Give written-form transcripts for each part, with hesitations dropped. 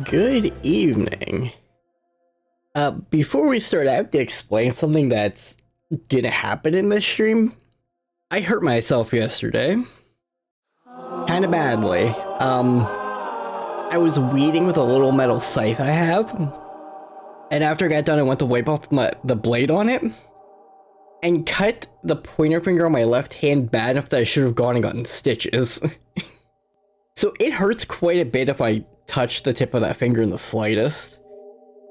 Good evening. Before we start, I have to explain something that's gonna happen in this stream. I hurt myself yesterday. Kinda badly. I was weeding with a little metal scythe I have. And after I got done, I went to wipe off the blade on it. And cut the pointer finger on my left hand bad enough that I should have gone and gotten stitches. So it hurts quite a bit if I touch the tip of that finger in the slightest.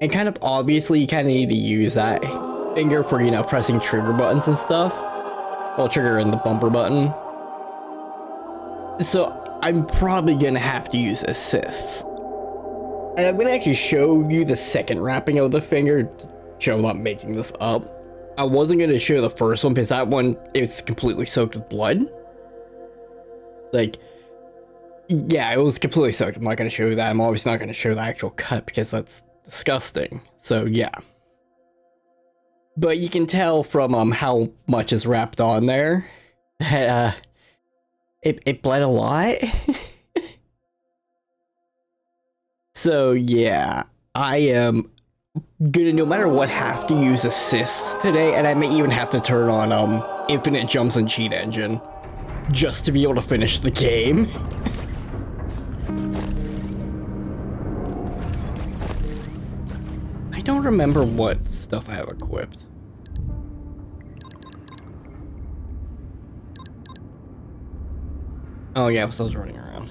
And kind of obviously you kind of need to use that finger for, you know, pressing trigger buttons and stuff. Well, trigger and the bumper button. So I'm probably gonna have to use assists. And I'm gonna actually show you the second wrapping of the finger to show I'm not making this up. I wasn't gonna show the first one because that one is completely soaked with blood. Like, yeah, it was completely soaked. I'm not gonna show you that. I'm obviously not gonna show the actual cut because that's disgusting. So yeah. But you can tell from how much is wrapped on there that it bled a lot. So yeah, I am gonna, no matter what, have to use assists today, and I may even have to turn on infinite jumps and cheat engine just to be able to finish the game. I don't remember what stuff I have equipped. Oh yeah, I was running around.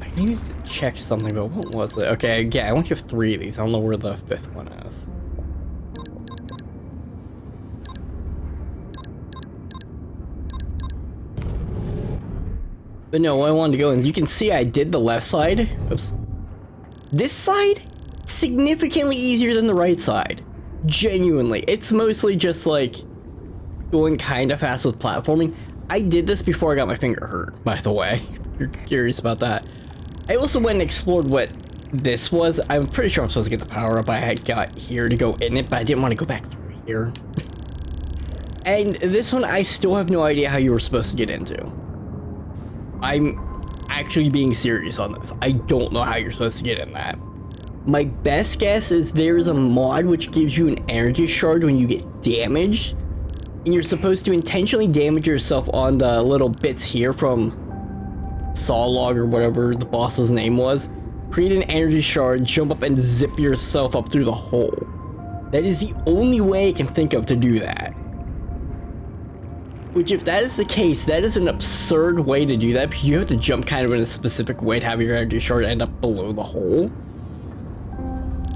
I needed to check something, but what was it? Okay, yeah, I only have 3 of these. I don't know where the 5th one is. But no, I wanted to go, and you can see I did the left side. Oops. This side? Significantly easier than the right side. Genuinely. It's mostly just like going kind of fast with platforming. I did this before I got my finger hurt, by the way. If you're curious about that. I also went and explored what this was. I'm pretty sure I'm supposed to get the power up I had got here to go in it, but I didn't want to go back through here. And this one, I still have no idea how you were supposed to get into. I'm actually being serious on this. I don't know how you're supposed to get in that. My best guess is there's a mod which gives you an energy shard when you get damaged, and you're supposed to intentionally damage yourself on the little bits here from Sawlog or whatever the boss's name was. Create an energy shard, jump up and zip yourself up through the hole. That is the only way I can think of to do that. Which, if that is the case, that is an absurd way to do that, because you have to jump kind of in a specific way to have your energy shard end up below the hole.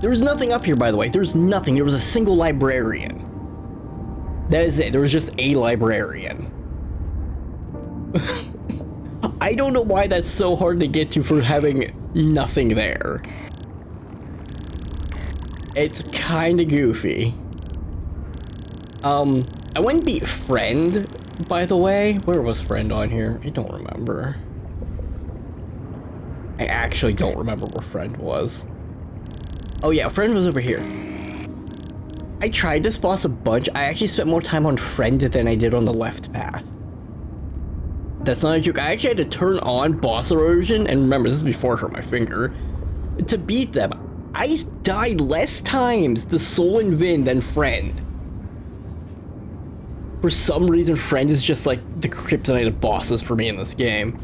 There was nothing up here, by the way. There was nothing. There was a single librarian. That is it. There was just a librarian. I don't know why that's so hard to get to for having nothing there. It's kind of goofy. I went and beat Friend, by the way. Where was Friend on here? I don't remember. I actually don't remember where Friend was. Oh yeah, Friend was over here. I tried this boss a bunch. I actually spent more time on Friend than I did on the left path. That's not a joke. I actually had to turn on boss erosion, and remember, this is before I hurt my finger, to beat them. I died less times to Soul and Vin than Friend. For some reason, Friend is just like the kryptonite of bosses for me in this game.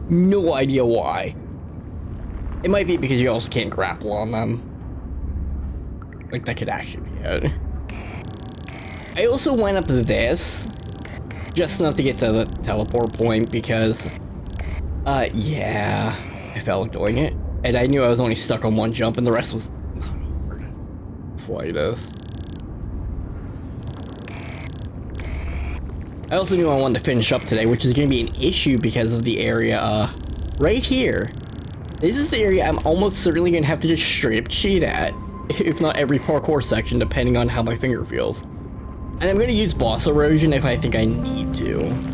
No idea why. It might be because you also can't grapple on them. Like, that could actually be it. I also went up to this, just enough to get to the teleport point because, yeah, I felt like doing it. And I knew I was only stuck on one jump and the rest was slightest. I also knew I wanted to finish up today, which is going to be an issue because of the area, right here. This is the area I'm almost certainly going to have to just straight up cheat at, if not every parkour section, depending on how my finger feels. And I'm going to use boss erosion if I think I need to.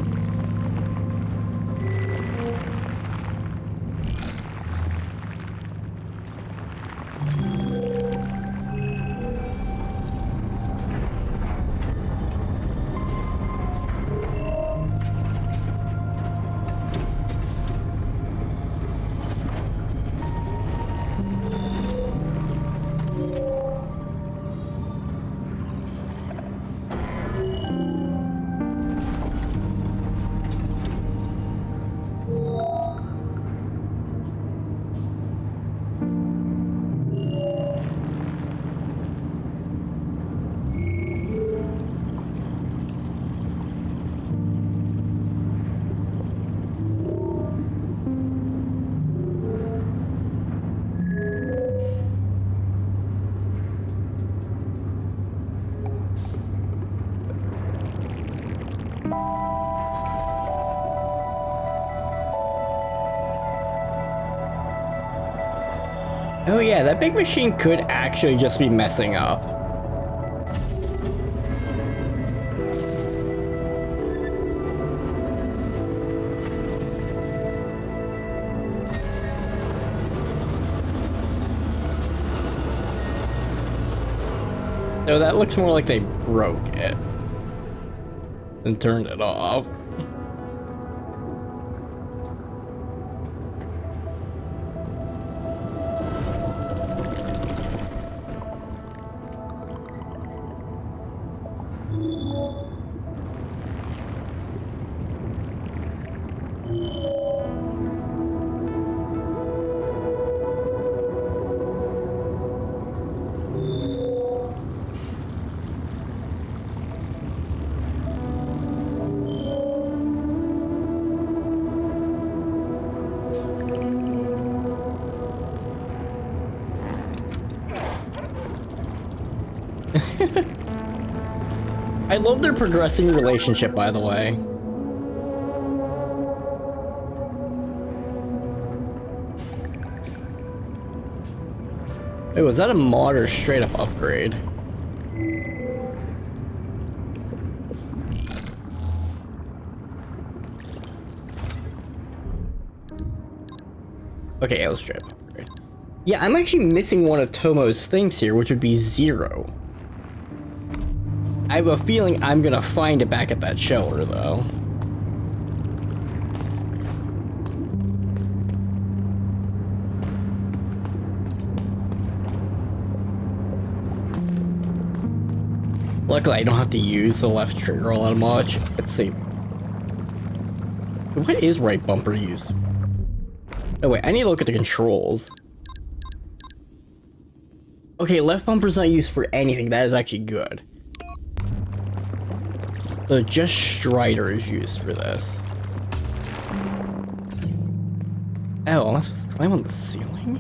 Oh yeah, that big machine could actually just be messing up. No, that looks more like they broke it and turned it off. I love their progressing relationship, by the way. Wait, was that a mod or straight up upgrade? Okay, yeah, let's straight up upgrade. Yeah, I'm actually missing one of Tomo's things here, which would be 0. I have a feeling I'm gonna find it back at that shelter, though. Luckily, I don't have to use the left trigger all that much. Let's see. What is right bumper used? Oh wait, I need to look at the controls. Okay, left bumper's not used for anything. That is actually good. So just Strider is used for this. Oh, am I supposed to climb on the ceiling?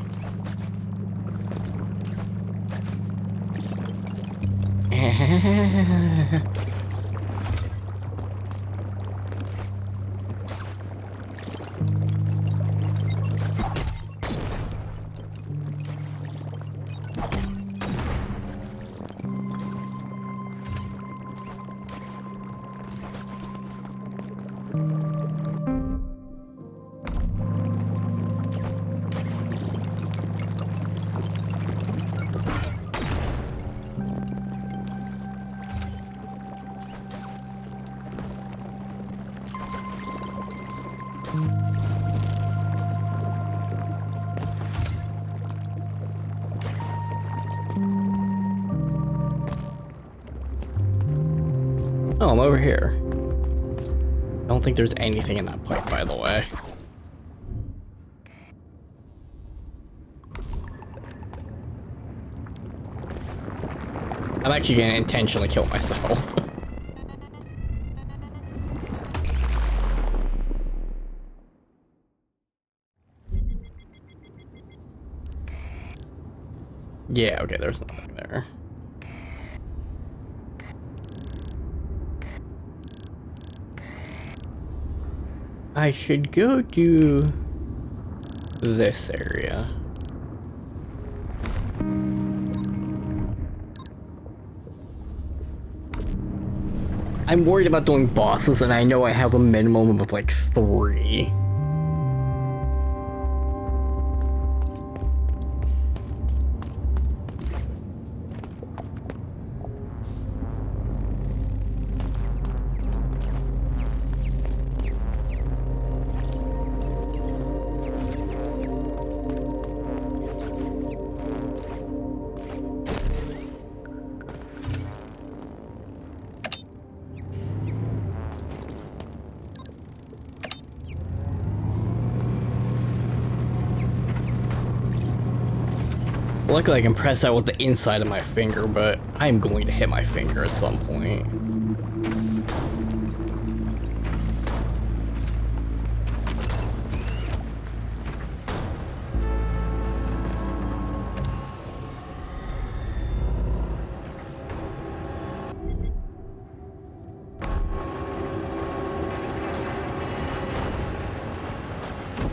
Oh, I'm over here. I don't think there's anything in that pipe, by the way. I'm actually gonna intentionally kill myself. Yeah, okay, there's nothing there. I should go to this area. I'm worried about doing bosses, and I know I have a minimum of like 3. Luckily I can press that with the inside of my finger, but I'm going to hit my finger at some point.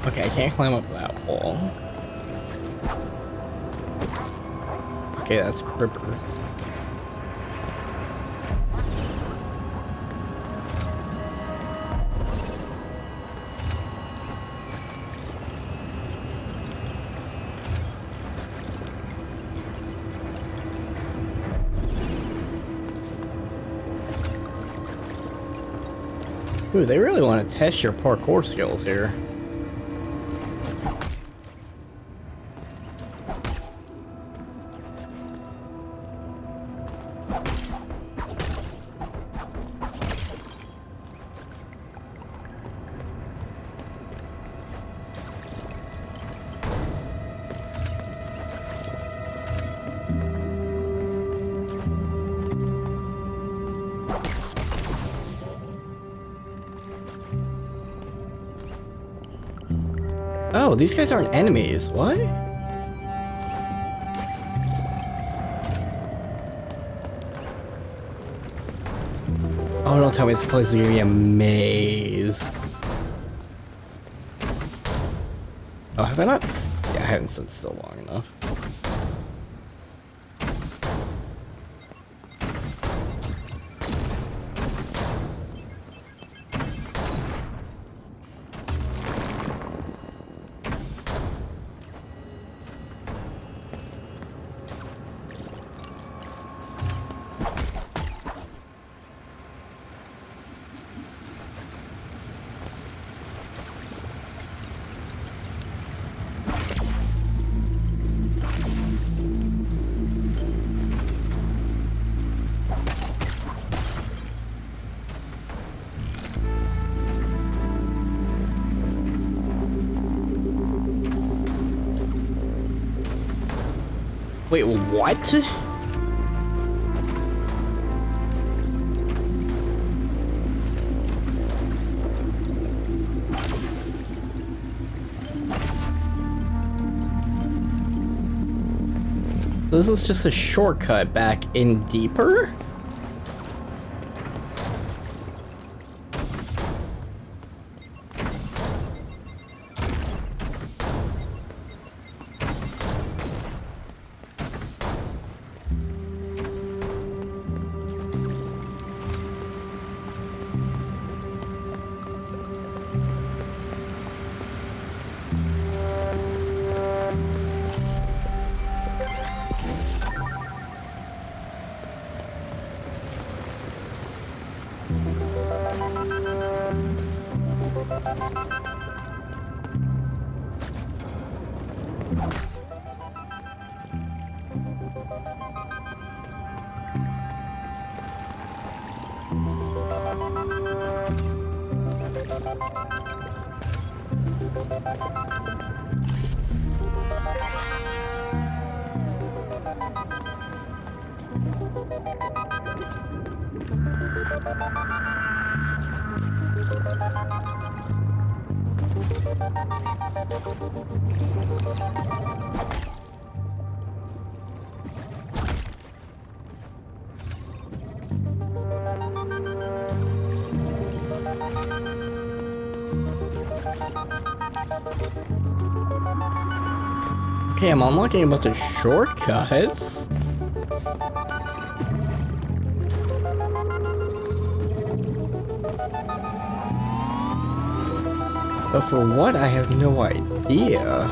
Okay, I can't climb up that wall. Okay, that's Crippers. Ooh, they really want to test your parkour skills here. Oh, these guys aren't enemies. What? Oh, don't tell me this place is gonna be a maze. Oh, have I not? Yeah, I haven't stood still long enough. Wait, what? This is just a shortcut back in deeper? Okay, I'm unlocking a bunch of shortcuts. But for what, I have no idea.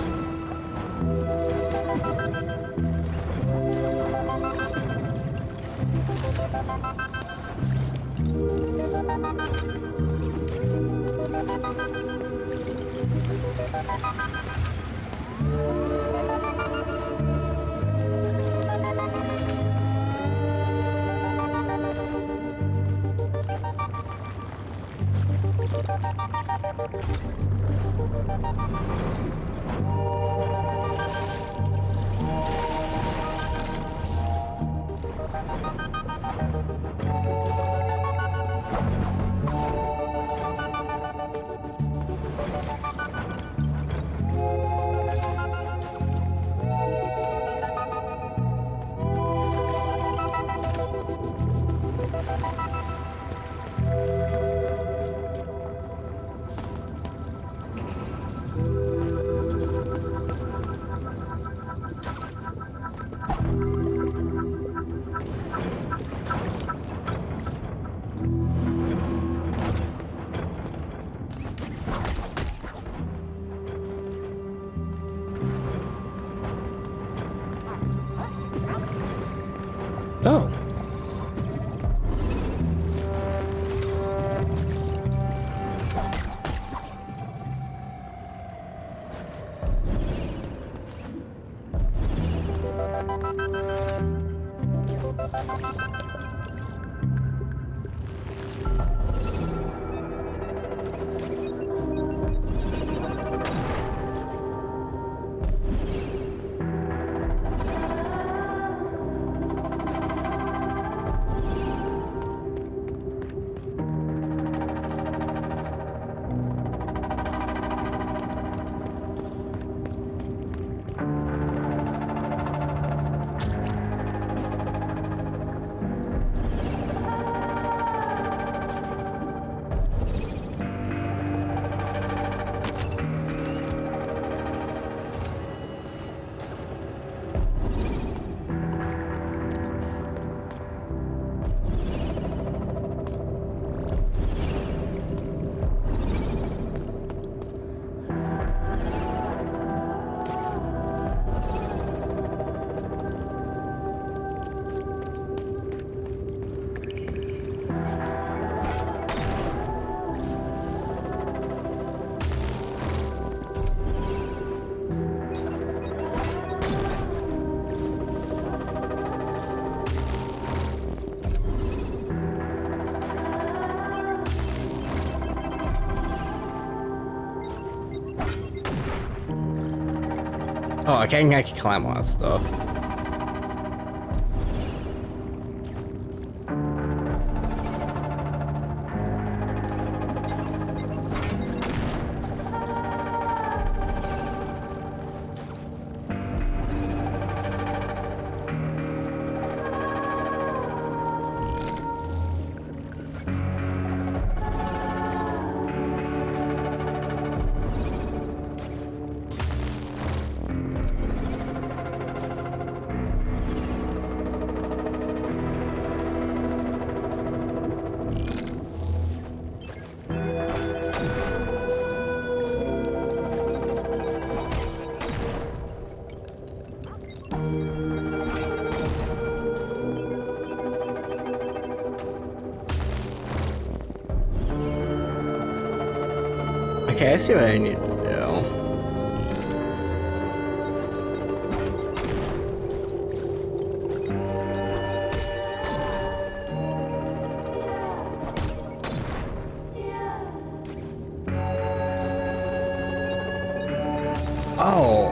Oh, I can actually climb on stuff. Okay, I see what I need to do. Oh.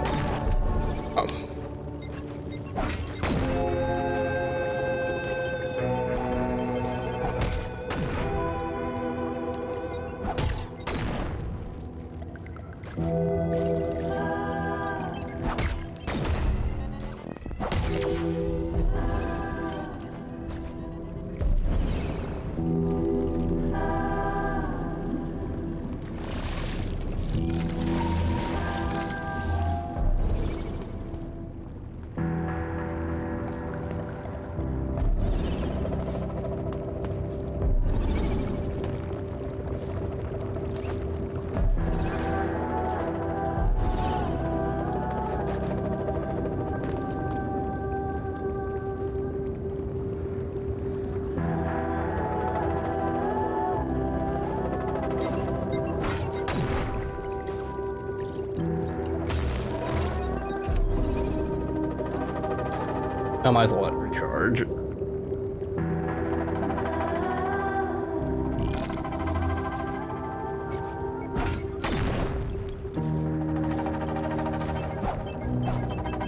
I might as well let it recharge.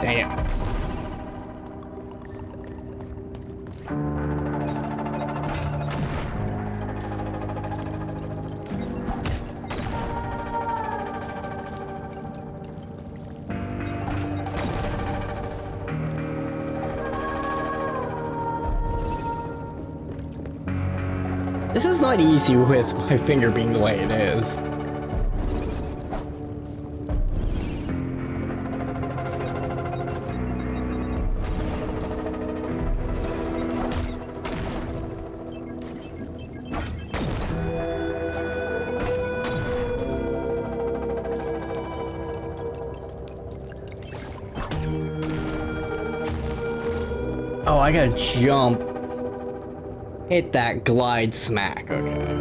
Dang it. This is not easy with my finger being the way it is. Oh, I gotta jump. Hit that glide smack, okay.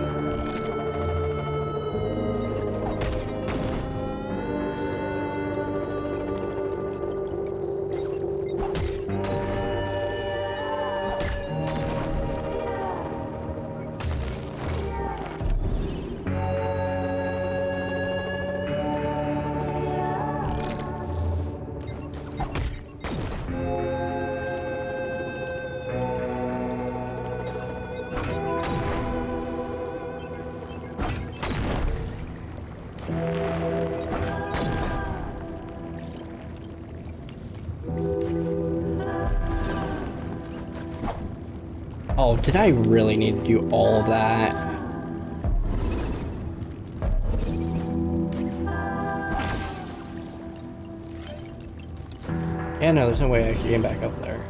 Oh, did I really need to do all of that? Yeah, no, there's no way I can get back up there.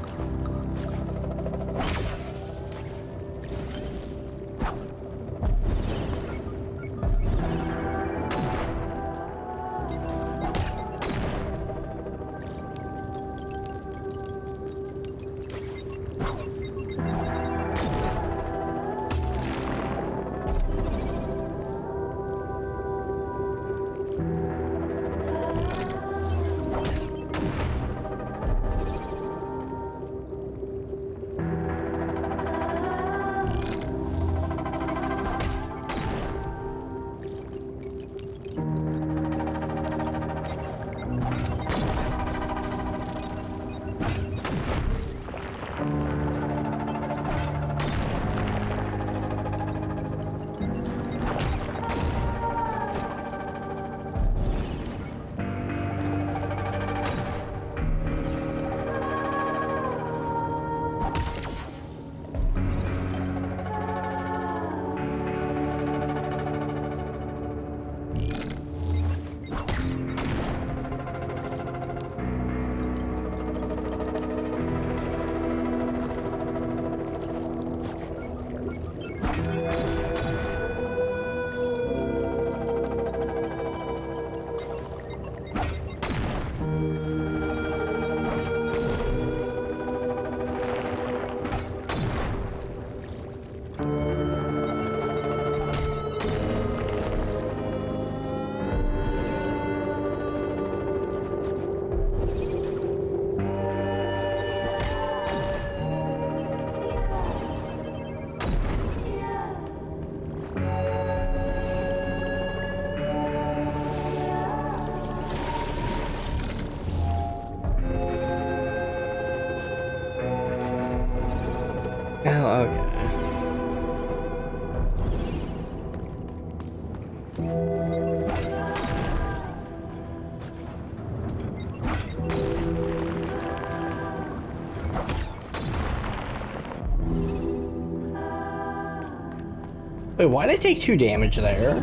Wait, why did I take 2 damage there?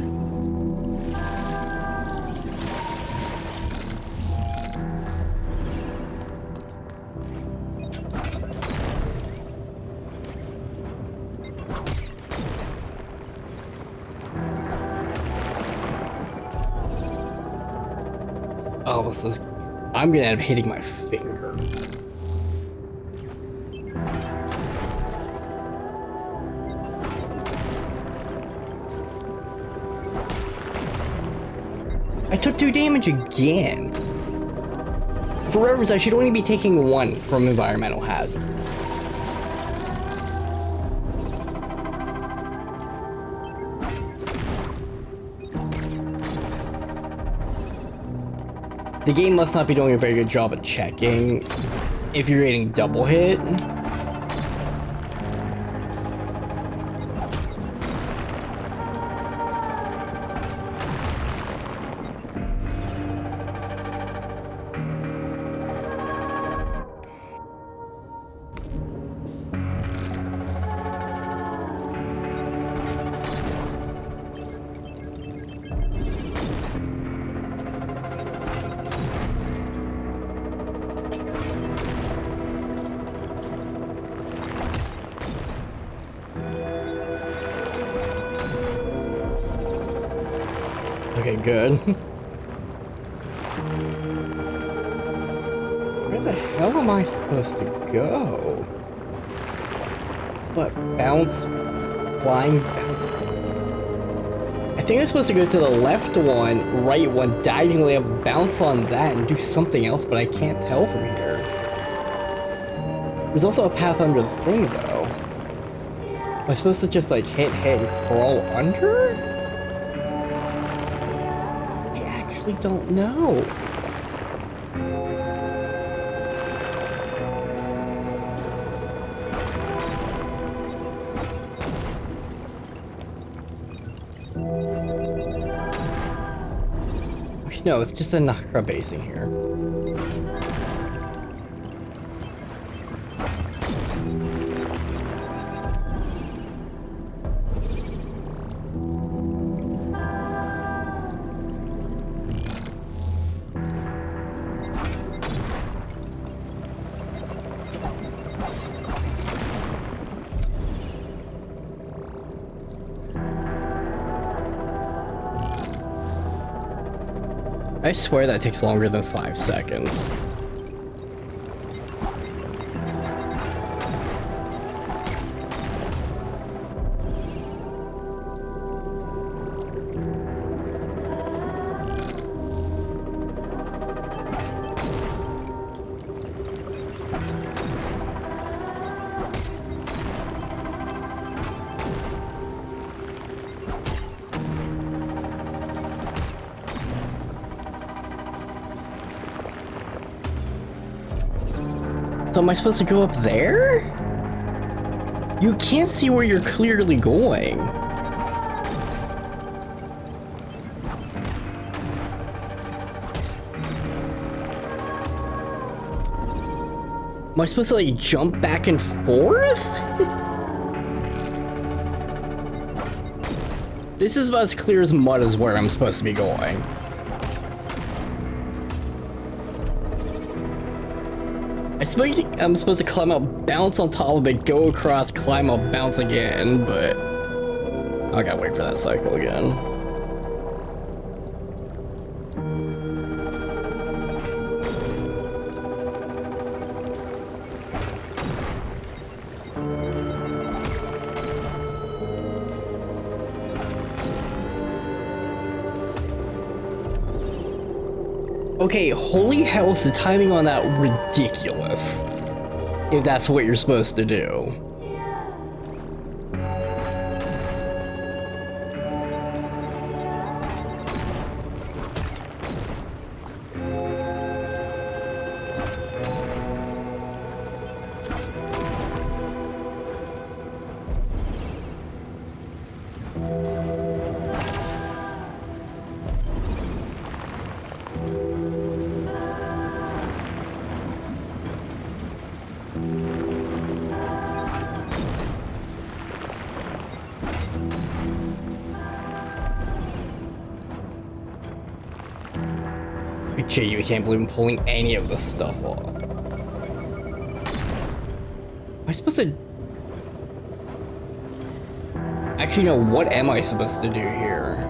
Oh, this is... I'm gonna end up hitting my finger. I took 2 damage again. For reference, I should only be taking 1 from environmental hazards. The game must not be doing a very good job of checking if you're getting double hit. Okay, good. Where the hell am I supposed to go? What, bounce? Flying bounce? I think I'm supposed to go to the left one, right one, diagonally up, bounce on that, and do something else, but I can't tell from here. There's also a path under the thing, though. Am I supposed to just, like, hit, and crawl under? I don't know. No, it's just a Nakra basing here. I swear that takes longer than 5 seconds. So am I supposed to go up there? You can't see where you're clearly going. Am I supposed to like jump back and forth? This is about as clear as mud as where I'm supposed to be going. I'm supposed to climb up, bounce on top of it, go across, climb up, bounce again, but I gotta wait for that cycle again. Okay, holy hell is the timing on that ridiculous. If that's what you're supposed to do. Gee, you can't believe I'm pulling any of this stuff off. Am I supposed to... Actually, no, what am I supposed to do here?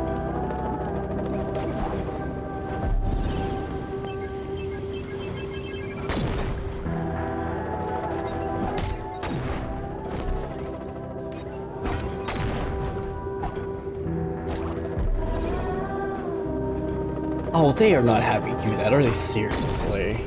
Oh, they are not happy to do that, are they? Seriously?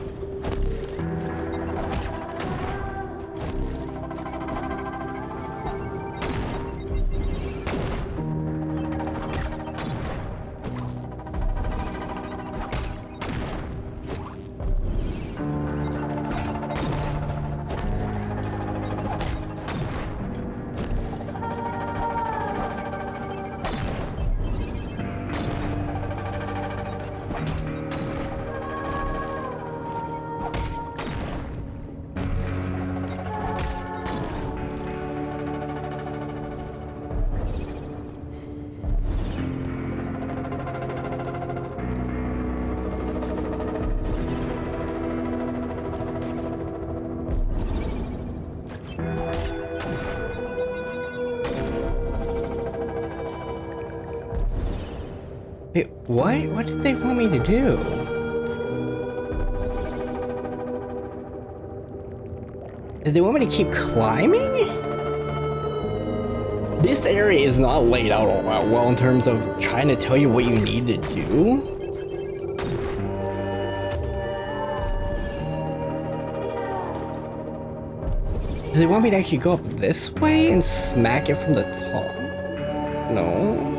Wait, what? What did they want me to do? Did they want me to keep climbing? This area is not laid out all that well in terms of trying to tell you what you need to do. Do they want me to actually go up this way and smack it from the top? No.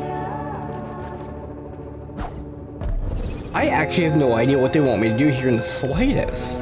I actually have no idea what they want me to do here in the slightest.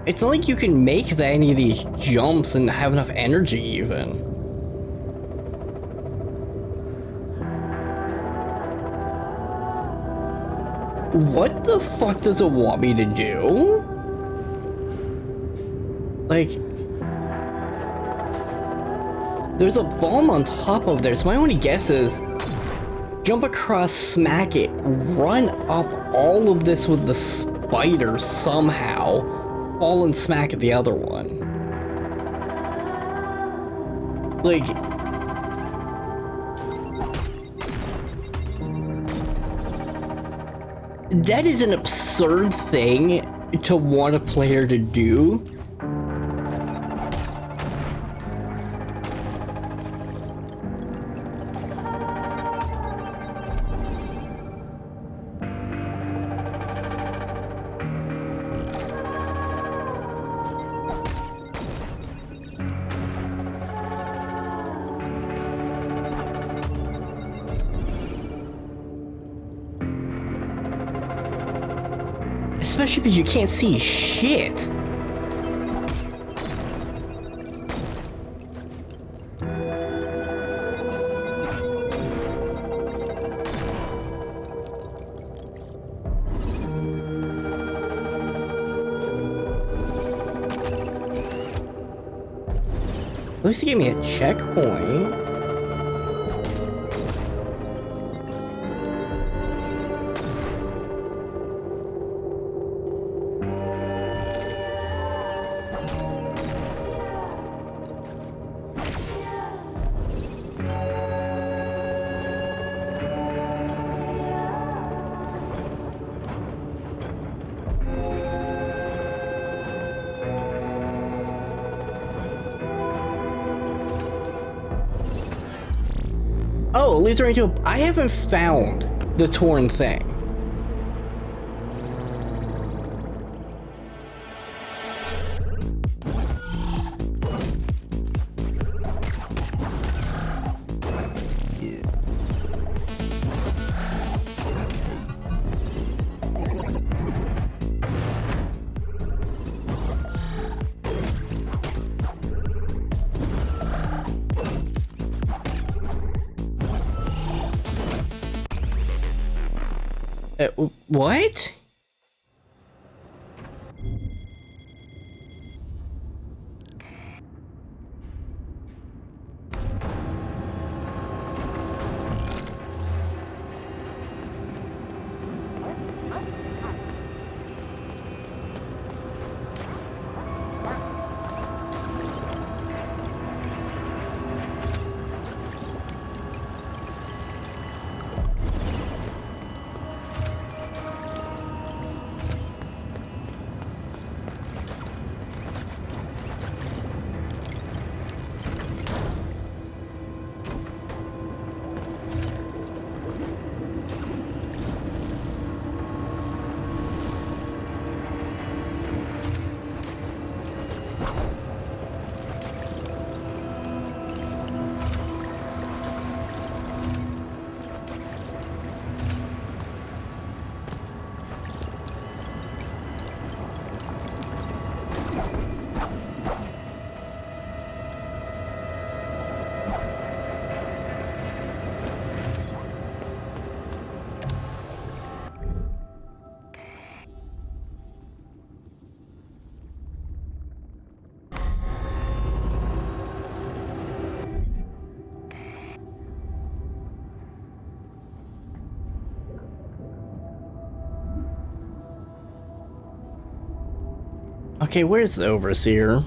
It's not like you can make any of these jumps and have enough energy even. What the fuck does it want me to do? Like... There's a bomb on top of there, so my only guess is... Jump across, smack it, run up all of this with the spider somehow. Fall and smack at the other one. Like... That is an absurd thing to want a player to do. Especially because you can't see shit. At least give me a checkpoint. Oh, it leads right into I haven't found the torn thing. What? Okay, where's the overseer?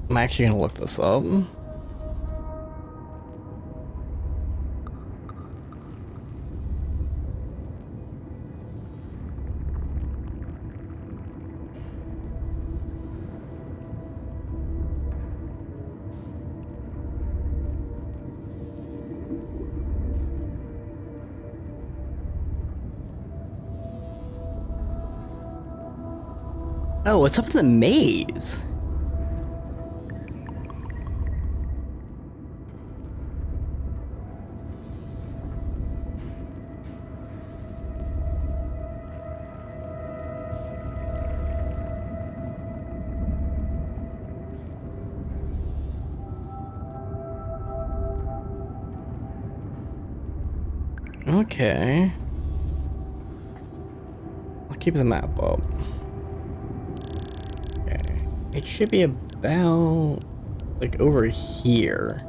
I'm actually gonna look this up. Oh, what's up in the maze? Okay. I'll keep the map up. Okay. It should be about like over here.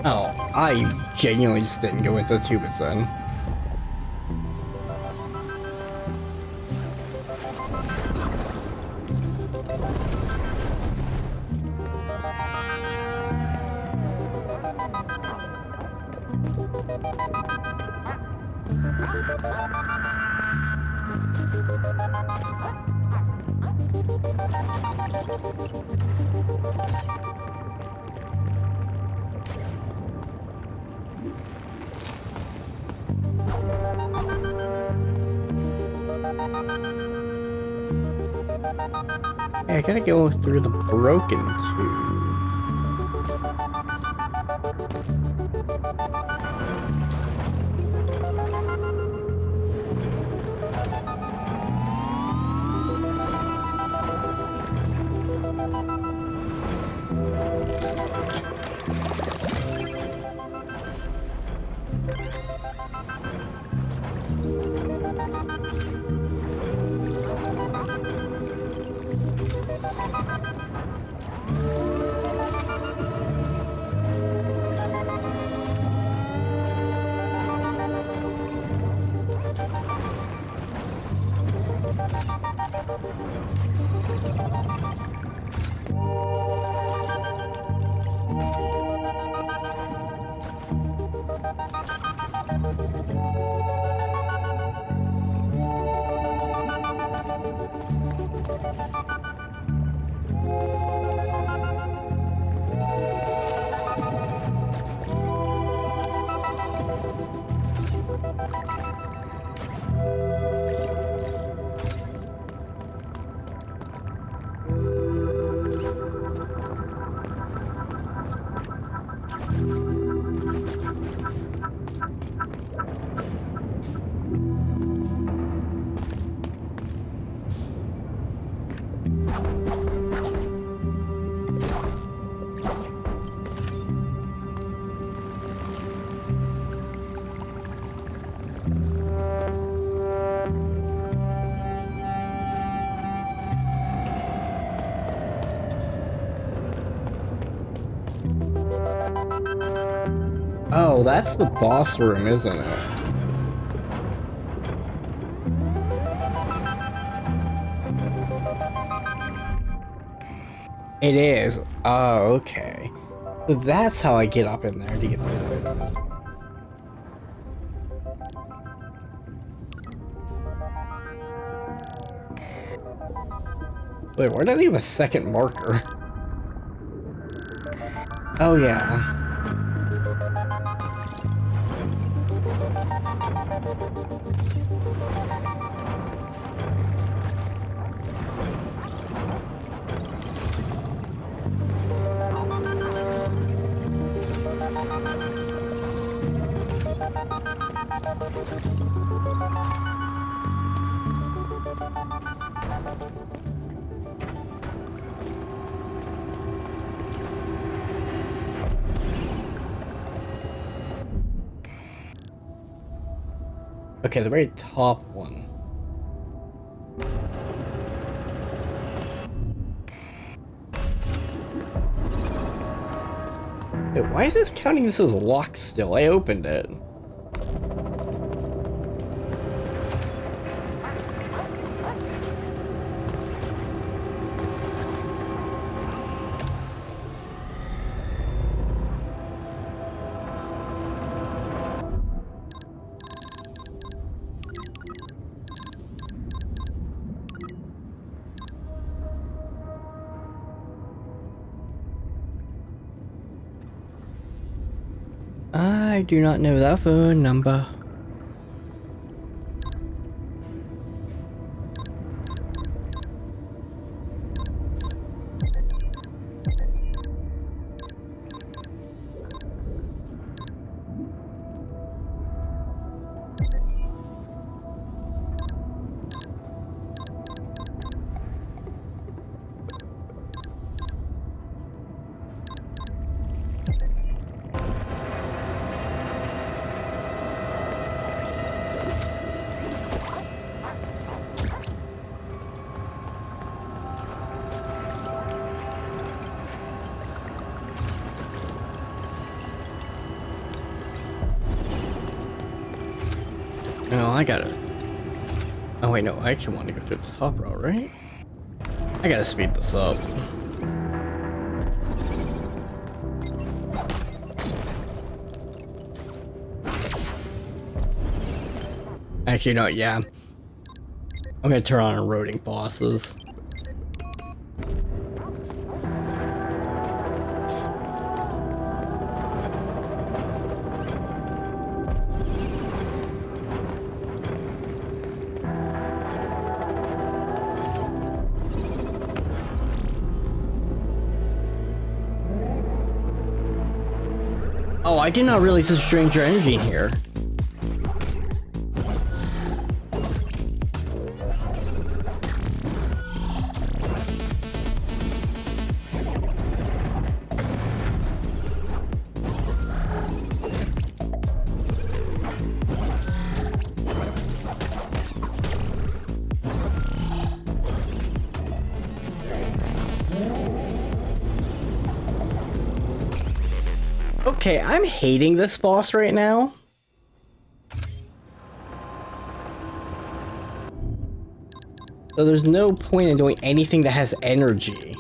Oh, I genuinely just didn't go into the tubes then. Hey, I gotta go through the broken tube. Oh, that's the boss room, isn't it? It is. Oh, okay. So that's how I get up in there to get those items. Wait, where did I leave a second marker? Oh, yeah. Okay, the very top one. Wait, why is this counting this as locked still? I opened it. I do not know that phone number. No, I gotta... Oh wait, no, I actually want to go through this top row, right? I gotta speed this up. Actually, no, yeah. I'm gonna turn on eroding bosses. Oh, I did not realize there's stranger energy in here. Okay, I'm hating this boss right now. So there's no point in doing anything that has energy.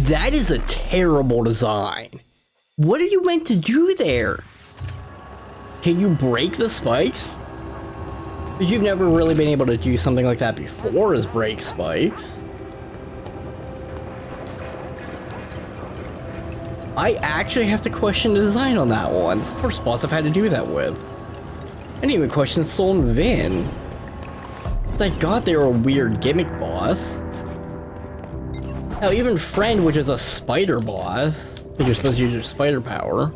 That is a terrible design. What are you meant to do there? Can you break the spikes? Because you've never really been able to do something like that before, is break spikes. I actually have to question the design on that one. It's the first boss I've had to do that with. I didn't even question Soul and Vin. Thank God they were a weird gimmick boss. Now even Friend, which is a spider boss, I think you're supposed to use your spider power,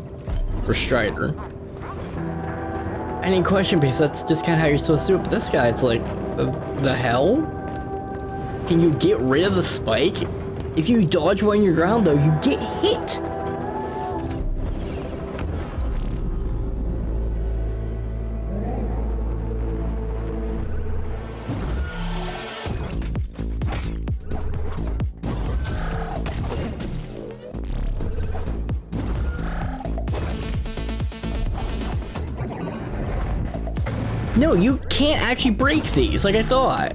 or Strider. I didn't question because that's just kind of how you're supposed to do it, but this guy, it's like, the hell? Can you get rid of the spike? If you dodge while on your ground though, you get hit! No, you can't actually break these like I thought.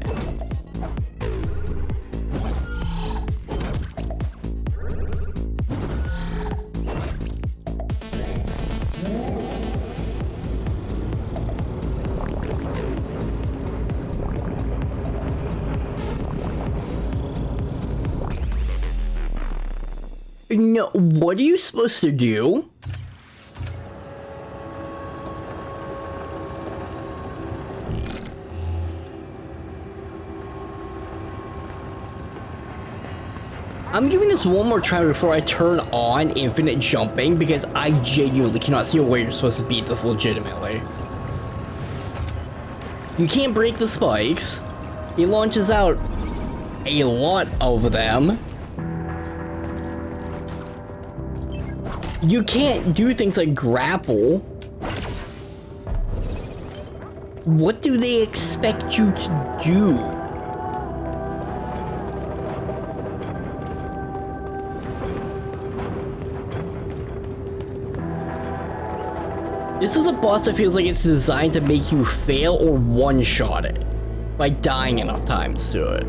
No, what are you supposed to do? I'm giving this one more try before I turn on infinite jumping because I genuinely cannot see a way you're supposed to beat this legitimately. You can't break the spikes. He launches out a lot of them. You can't do things like grapple. What do they expect you to do? This is a boss that feels like it's designed to make you fail or one-shot it by dying enough times to it.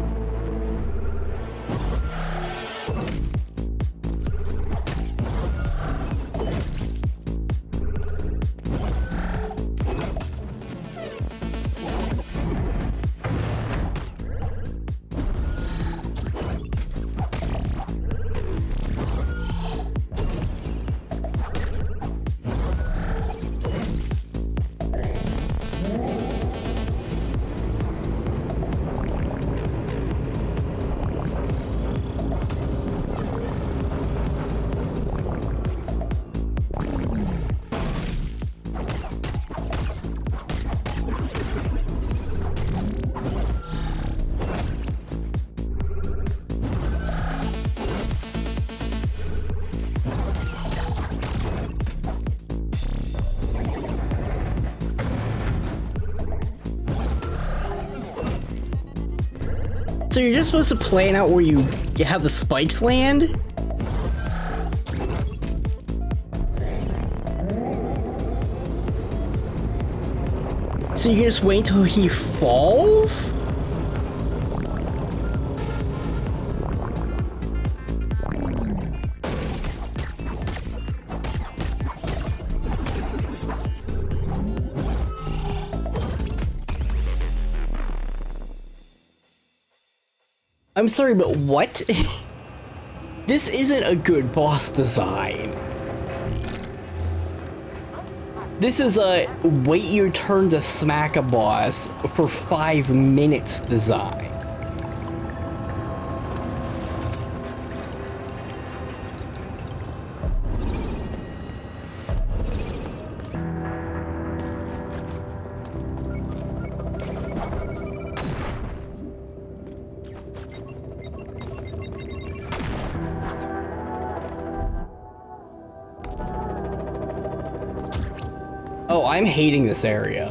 So you're just supposed to plan out where you have the spikes land? So you can just wait until he falls? I'm sorry, but what? This isn't a good boss design. This is a wait your turn to smack a boss for 5 minutes design. Oh, I'm hating this area.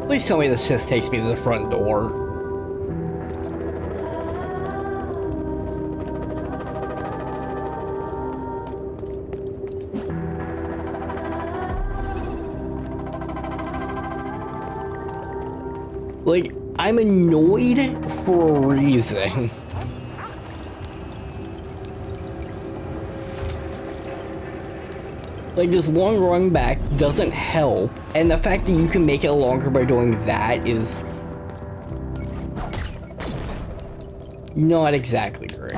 Please tell me this just takes me to the front door. Like, I'm annoyed for a reason. Like, this long run back doesn't help, and the fact that you can make it longer by doing that is not exactly great.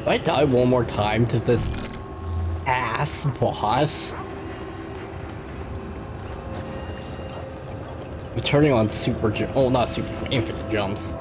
If I die one more time to this ass boss, I'm turning on not super, infinite jumps.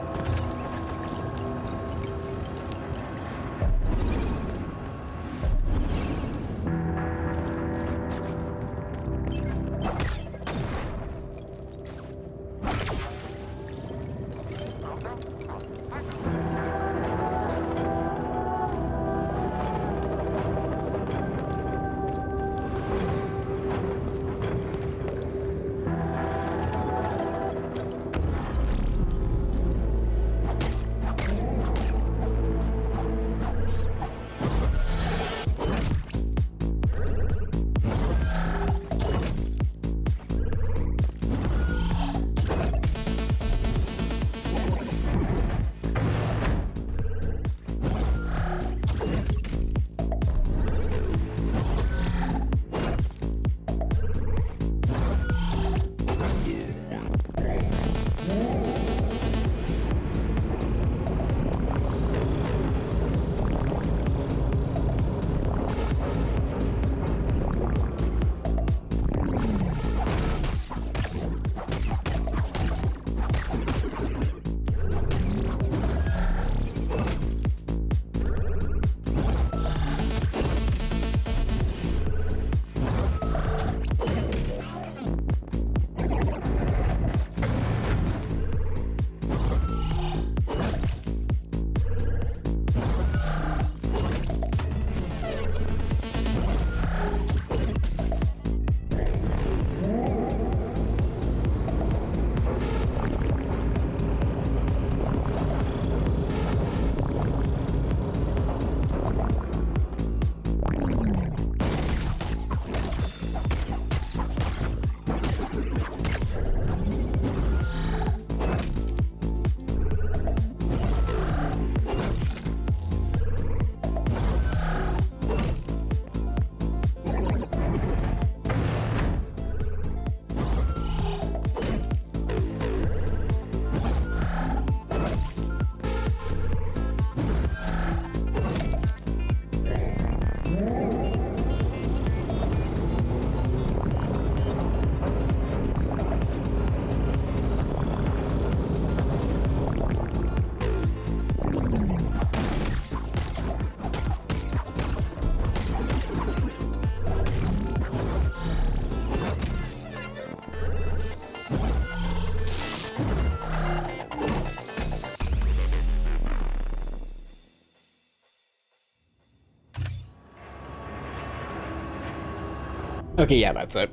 Okay, yeah, that's it.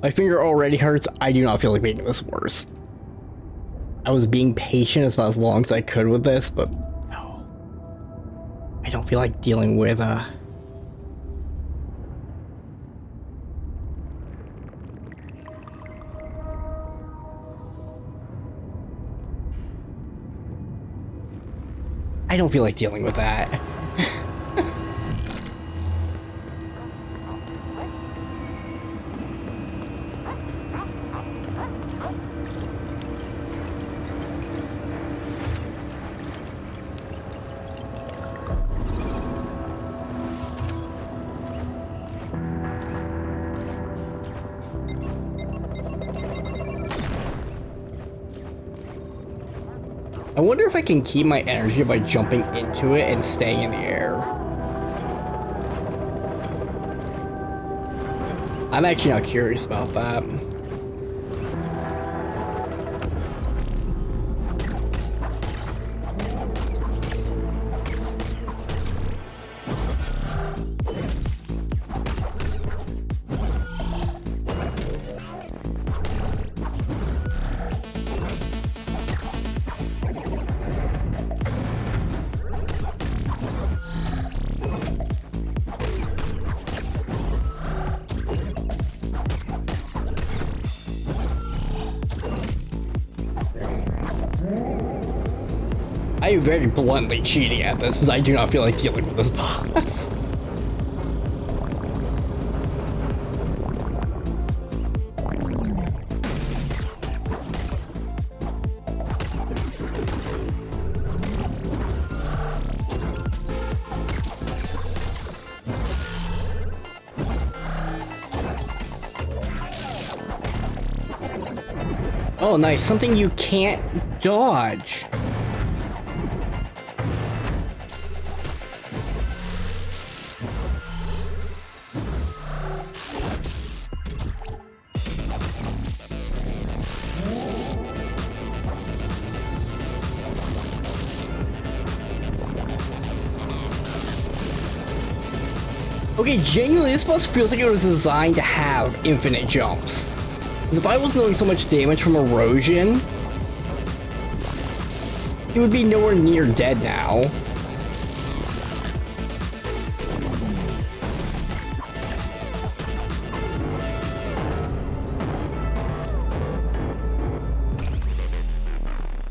My finger already hurts. I do not feel like making this worse. I was being patient as long as I could with this, but no. I don't feel like dealing with, I don't feel like dealing with that. I wonder if I can keep my energy by jumping into it and staying in the air. I'm actually not curious about that. I am very bluntly cheating at this because I do not feel like dealing with this boss. Oh, nice. Something you can't dodge. Okay, genuinely, this boss feels like it was designed to have infinite jumps. Because if I wasn't doing so much damage from erosion, he would be nowhere near dead now.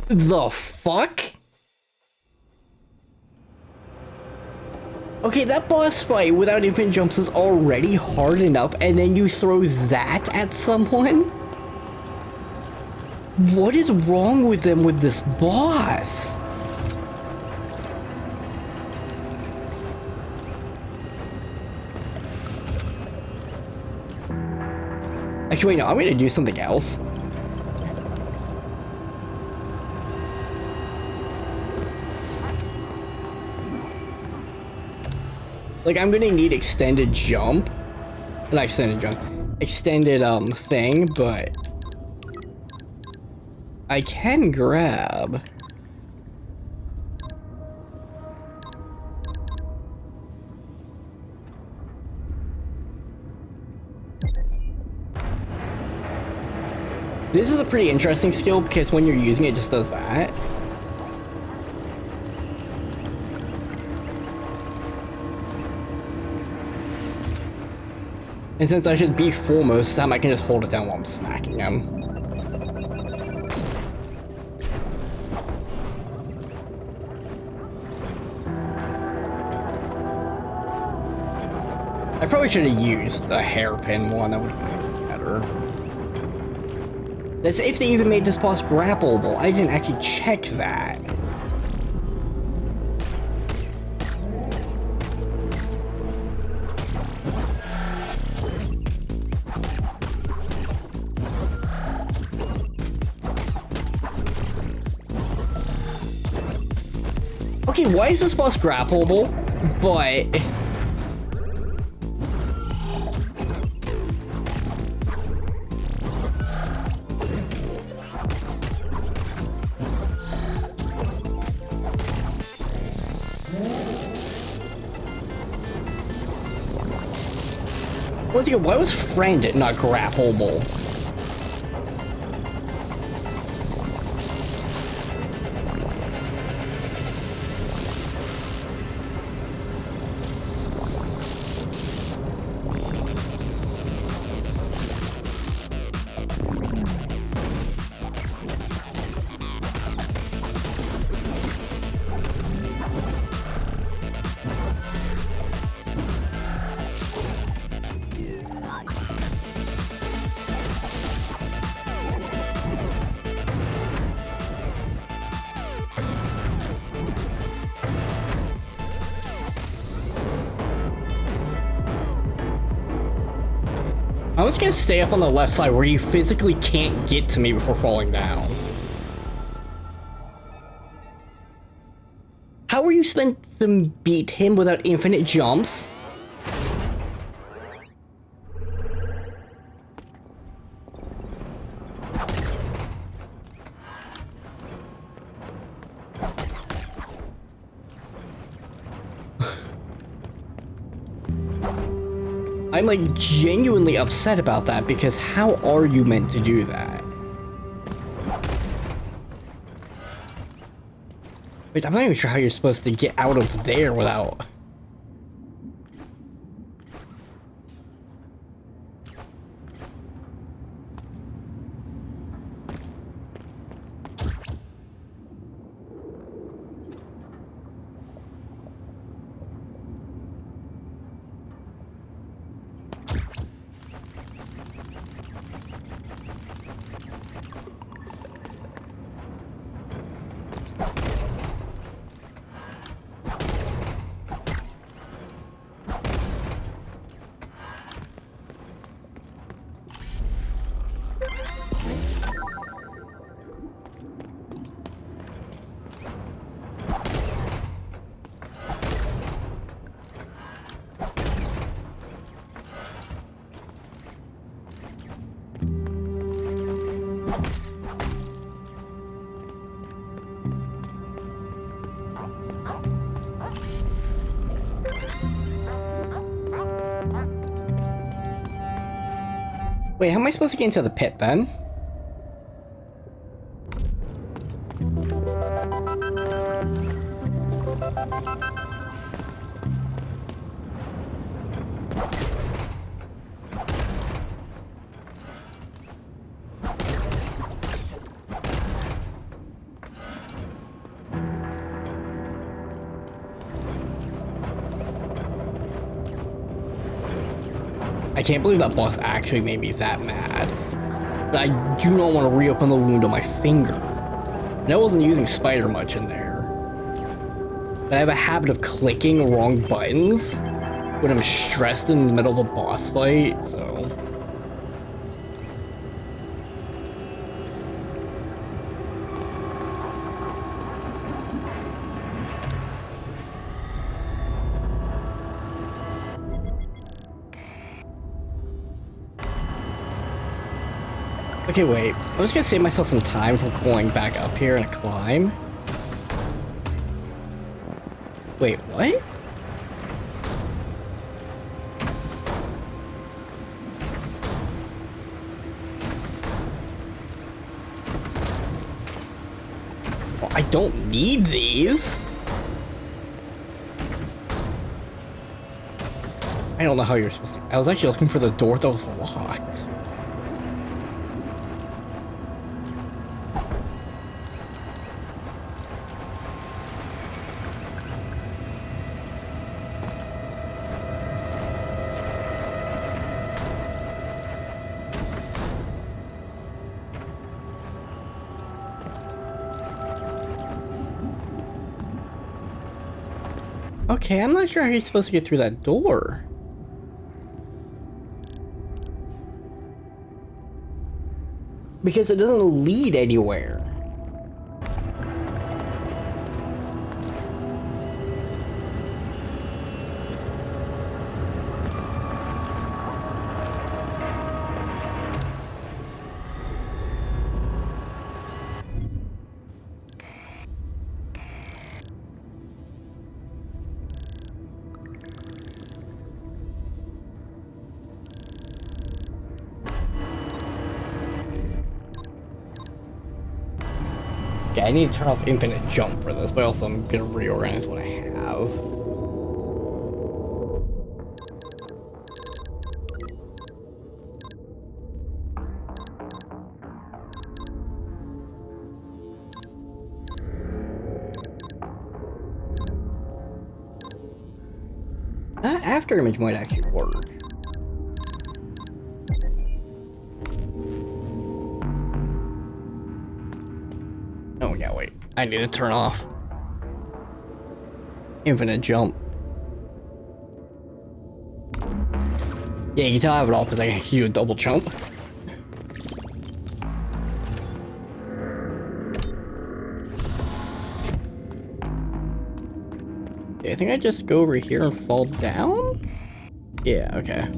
The fuck? Okay, that boss fight without infinite jumps is already hard enough, and then you throw that at someone? What is wrong with them with this boss? Actually, wait, no, I'm gonna do something else. Like, I'm gonna need extended jump. Not extended jump. Extended, thing, but I can grab. This is a pretty interesting skill because when you're using it, it just does that. And since I should be full most of the time, I can just hold it down while I'm smacking him. I probably should have used a hairpin one, that would have been better. That's if they even made this boss grappleable. I didn't actually check that. Okay, why is this boss grappleable? But Once again, why was friend not grappleable? I'm just gonna stay up on the left side where you physically can't get to me before falling down. How were you supposed to beat him without infinite jumps? I'm like genuinely upset about that because how are you meant to do that? Wait, I'm not even sure how you're supposed to get out of there without... Wait, how am I supposed to get into the pit then? I can't believe that boss actually made me that mad. But I do not want to reopen the wound on my finger. And I wasn't using spider much in there. But I have a habit of clicking wrong buttons when I'm stressed in the middle of a boss fight, so... Okay, wait. I'm just gonna save myself some time from going back up here and a climb. Wait, what? Well, I don't need these. I don't know how you're supposed to... I was actually looking for the door that was locked. Okay, I'm not sure how you're supposed to get through that door. Because it doesn't lead anywhere. I need to turn off infinite jump for this, but also I'm gonna reorganize what I have. After image might actually work. Oh yeah, wait. I need to turn off infinite jump. Yeah, you can tell I have it all because I can do a double jump. I think I just go over here and fall down? Yeah, okay.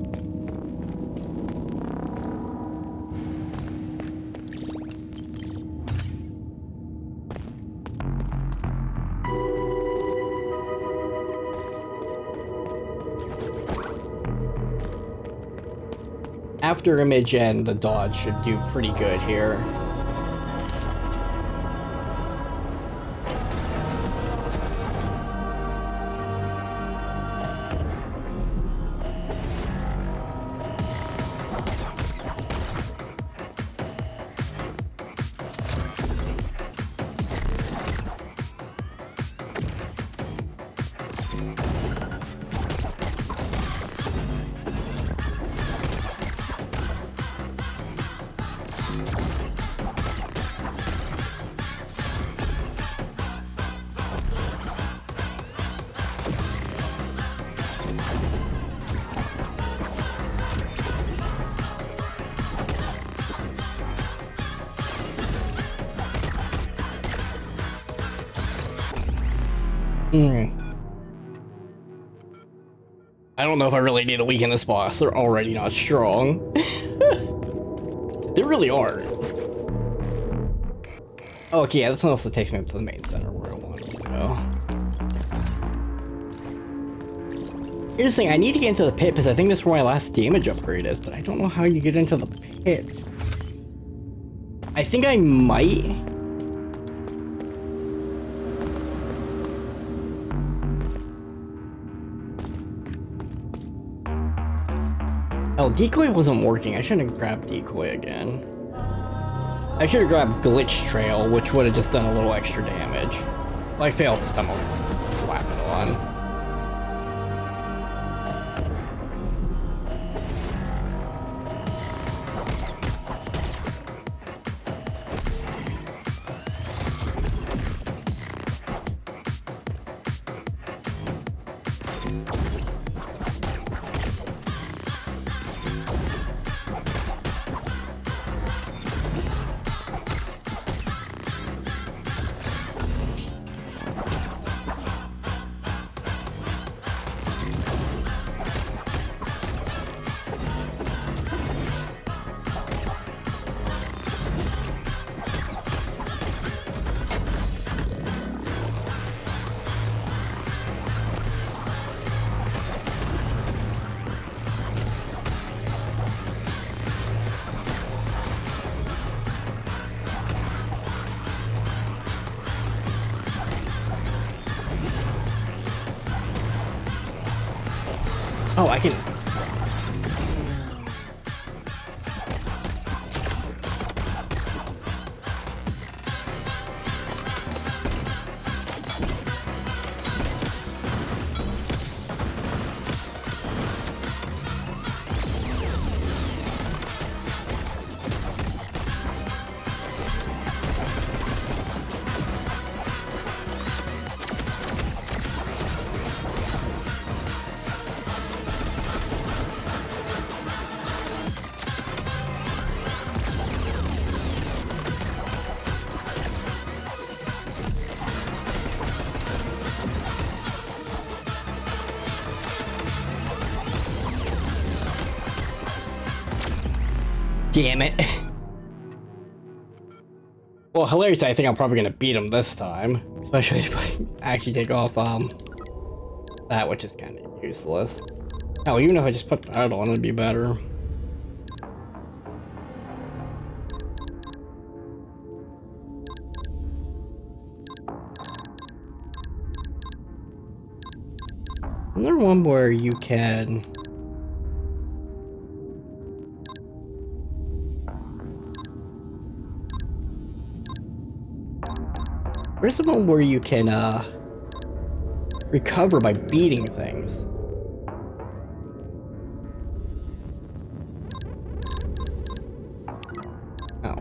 After image and the dodge should do pretty good here. I don't know if I really need to weaken this boss. They're already not strong. They really aren't. Oh, okay, yeah, this one also takes me up to the main center where I want to go. Here's the thing, I need to get into the pit because I think that's where my last damage upgrade is, but I don't know how you get into the pit. I think I might. Oh, decoy wasn't working. I shouldn't have grabbed decoy again. I should have grabbed glitch trail, which would have just done a little extra damage. Well, I failed this time. I'll slap it on. Oh, I can... Damn it. Well, hilariously, I think I'm probably gonna beat him this time. Especially if I actually take off, that, which is kind of useless. Oh, even if I just put that on, it'd be better. Another one where you can... Where's the one where you can, recover by beating things? Oh.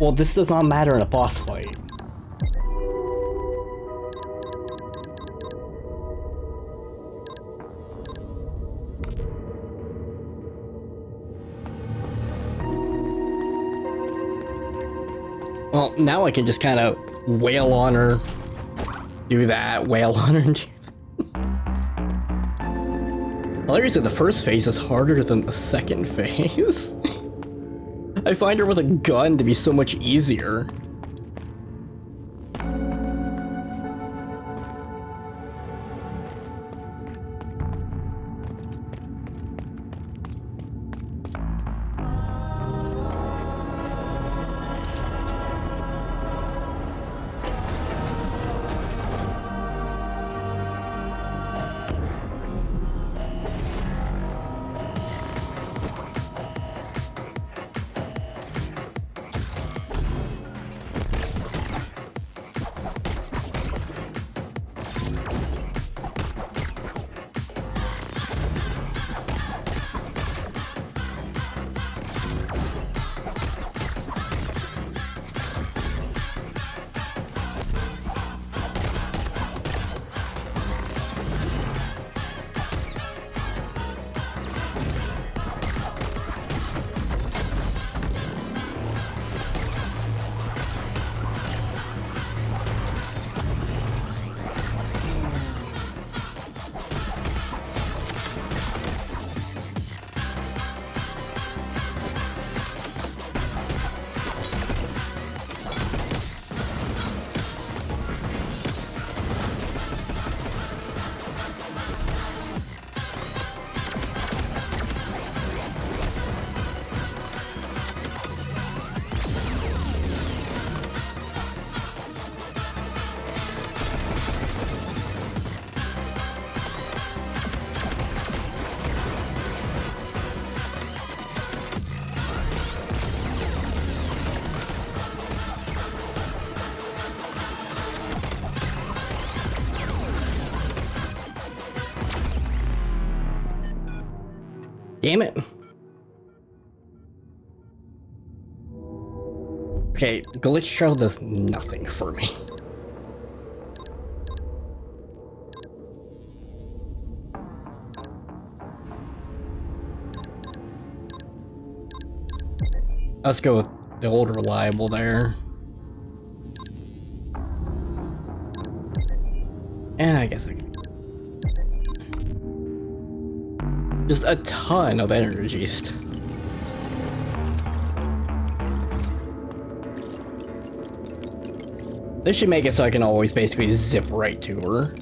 Well, this does not matter in a boss fight. Well, now I can just kind of wail on her, do that, wail on her, and do that. Hilariously, the first phase is harder than the second phase. I find her with a gun to be so much easier. Damn it. Okay, glitch trail does nothing for me. Let's go with the old reliable there. Yeah, I guess I can. Just a ton of energy. This should make it so I can always basically zip right to her.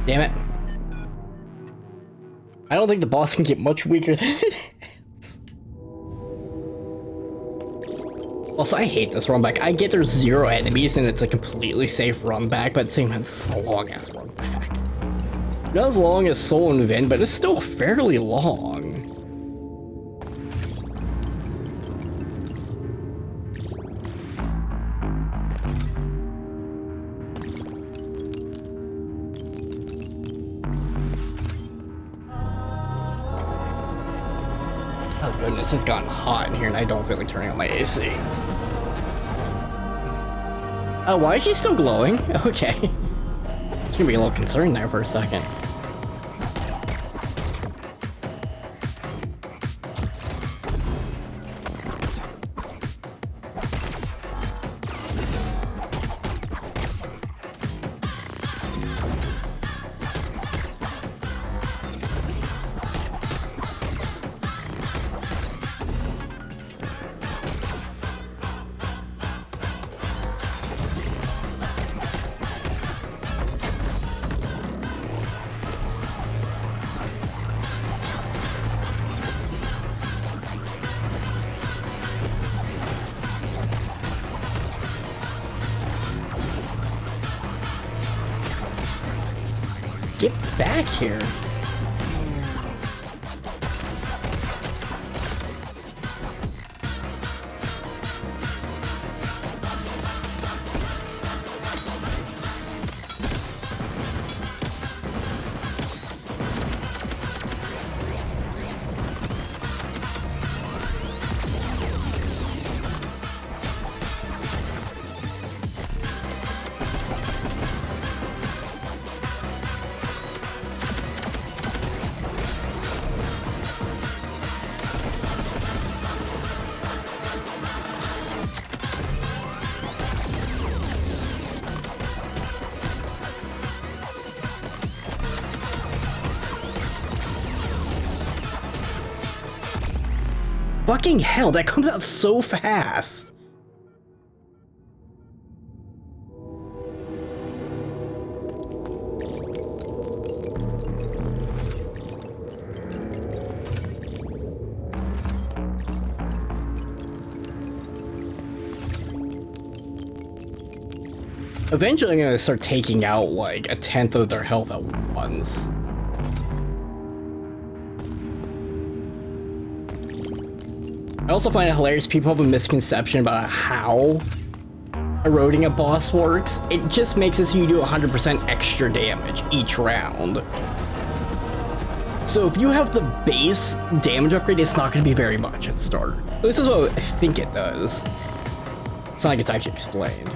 Damn it. I don't think the boss can get much weaker than it is. Also, I hate this run back. I get there's 0 enemies and it's a completely safe run back, but at the same time, this is a long ass run back. Not as long as Soul and Vin, but it's still fairly long. Oh goodness, it's gotten hot in here and I don't feel like turning on my AC. Oh, why is she still glowing? Okay. It's gonna be a little concerned there for a second. Get back here. Fucking hell, that comes out so fast. Eventually I'm gonna start taking out like 1/10 of their health at once. I also find it hilarious people have a misconception about how eroding a boss works. It just makes it so you do 100% extra damage each round. So if you have the base damage upgrade, it's not going to be very much at the start. This is what I think it does. It's not like it's actually explained.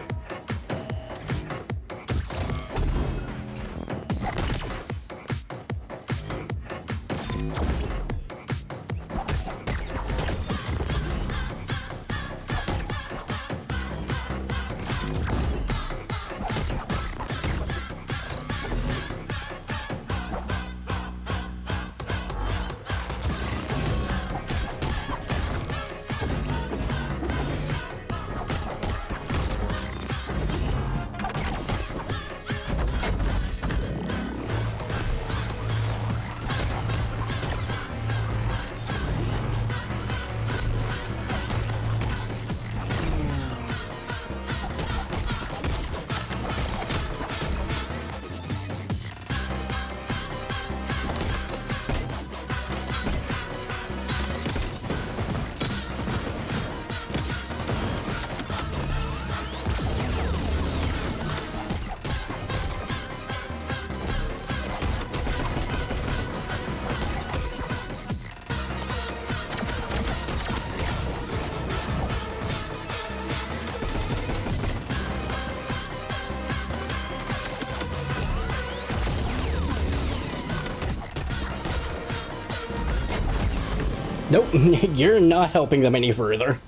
Nope, you're not helping them any further.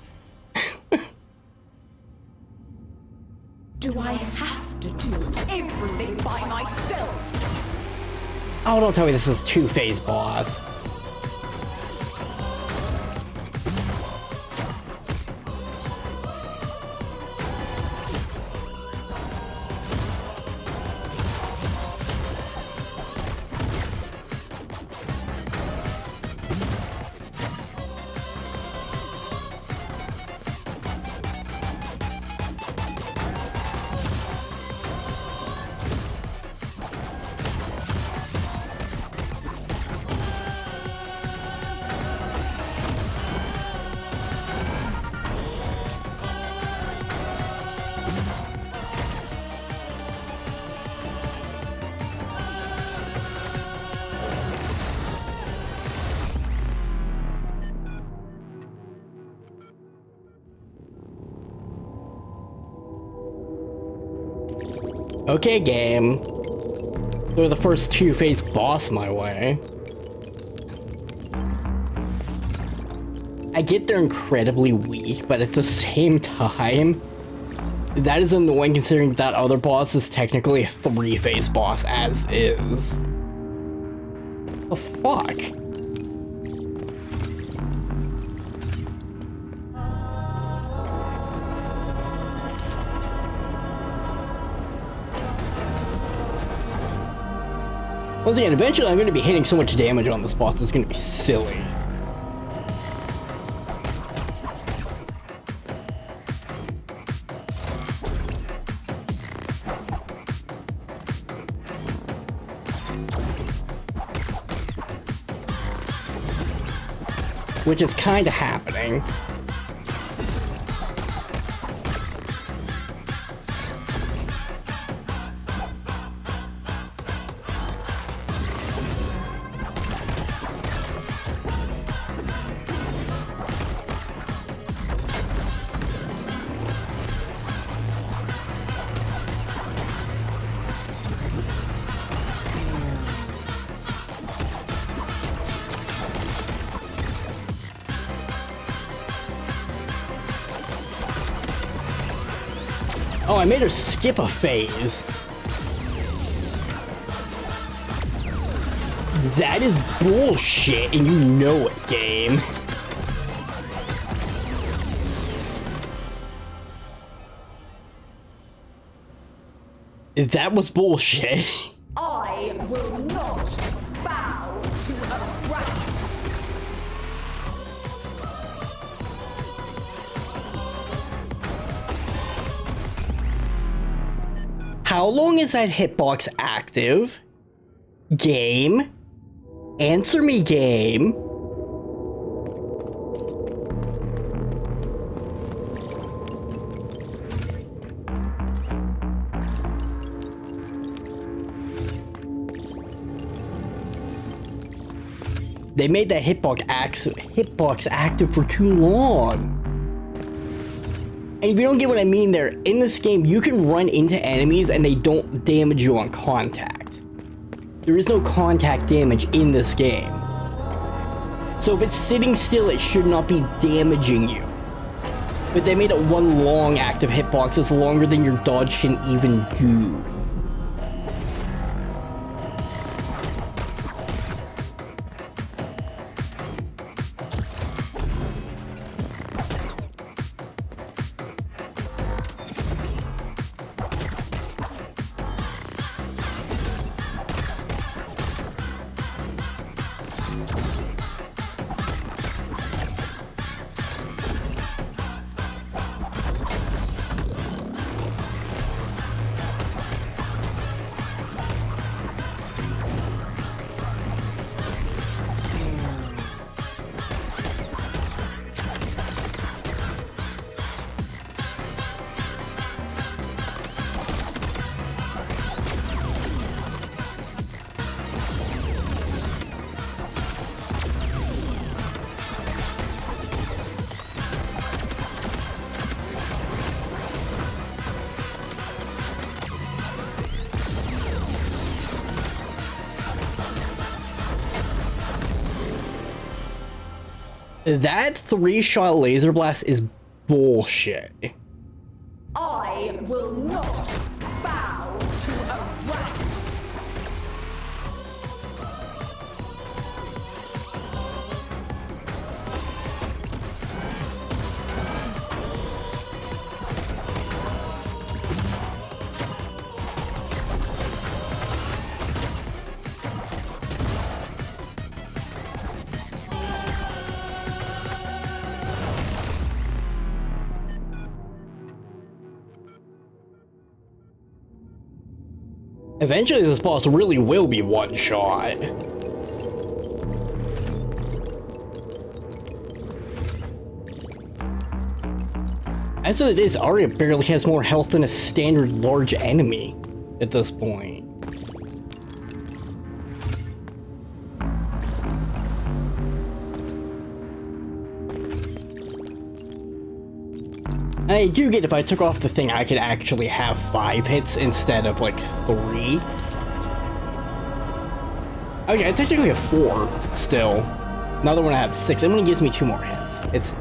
Do I have to do everything by myself? Oh, don't tell me this is two-phase boss. Okay, game. Throw the first two-phase boss my way. I get they're incredibly weak, but at the same time, that is annoying considering that other boss is technically a three-phase boss as is. The fuck? Once again, eventually I'm going to be hitting so much damage on this boss, it's going to be silly. Which is kind of happening. Oh, I made her skip a phase. That is bullshit, and you know it, game. That was bullshit. I will not bow to a rat. How long is that hitbox active? Game? Answer me, game. They made that hitbox active for too long. And if you don't get what I mean there, in this game, you can run into enemies and they don't damage you on contact. There is no contact damage in this game. So if it's sitting still, it should not be damaging you. But they made it one long active hitbox that's longer than your dodge can even do. That 3-shot laser blast is bullshit. I will not bow to a rat. Eventually this boss really will be one shot. As it is, Arya barely has more health than a standard large enemy at this point. I do get if I took off the thing, I could actually have 5 hits instead of like 3. Okay, I technically have 4 still. Another one I have 6. It only gives me 2 more hits. It's...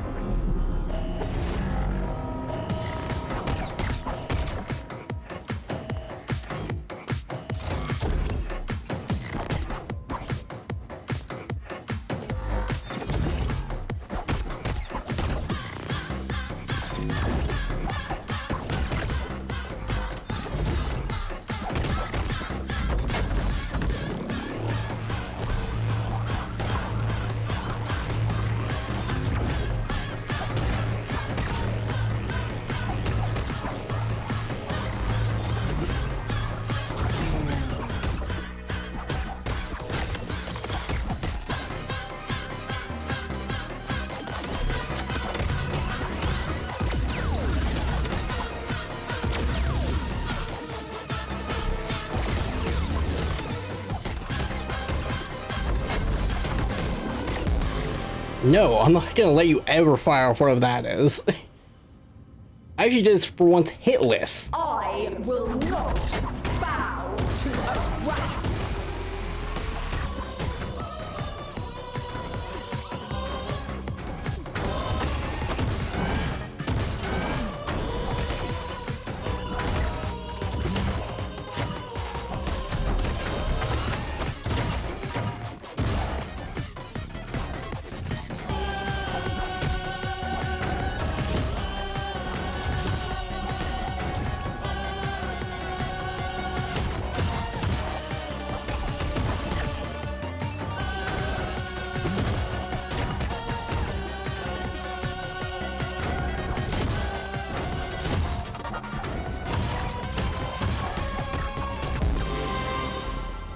No, I'm not gonna let you ever fire off whatever that is. I actually did this for once hitless. I will not bow to a rat.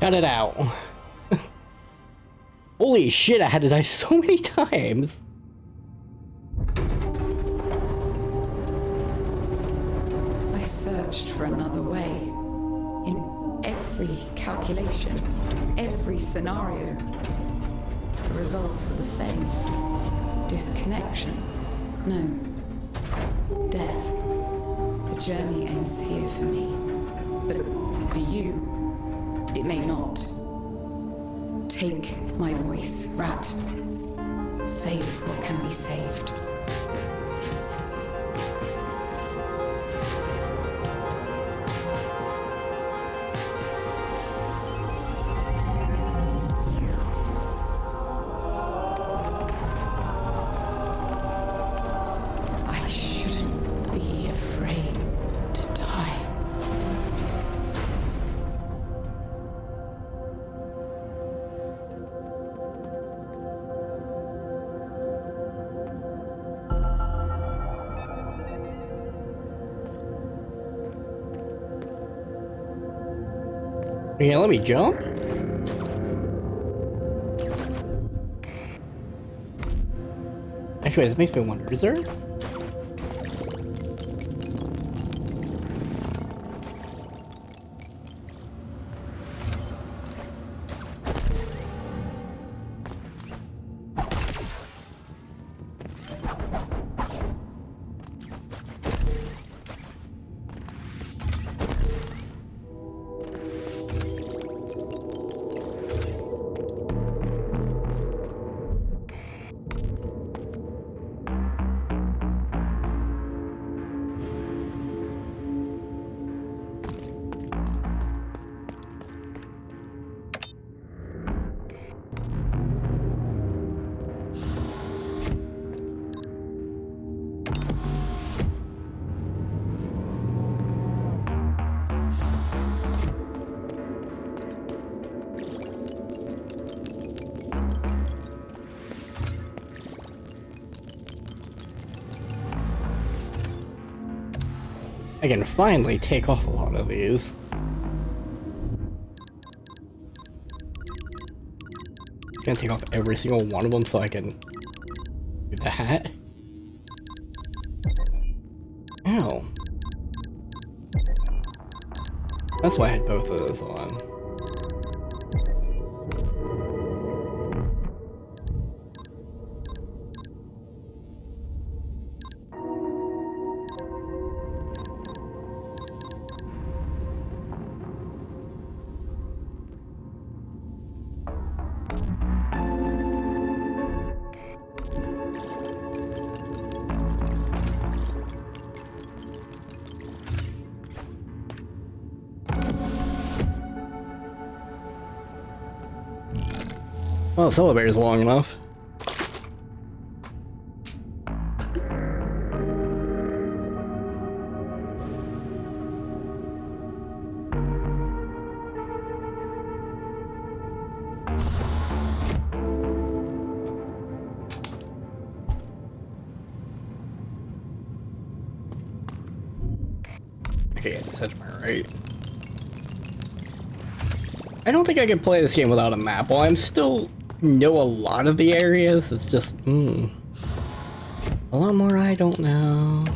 Cut it out. Holy shit, I had to die so many times. I searched for another way. In every calculation, every scenario, the results are the same. Disconnection. No. Death. The journey ends here for me. But for you, it may not. Take my voice, rat. Save what can be saved. I shouldn't be afraid to die. You gonna let me jump? Actually, this makes me wonder, is there? I can finally take off a lot of these. I'm gonna take off every single one of them so I can do that. Ow. That's why I had both of those on. Well, this elevator's long enough. Okay, that's my right. I don't think I can play this game without a map. While I'm still know a lot of the areas, it's just, a lot more I don't know.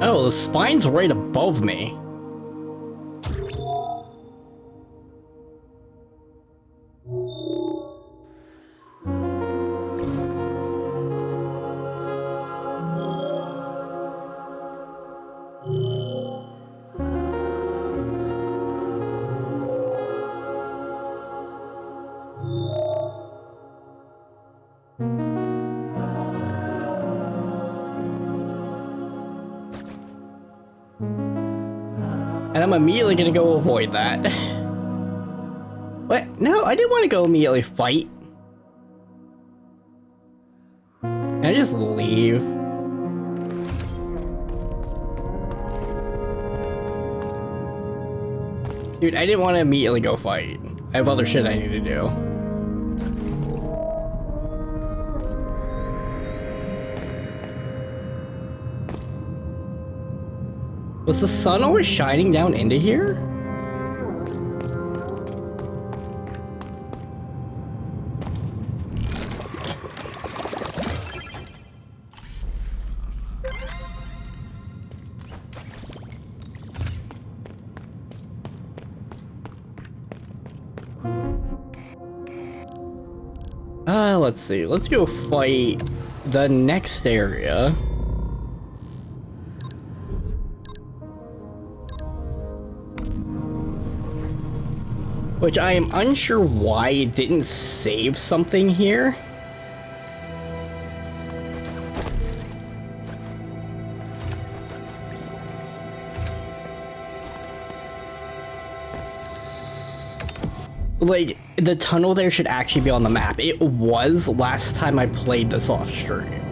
Oh, the spine's right above me. And I'm immediately gonna go avoid that. What? No, I didn't want to go immediately fight. Can I just leave? Dude, I didn't want to immediately go fight. I have other shit I need to do. Was the sun always shining down into here? Let's see. Let's go fight the next area. Which I am unsure why it didn't save something here. Like, the tunnel there should actually be on the map. It was last time I played this off stream.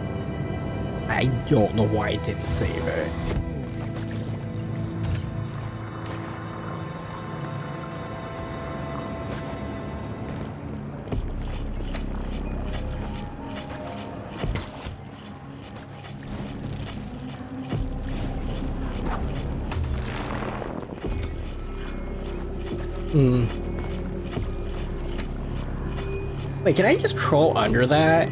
I don't know why it didn't save it. Wait, can I just crawl under that?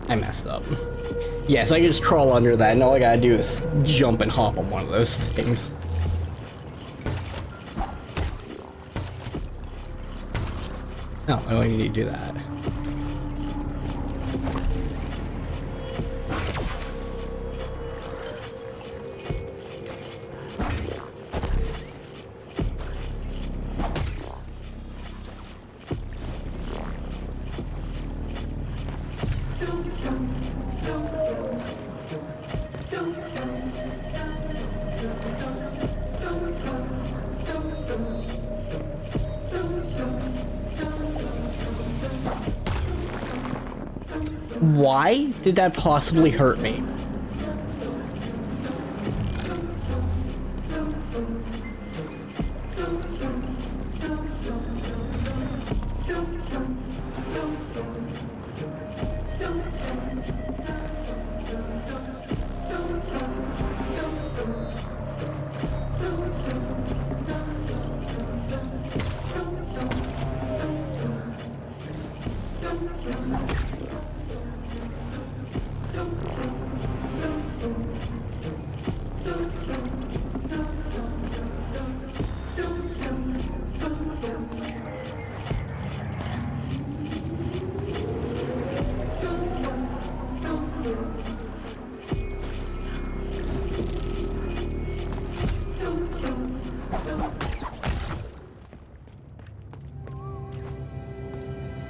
I messed up. Yes, I can just crawl under that, and all I gotta do is jump and hop on one of those things. No, I don't need to do that. Why did that possibly hurt me?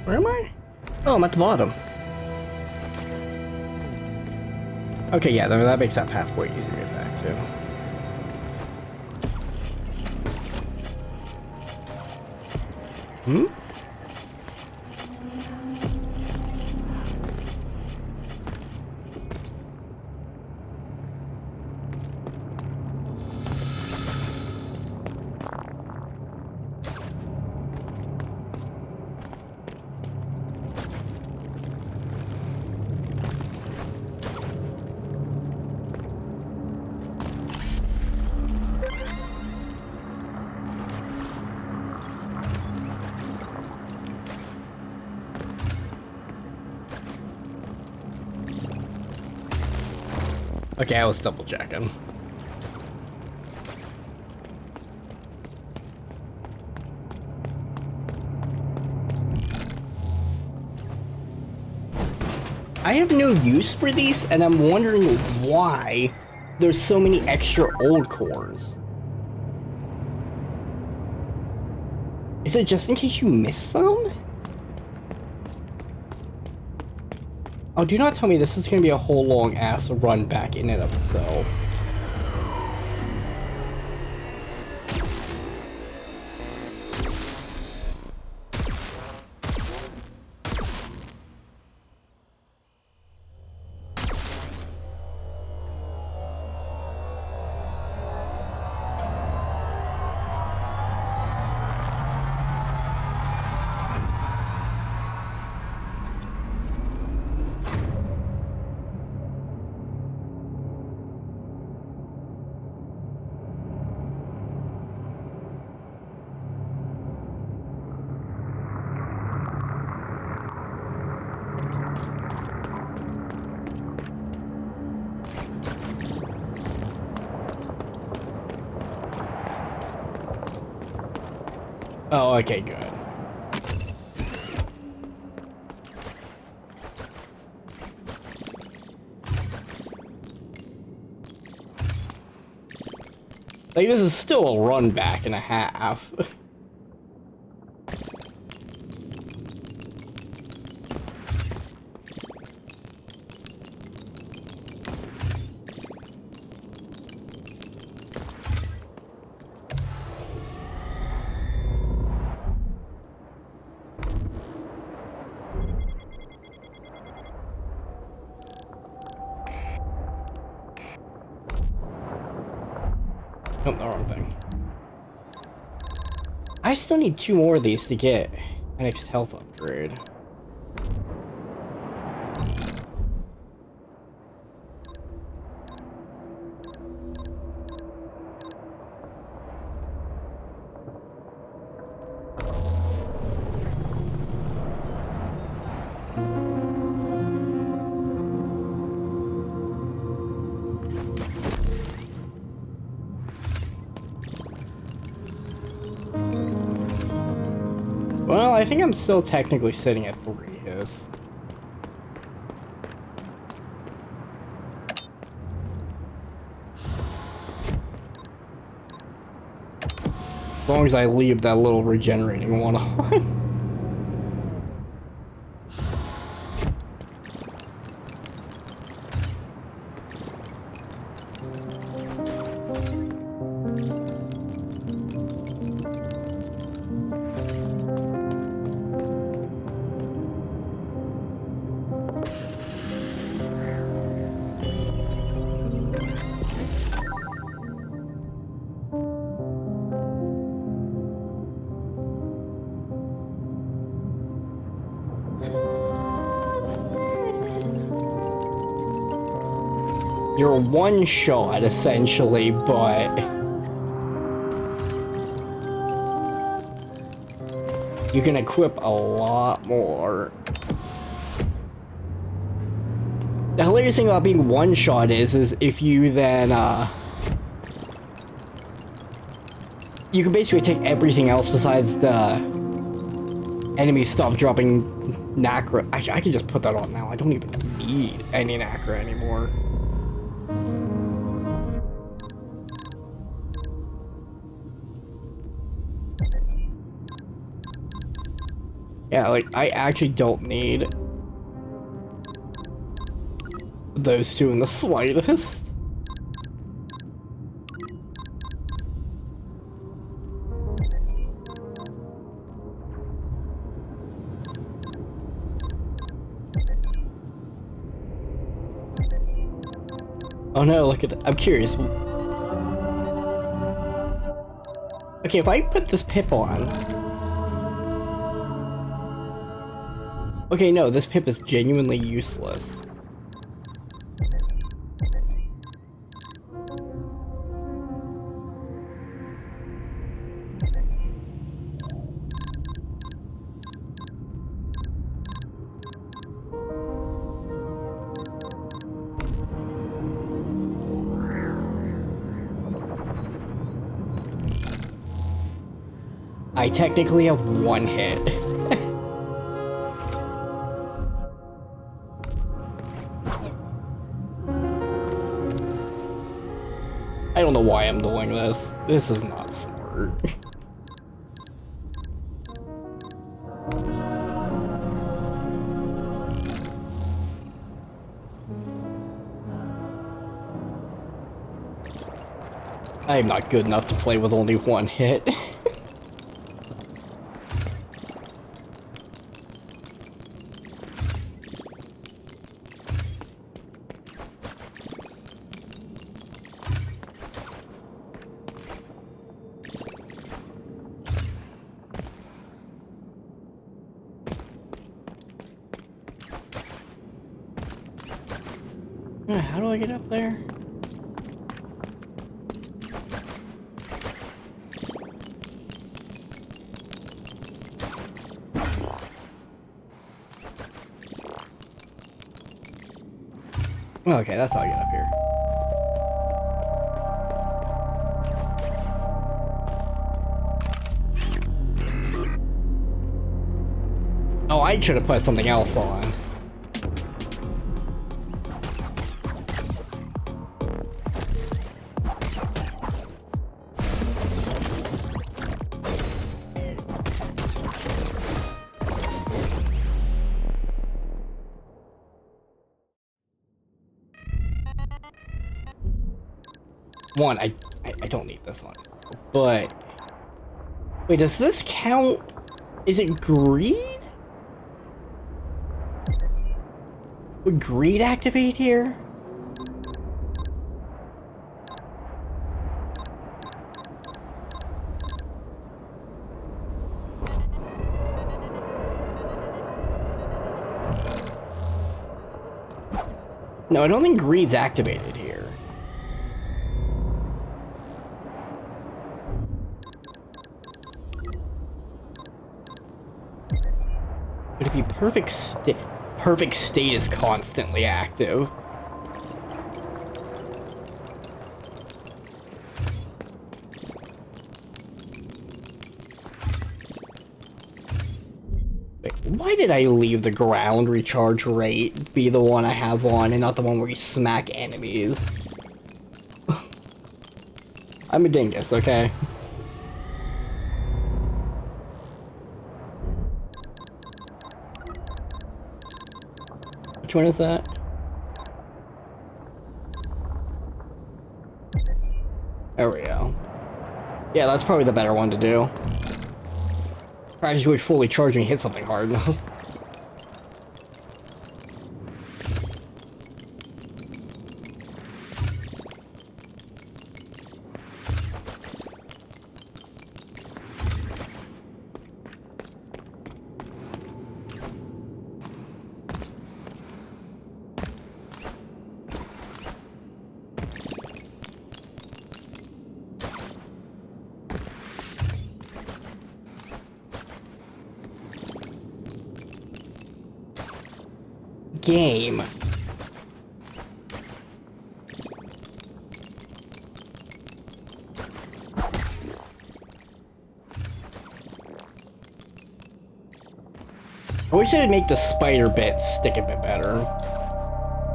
Where am I? Oh, I'm at the bottom. Okay, yeah, that makes that path way easier to get back to. Hmm? Okay, I was double checking. I have no use for these, and I'm wondering why there's so many extra old cores. Is it just in case you miss some? Oh, do not tell me this is gonna be a whole long ass run back in and of itself. Oh, okay, good. Like, this is still a run back and a half. Oh, the wrong thing. I still need 2 more of these to get my next health upgrade. Well, I think I'm still technically sitting at 3 hits. As long as I leave that little regenerating one on. You're one shot essentially, but you can equip a lot more. The hilarious thing about being one shot is if you then you can basically take everything else besides the enemy stop dropping Nacra. I can just put that on now. I don't even need any Nacra anymore. Yeah, like, I actually don't need those two in the slightest. Oh no, look at that. I'm curious. Okay, if I put this pip on... Okay, no, this pip is genuinely useless. I technically have one hit. I don't know why I'm doing this. This is not smart. I am not good enough to play with only one hit. How do I get up there? Okay, that's how I get up here. Oh, I should have put something else on. One, I don't need this one. But wait, does this count? Is it greed? Would greed activate here? No, I don't think greed's activated here. Would it be perfect state is constantly active? Wait, why did I leave the ground recharge rate be the one I have on and not the one where you smack enemies? I'm a dingus, okay? Which one is that? There we go. Yeah, that's probably the better one to do. Practically fully charging hit something hard enough. game. I wish I'd make the spider bit stick a bit better.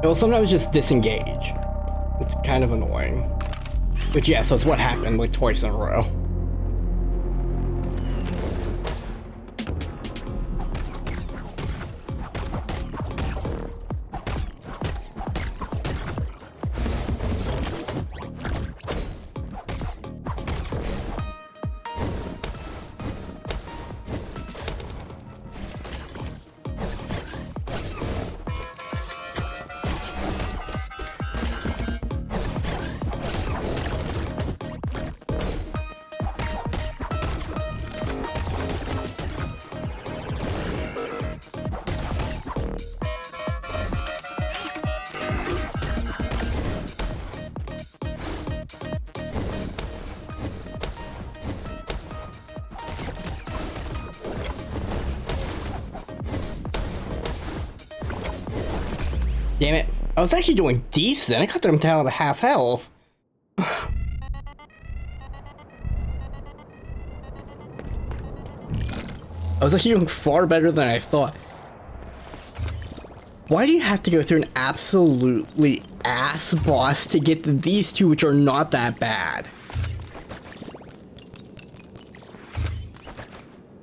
It'll sometimes just disengage. It's kind of annoying. But yes, that's what happened like twice in a row. Damn it. I was actually doing decent. I got them down to half health. I was actually doing far better than I thought. Why do you have to go through an absolutely ass boss to get to these two, which are not that bad?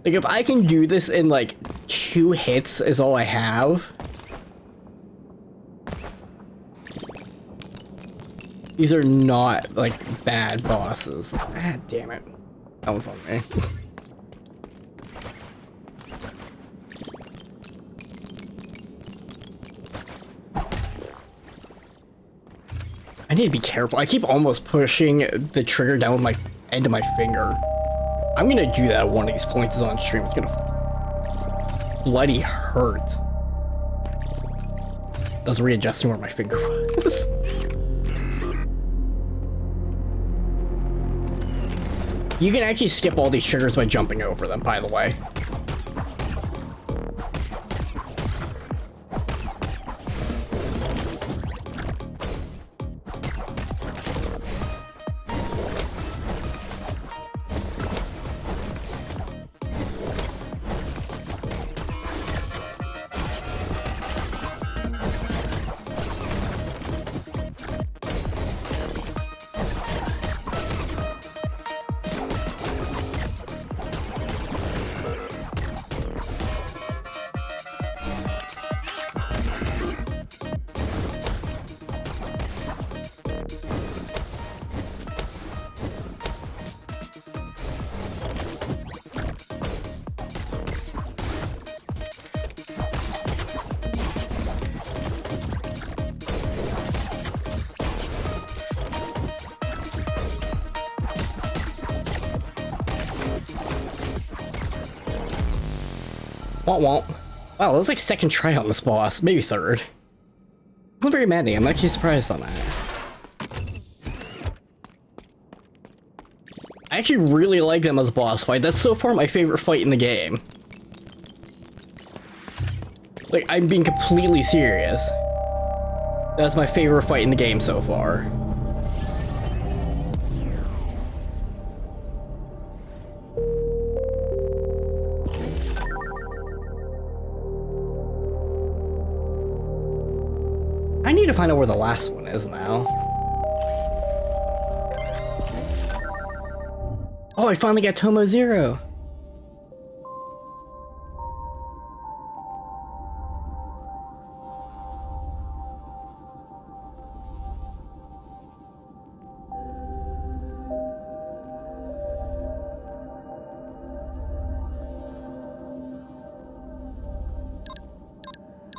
Like, if I can do this in like 2 hits is all I have. These are not, like, bad bosses. Ah, damn it. That one's on me. I need to be careful. I keep almost pushing the trigger down with my end of my finger. I'm gonna do that at one of these points on stream. It's gonna bloody hurt. I was readjusting where my finger was. You can actually skip all these triggers by jumping over them, by the way. Womp womp. Wow, that was like second try on this boss, maybe third. Wasn't very many, I'm actually surprised on that. I actually really like them as a boss fight. That's so far my favorite fight in the game. Like, I'm being completely serious. That's my favorite fight in the game so far. I need to find out where the last one is now. Oh, I finally got Tomo Zero.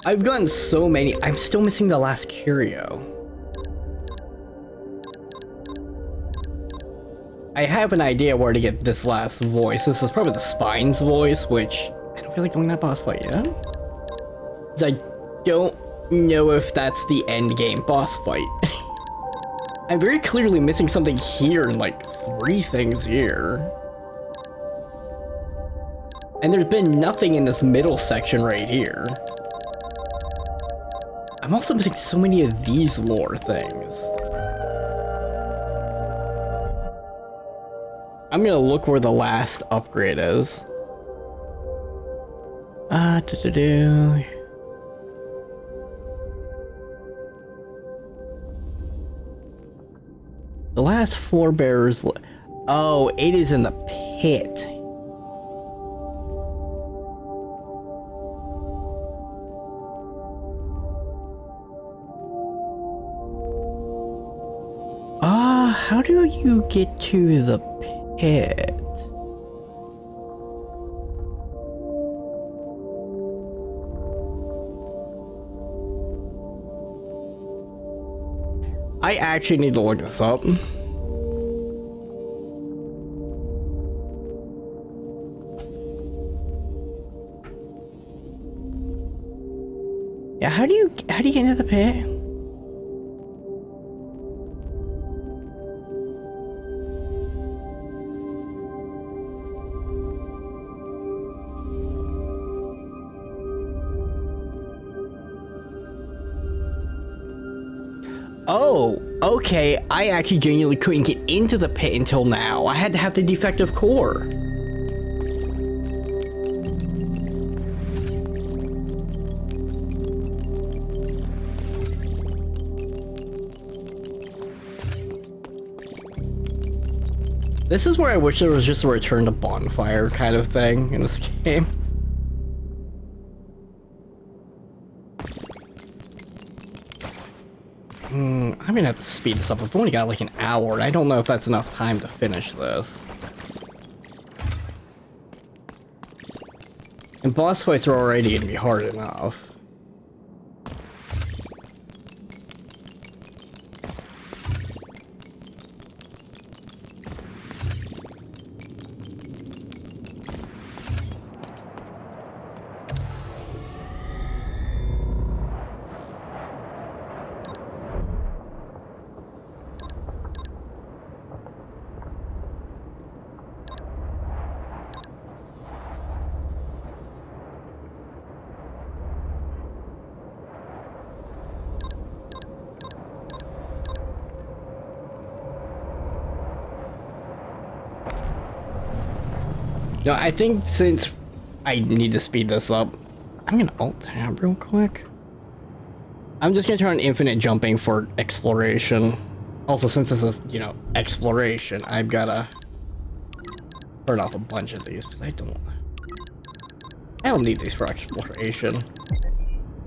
I've gotten so many. I'm still missing the last curio. I have an idea where to get this last voice. This is probably the Spine's voice, which I don't feel like doing that boss fight yet. 'Cause I don't know if that's the end game boss fight. I'm very clearly missing something here and like 3 things here. And there's been nothing in this middle section right here. I'm also missing so many of these lore things. I'm gonna look where the last upgrade is. The last forebears. Oh, it is in the pit. How do you get to the pit? I actually need to look this up. Yeah, how do you get into the pit? Oh, okay. I actually genuinely couldn't get into the pit until now. I had to have the defective core. This is where I wish there was just a return to bonfire kind of thing in this game. I'm gonna have to speed this up. I've only got like an hour, and I don't know if that's enough time to finish this. And boss fights are already gonna be hard enough. No, I think since I need to speed this up, I'm gonna alt tab real quick. I'm just gonna turn on infinite jumping for exploration. Also, since this is, you know, exploration, I've gotta turn off a bunch of these because I don't need these for exploration.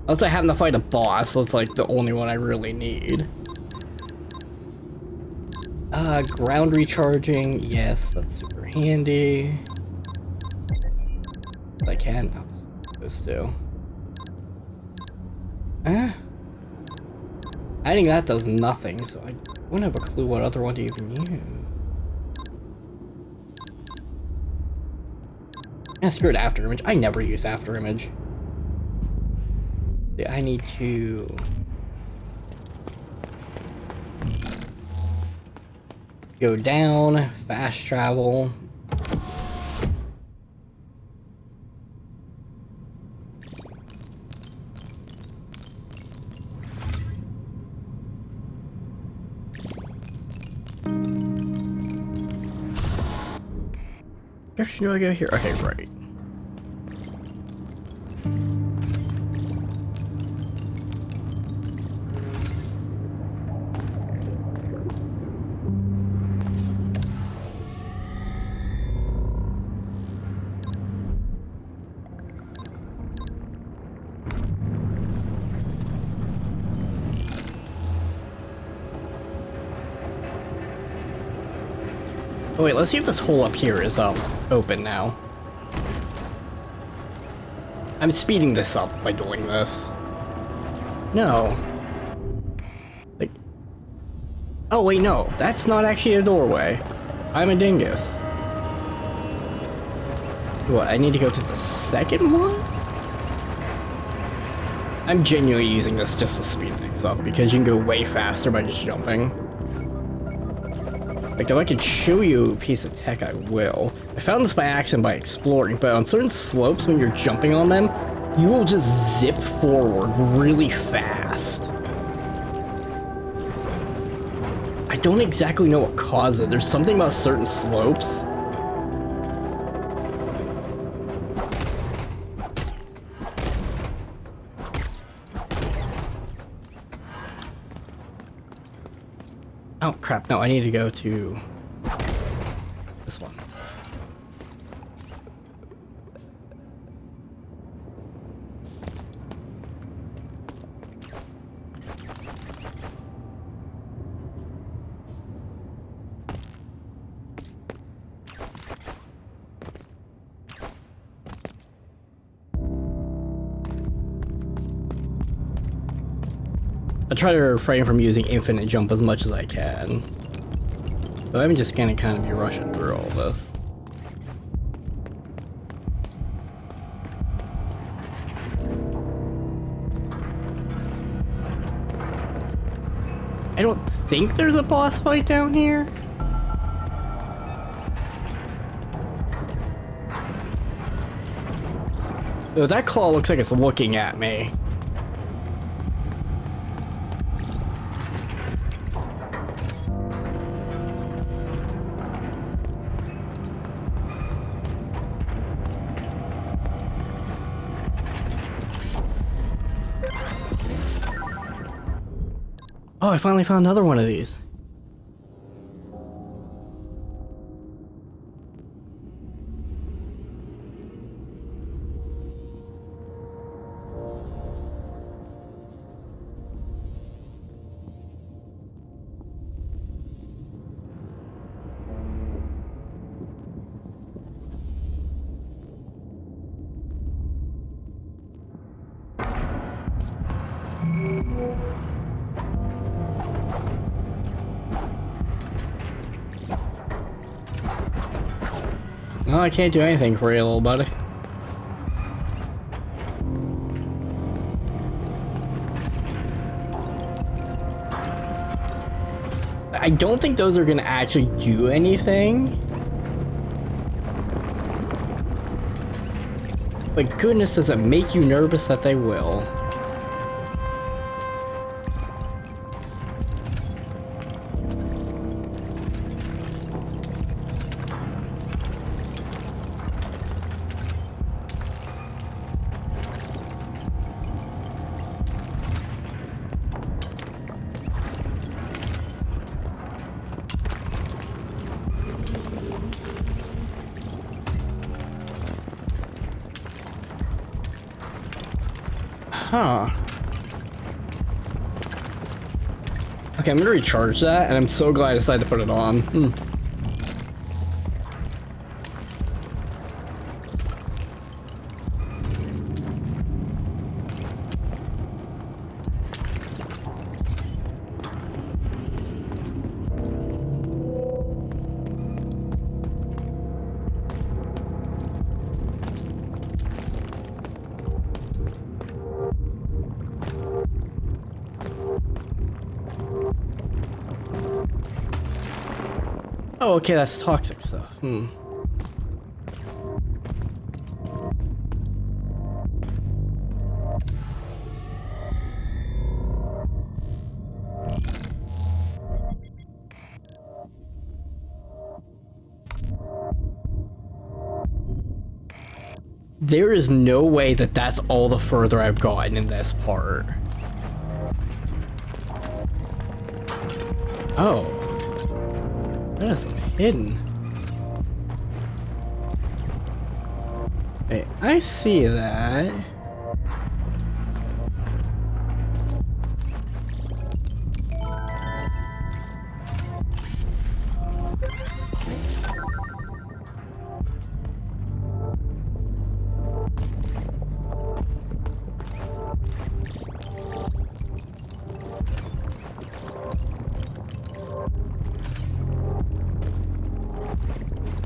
Unless I happen to fight a boss, that's like the only one I really need. Ground recharging, yes, that's super handy. I can. I'll just do this too. I think that does nothing, so I wouldn't have a clue what other one to even use. Yeah, screw it, after image. I never use after image. Yeah, I need to go down, fast travel. Direction do I go here? Okay, right. Oh wait, let's see if this hole up here is open now. I'm speeding this up by doing this. No. Like, oh wait, no, that's not actually a doorway. I'm a dingus. What, I need to go to the second one? I'm genuinely using this just to speed things up because you can go way faster by just jumping. Like, if I could show you a piece of tech, I will. I found this by accident by exploring, but on certain slopes, when you're jumping on them, you will just zip forward really fast. I don't exactly know what caused it. There's something about certain slopes. Oh crap, no, I need to go to this one. I try to refrain from using infinite jump as much as I can. So I'm just gonna kind of be rushing through all this. I don't think there's a boss fight down here. Oh, that claw looks like it's looking at me. Oh, I finally found another one of these. No, I can't do anything for you, little buddy. I don't think those are gonna actually do anything. But goodness, does it make you nervous that they will? Huh. Okay, I'm gonna recharge that, and I'm so glad I decided to put it on. Oh, okay, that's toxic stuff. There is no way that that's all the further I've gotten in this part. Oh. That is hidden. Wait, I see that.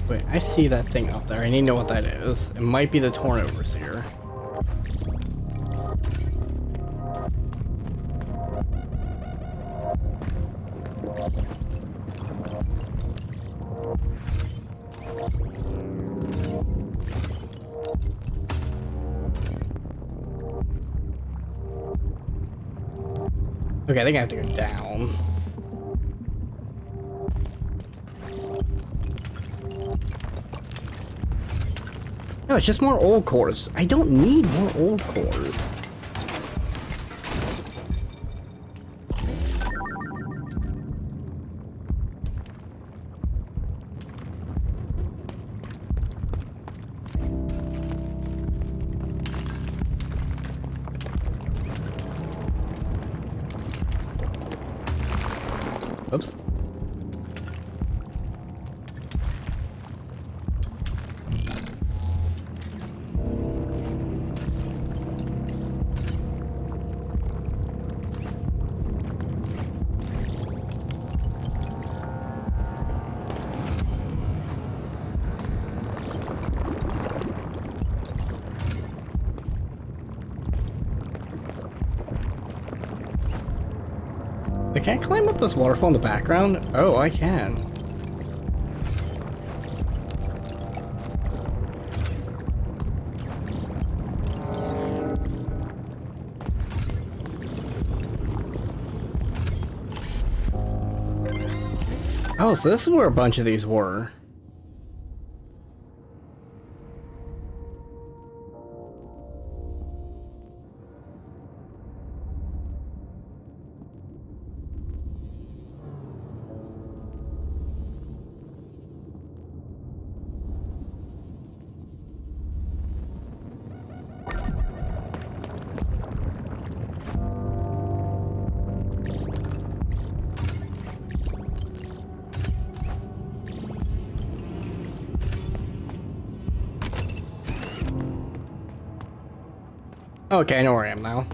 Wait, I see that thing up there. I need to know what that is. It might be the Torn Overseer. Okay, I think I have to go down. No, it's just more old cores. I don't need more old cores. Oops. I can't climb up this waterfall in the background? Oh, I can. Oh, so this is where a bunch of these were. Okay, I know where I am now.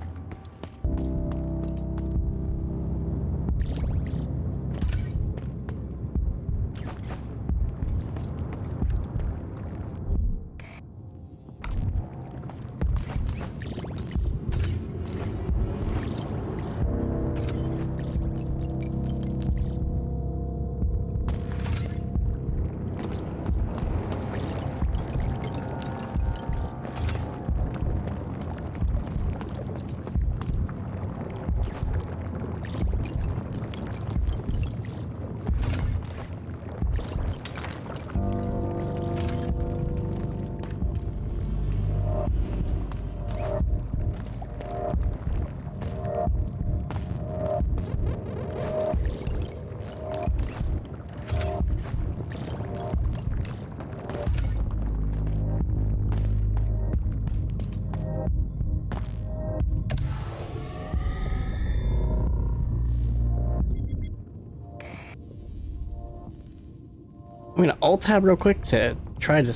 I'm gonna alt tab real quick to try to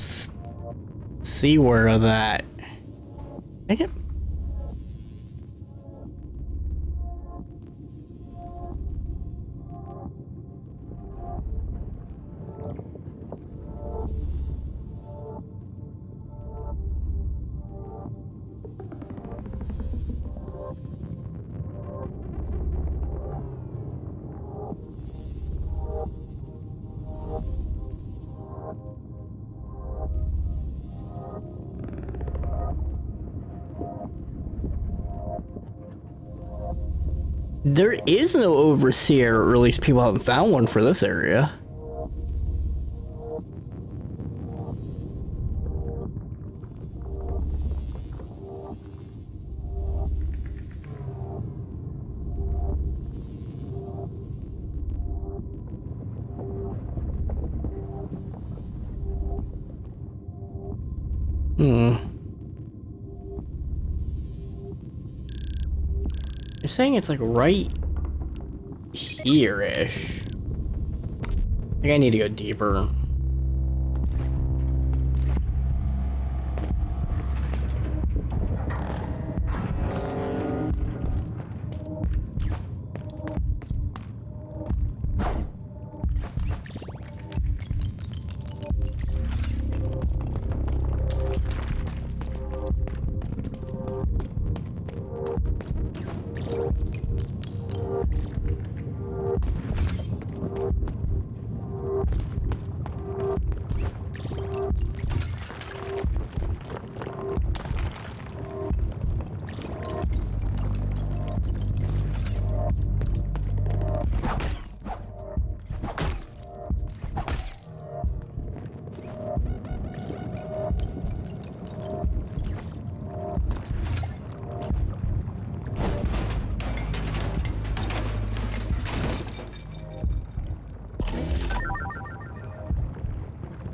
see where that. Dang it. There is no overseer, or at least people haven't found one for this area. You're saying it's like right here-ish. I think I need to go deeper.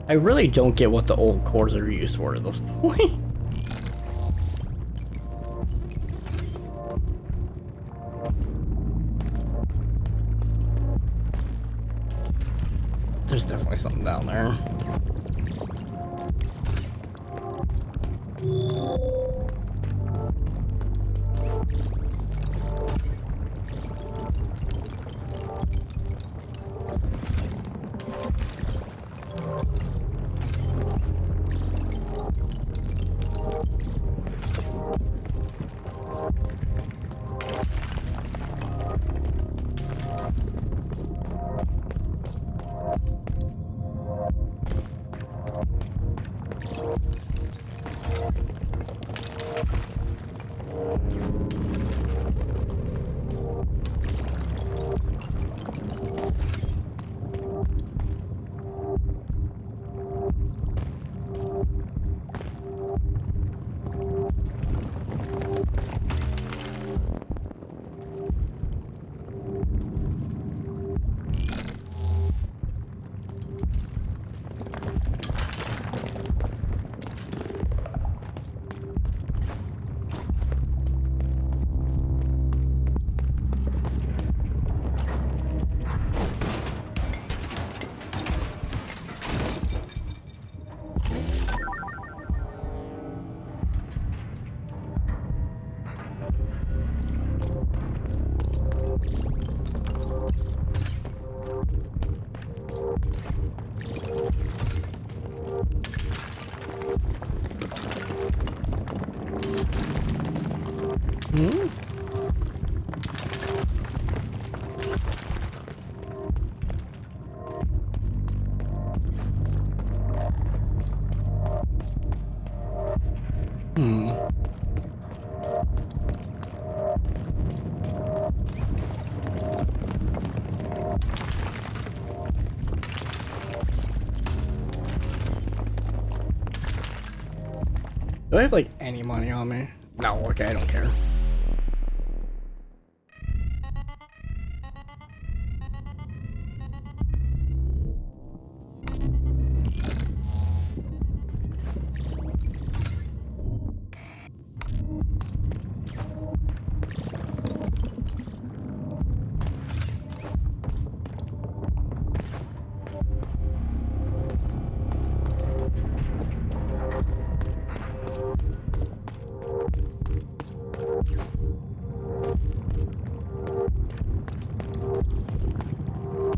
I really don't get what the old cores are used for at this point. There's definitely something down there. Do I have like any money on me? No, okay, I don't care.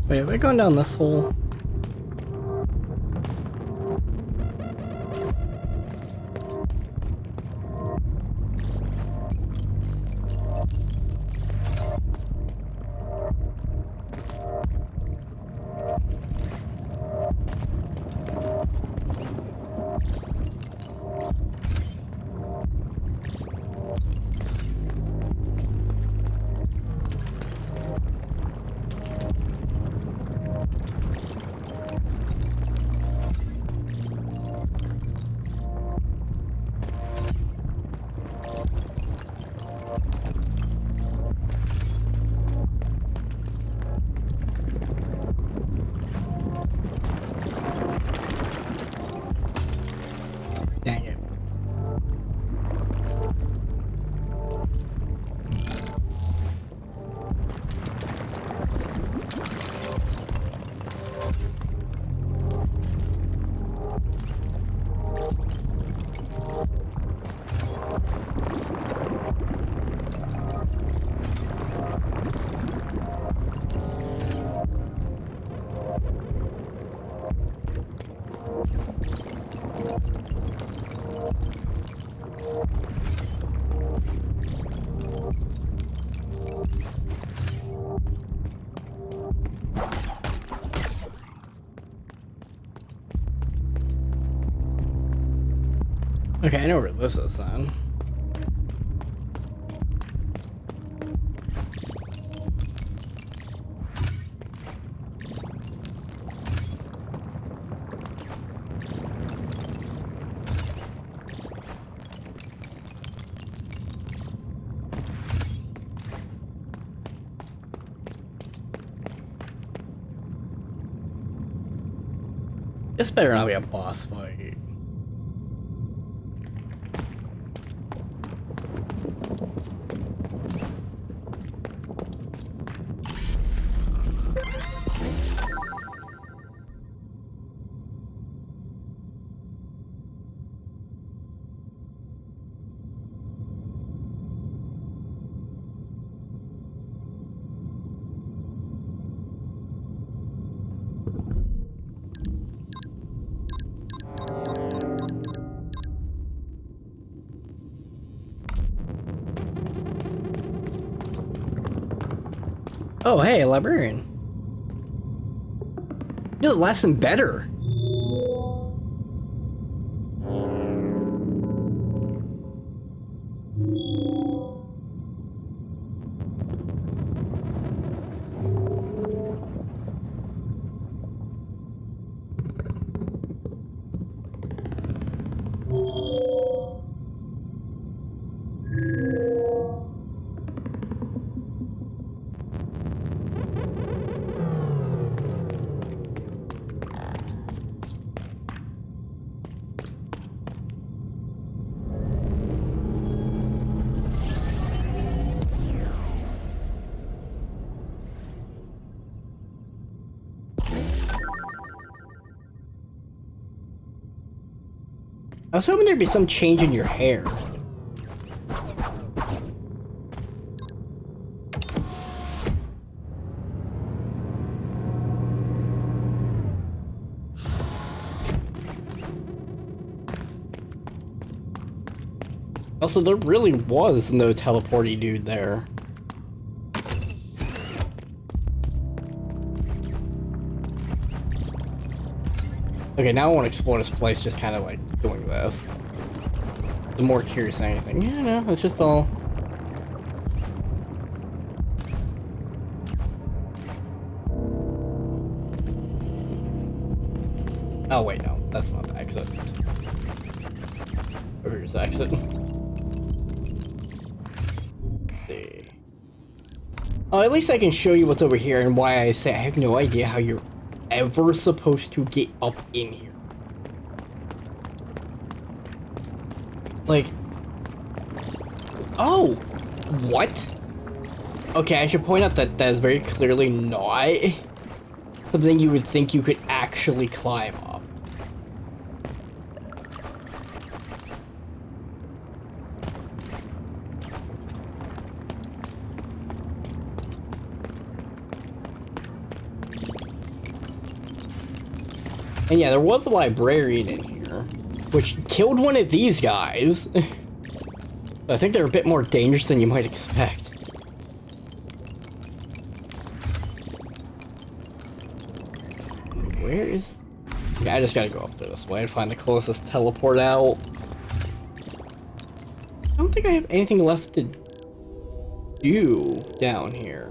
Wait, are they going down this hole? Dang it. Okay, I know where this is then. This better not be a boss fight. Oh, hey, a librarian. You're the lesson better. I was hoping there'd be some change in your hair. Also, there really was no teleporty dude there. Okay, now I want to explore this place, just kind of like doing this. I'm more curious than anything. Yeah, no, it's just all. Oh wait, no, that's not the exit. Oh, here's the exit. See. Oh, at least I can show you what's over here and why I say I have no idea how you're ever supposed to get up in here. Like, oh, what? Okay, I should point out that that is very clearly not something you would think you could actually climb up. And yeah, there was a librarian in here, which killed one of these guys. I think they're a bit more dangerous than you might expect. Where is... Yeah, I just gotta go up there this way and find the closest teleport out. I don't think I have anything left to do down here.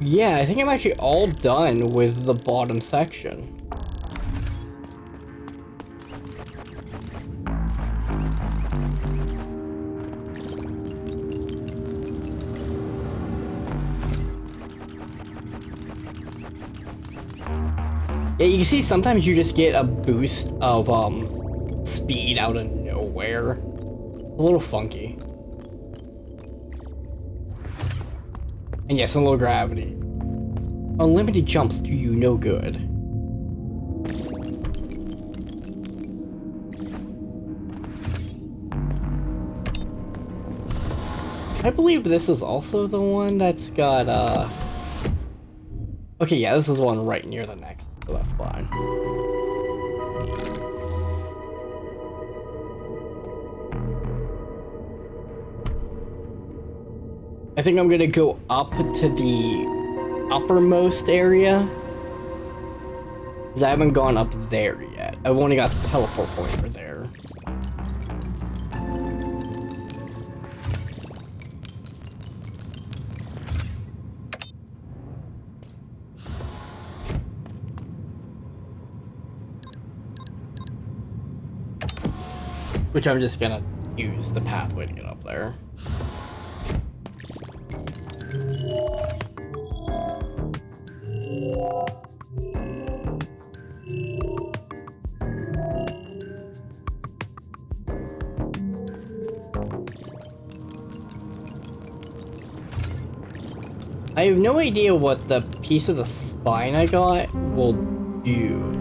Yeah, I think I'm actually all done with the bottom section. Yeah, you can see sometimes you just get a boost of speed out of nowhere. A little funky. And yes, a little gravity. Unlimited jumps do you no good. I believe this is also the one that's got, okay, yeah, this is one right near the next, so that's fine. I think I'm gonna go up to the uppermost area, because I haven't gone up there yet. I've only got the teleport point for there. Which I'm just gonna use the pathway to get up there. I have no idea what the piece of the spine I got will do.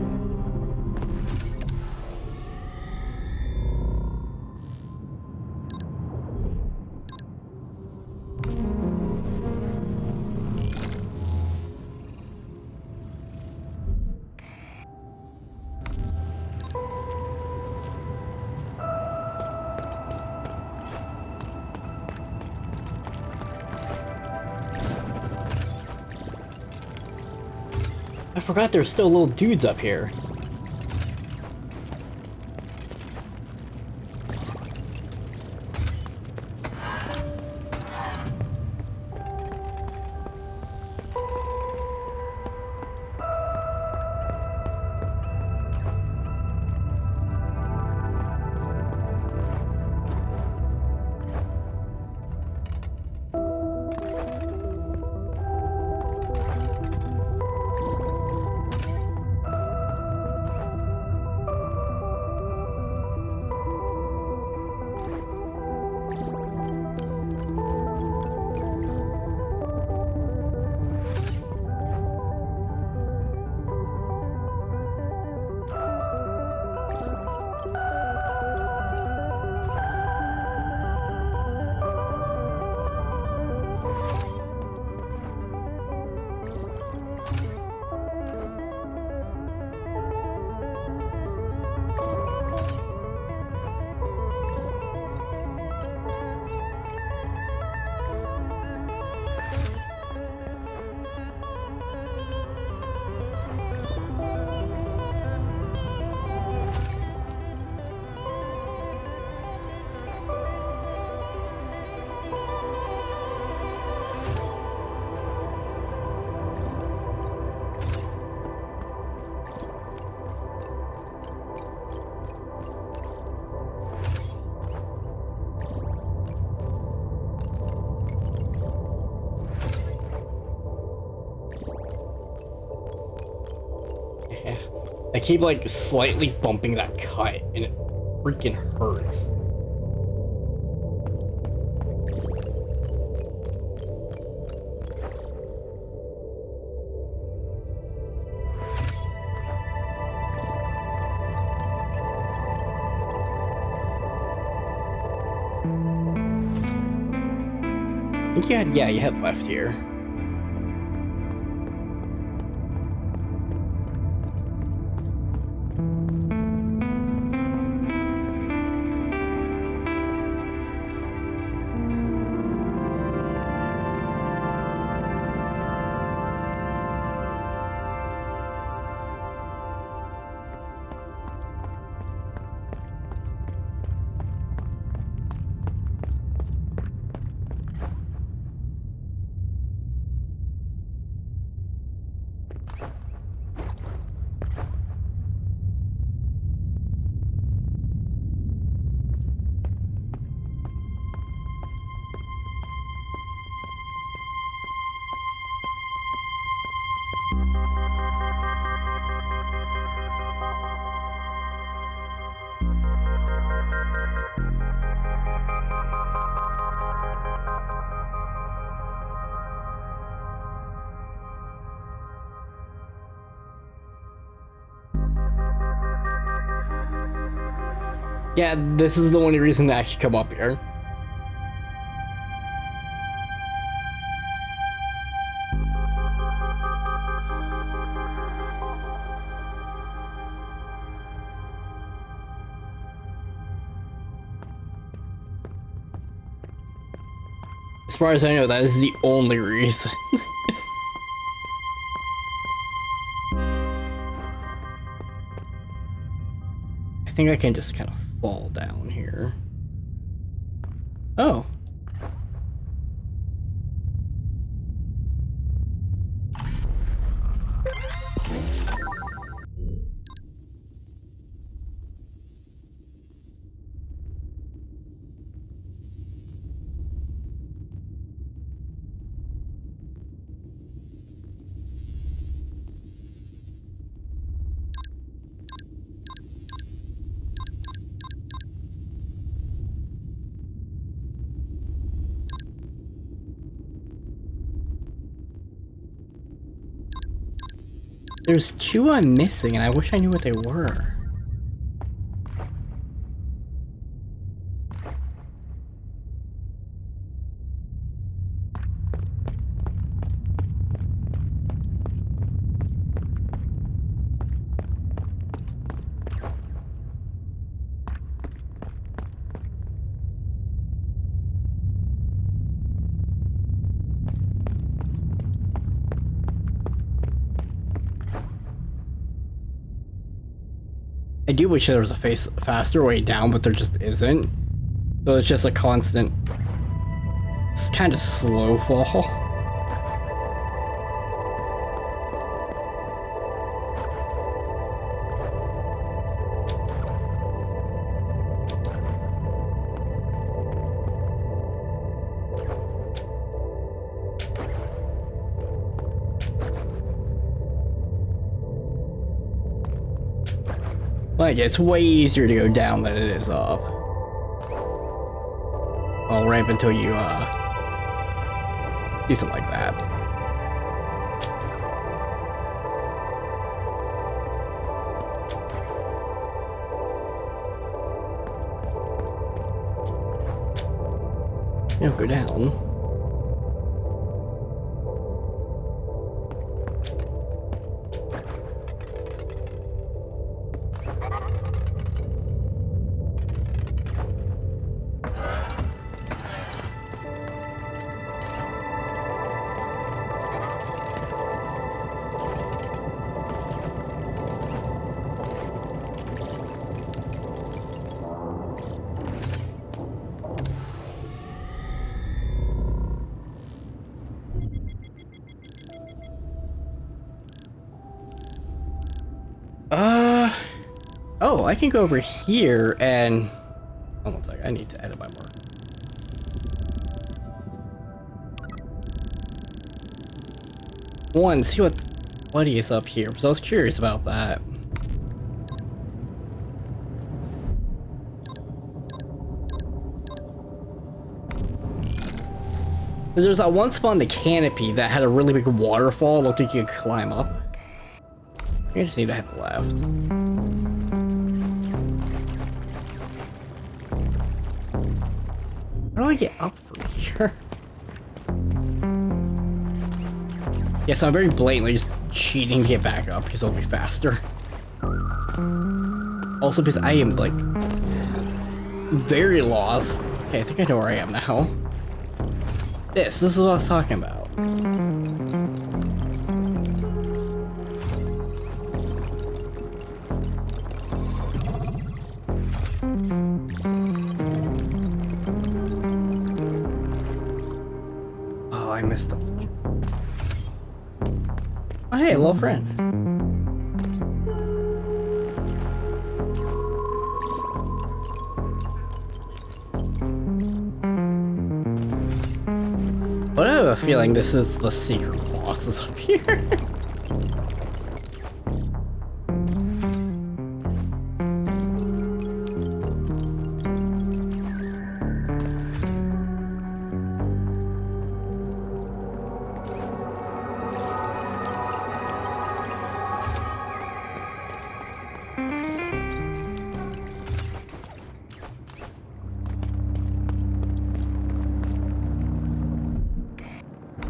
I forgot there's still little dudes up here. I keep like slightly bumping that cut and it freaking hurts. I think you had left here. Yeah, this is the only reason to actually come up here. As far as I know, that is the only reason. I think I can just kind of fall down here. Oh. There's two I'm missing, and I wish I knew what they were. I do wish there was a faster way down, but there just isn't. So it's just a constant, it's kind of slow fall. Like, it's way easier to go down than it is up. Well, right up until you, do something like that. You don't go down. Oh, I can go over here and... Oh, one second, I need to edit my mark. One, see what is up here, because I was curious about that. Because there's that one spot on the canopy that had a really big waterfall, looked like you could climb up. I just need to head left. How do I get up from here? Yes, I'm very blatantly just cheating to get back up because it'll be faster. Also because I am, like, very lost. Okay, I think I know where I am now. This is what I was talking about. Oh, I missed up. Oh, hey, little friend. But I have a feeling this is the secret bosses up here.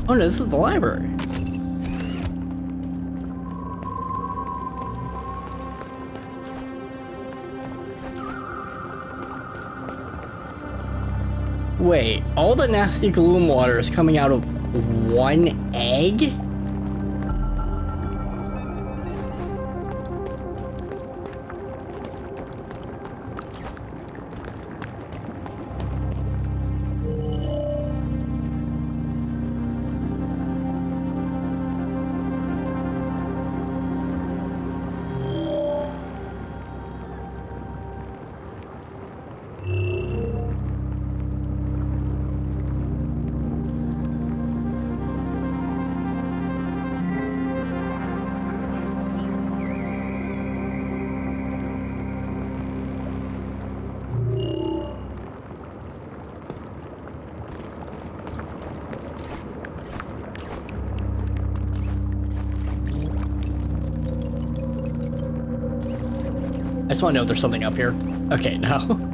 Oh no, this is the library. Wait, all the nasty gloom water is coming out of one egg? just want to know if there's something up here. Okay, no.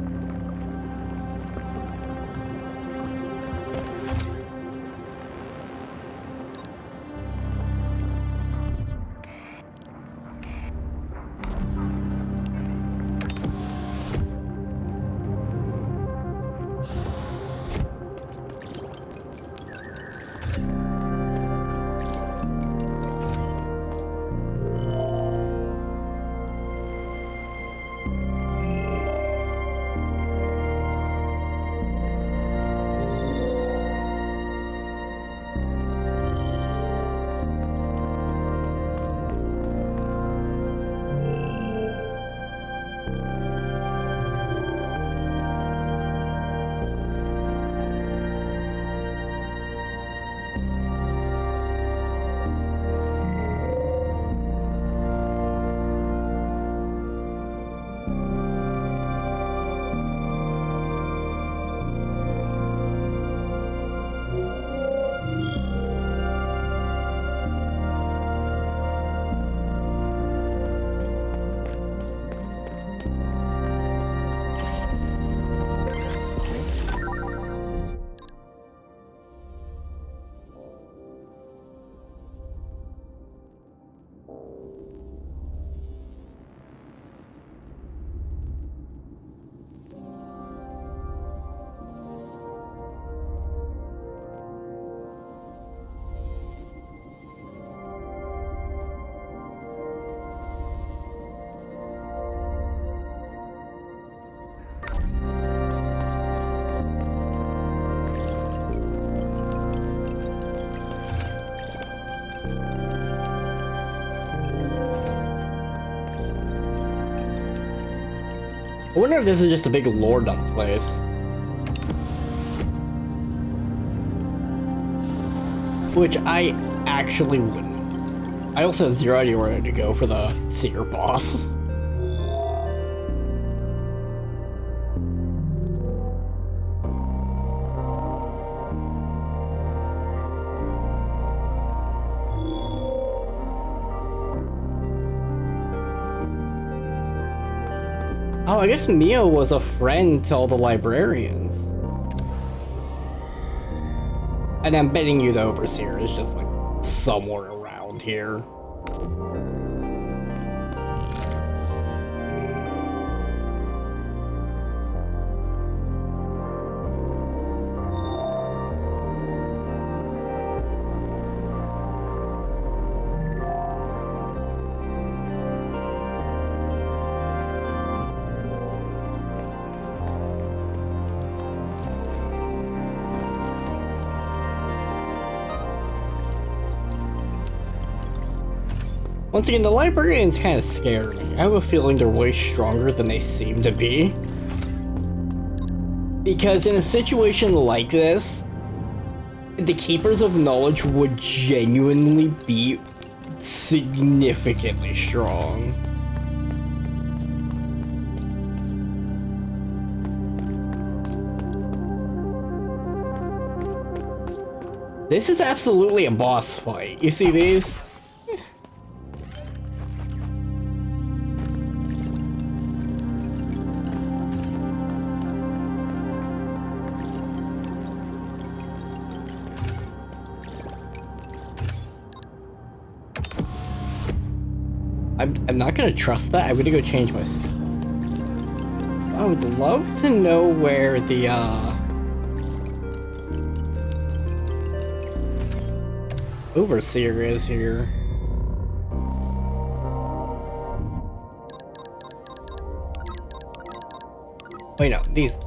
I wonder if this is just a big lore dump place. Which I actually wouldn't. I also have zero idea where to go for the Seer boss. Oh, I guess MIO was a friend to all the librarians. And I'm betting you the Overseer is just like somewhere around here. Once again, the librarians kind of scare me. I have a feeling they're way stronger than they seem to be. Because in a situation like this, the Keepers of Knowledge would genuinely be significantly strong. This is absolutely a boss fight. You see these? I'm not gonna trust that. I'm gonna go change my stuff. I would love to know where the Overseer is here. Wait, no, these.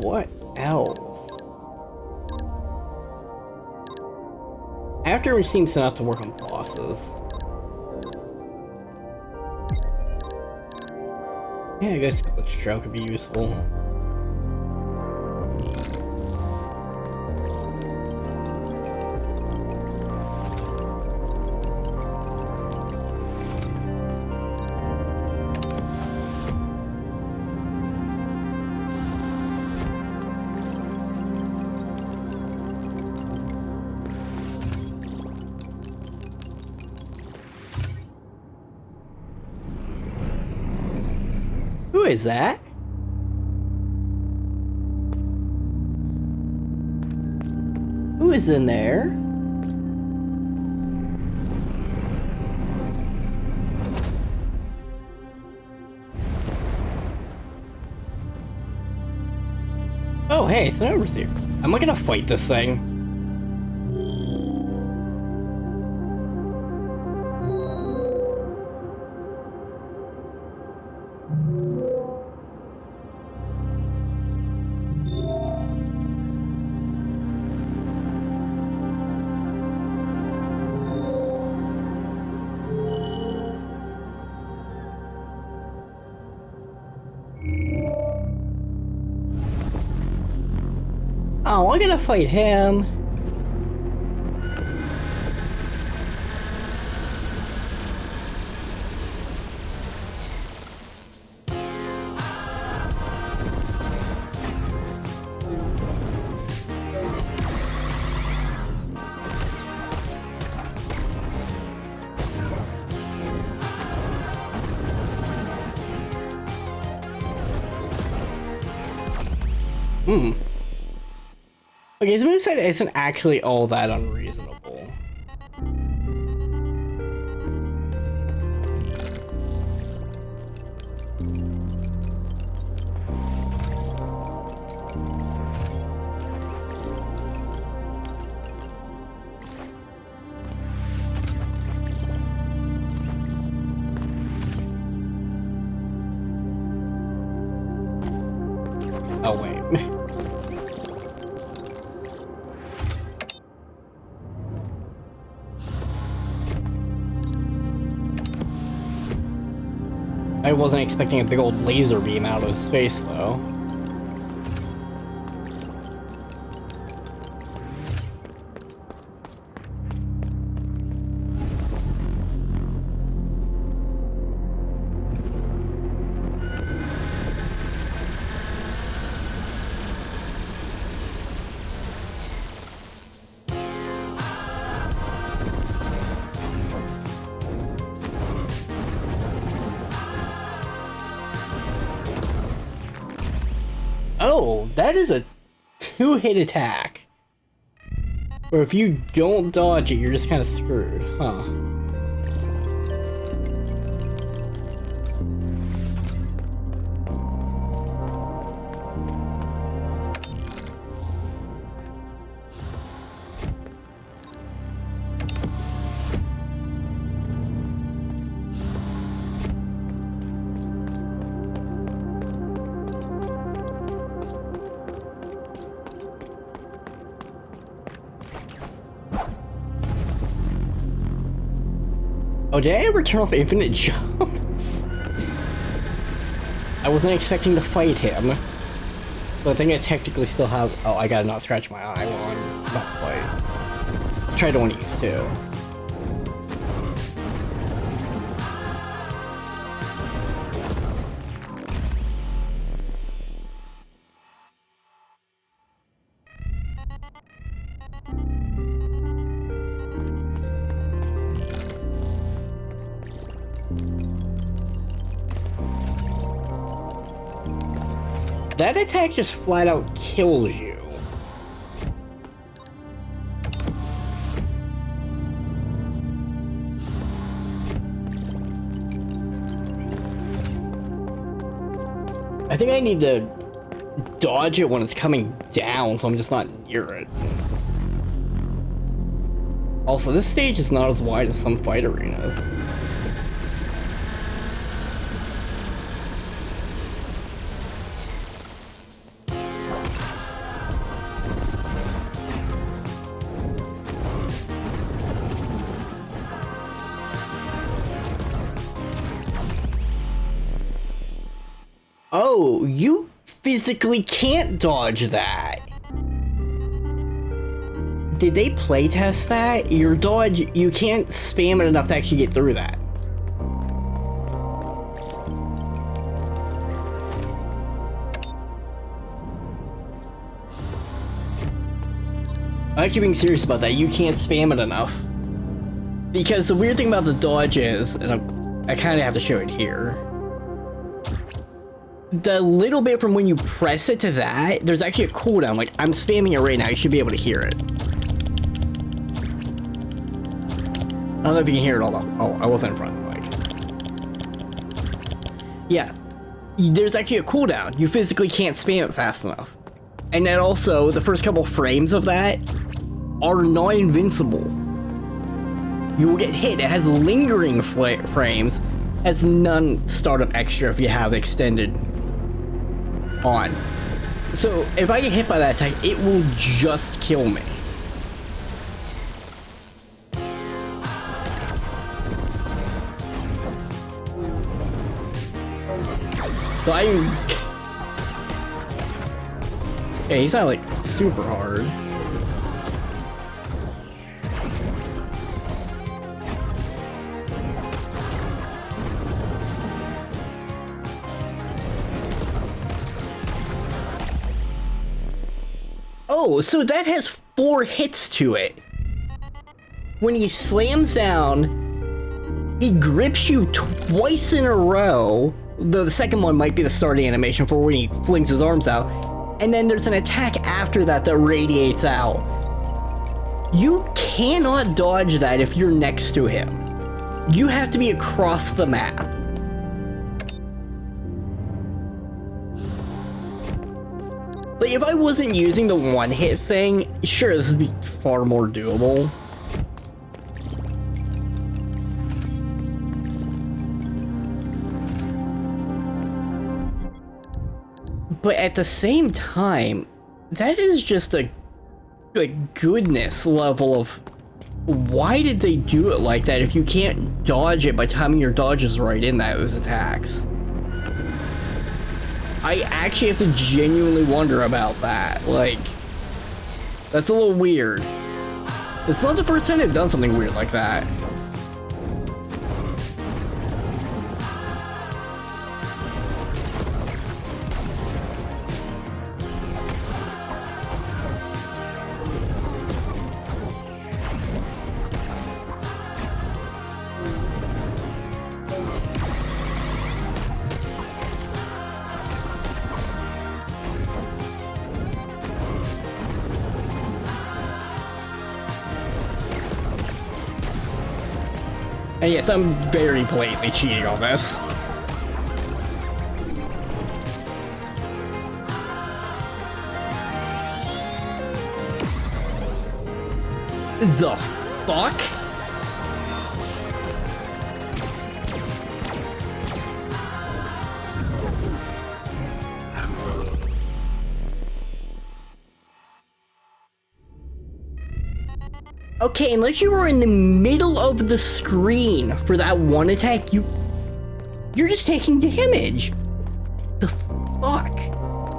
What else? After it seems not to work on bosses. Yeah, I guess Glitch Trail could be useful. Who is that? Who is in there? Oh, hey, it's an overseer. Am I gonna fight this thing? Oh, I'm gonna fight him. Okay, his moveset isn't actually all that unreasonable. Oh, wait. I wasn't expecting a big old laser beam out of his face, though. Oh, that is a two-hit attack. Or if you don't dodge it, you're just kind of screwed, huh? Oh, did I ever turn off infinite jumps? I wasn't expecting to fight him. So I think I technically still have... Oh, I gotta not scratch my eye while I'm not quite. I tried to one of these too. That attack just flat out kills you. I think I need to dodge it when it's coming down, so I'm just not near it. Also, this stage is not as wide as some fight arenas. Oh, you physically can't dodge that. Did they playtest that? Your dodge, you can't spam it enough to actually get through that. I'm actually being serious about that. You can't spam it enough. Because the weird thing about the dodge is, and I kind of have to show it here. the little bit from when you press it to that, there's actually a cooldown. Like, I'm spamming it right now. You should be able to hear it. I don't know if you can hear it all though. Oh, I wasn't in front of the mic. Yeah. There's actually a cooldown. You physically can't spam it fast enough. And then also, the first couple frames of that are not invincible. You will get hit. It has lingering frames. Has none startup extra if you have extended on. So if I get hit by that attack, it will just kill me. So yeah, he's not like super hard. Oh, so that has 4 hits to it. When he slams down, he grips you twice in a row. The second one might be the starting animation for when he flings his arms out. And then there's an attack after that that radiates out. You cannot dodge that if you're next to him. You have to be across the map. Like, if I wasn't using the one-hit thing, sure, this would be far more doable. But at the same time, that is just a goodness level of why did they do it like that if you can't dodge it by timing your dodges right in those attacks? I actually have to genuinely wonder about that. Like, that's a little weird. It's not the first time they've done something weird like that. And yes, I'm very blatantly cheating on this. The fuck? Okay, unless you were in the middle of the screen for that one attack, you're just taking damage. The fuck?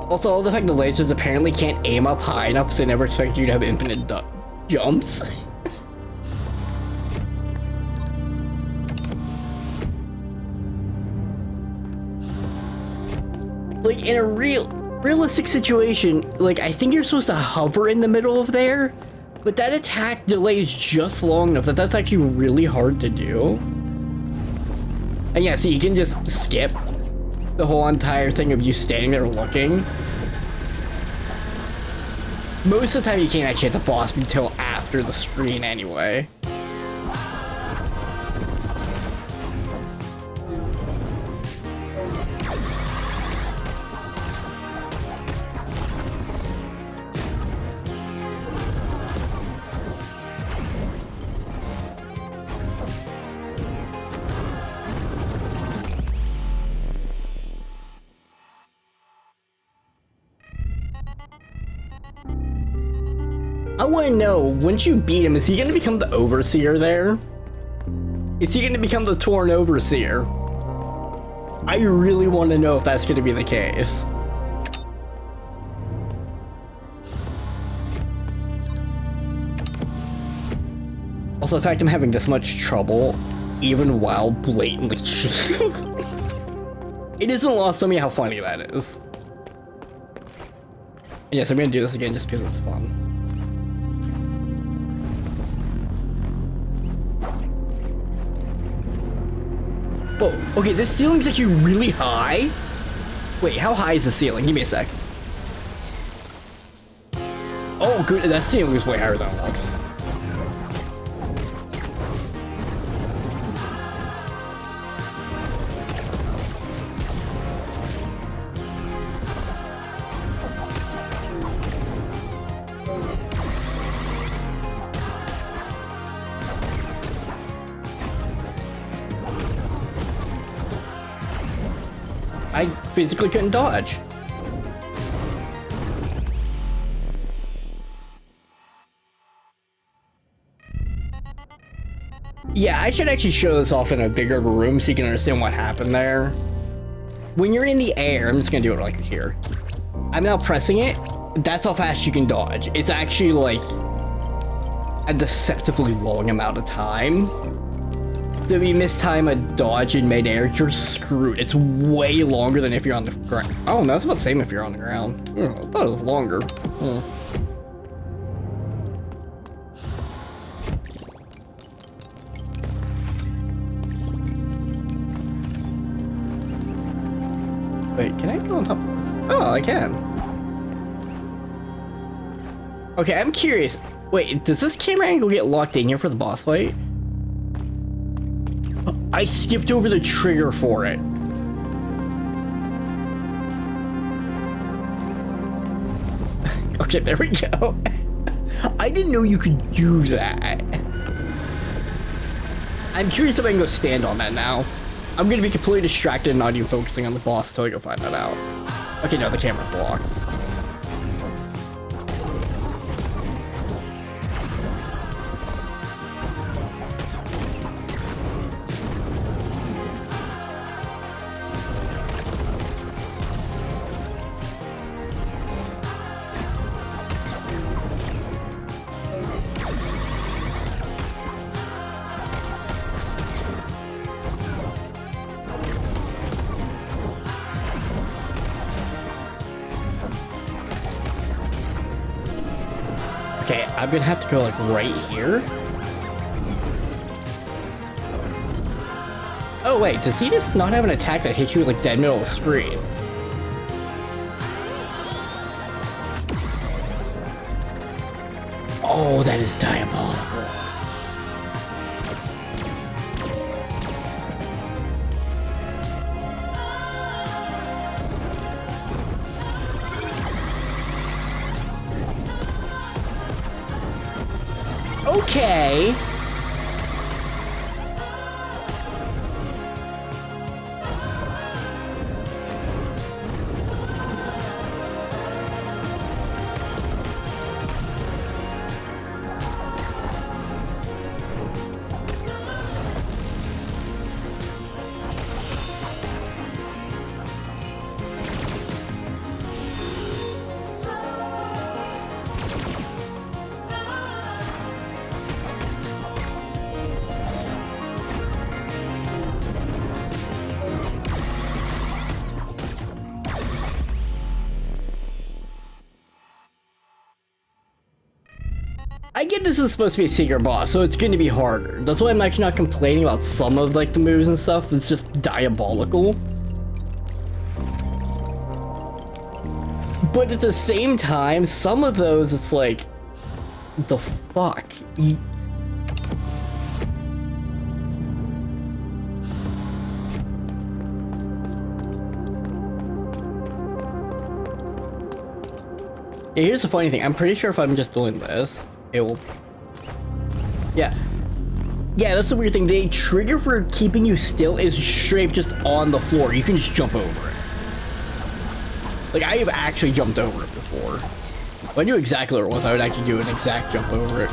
Also, the fact the lasers apparently can't aim up high enough, so they never expect you to have infinite jumps. Like, in a realistic situation, like, I think you're supposed to hover in the middle of there. But that attack delays just long enough that that's actually really hard to do. And yeah, see, you can just skip the whole entire thing of you standing there looking. Most of the time you can't actually hit the boss until after the screen anyway. I want to know, once you beat him, is he going to become the Overseer there? Is he going to become the Torn Overseer? I really want to know if that's going to be the case. Also, the fact I'm having this much trouble, even while blatantly cheating, it isn't lost on me how funny that is. And yes, I'm going to do this again just because it's fun. Whoa, okay, this ceiling's actually really high. Wait, how high is the ceiling? Give me a sec. Oh, good. That ceiling is way higher than it looks. I physically couldn't dodge. Yeah, I should actually show this off in a bigger room so you can understand what happened there. When you're in the air, I'm just gonna do it like here. I'm now pressing it. That's how fast you can dodge. It's actually like a deceptively long amount of time. So if you mistime a dodge in midair, you're screwed. It's way longer than if you're on the ground. Oh, no, it's about the same if you're on the ground. Oh, I thought it was longer. Oh. Wait, can I go on top of this? Oh, I can. Okay, I'm curious. Wait, does this camera angle get locked in here for the boss fight? I skipped over the trigger for it. Okay, there we go. I didn't know you could do that. I'm curious if I can go stand on that now. I'm gonna be completely distracted and not even focusing on the boss until I go find that out. Okay, no, the camera's locked. Okay, I'm gonna have to go like right here. Oh wait, does he just not have an attack that hits you like dead middle of the screen? Oh, that is diabolical. Okay. I get this is supposed to be a secret boss, so it's going to be harder. That's why I'm actually not complaining about some of like the moves and stuff. It's just diabolical. But at the same time, some of those, it's like, the fuck? Yeah, here's the funny thing. I'm pretty sure if I'm just doing this, it will... Yeah. Yeah, that's the weird thing. The trigger for keeping you still is straight just on the floor. You can just jump over it. Like, I have actually jumped over it before. If I knew exactly where it was, I would actually do an exact jump over it.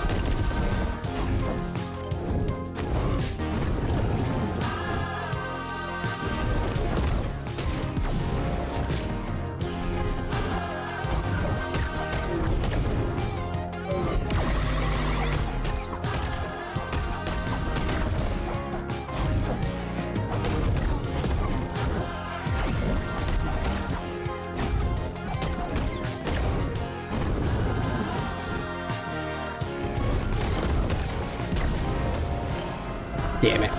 Damn it.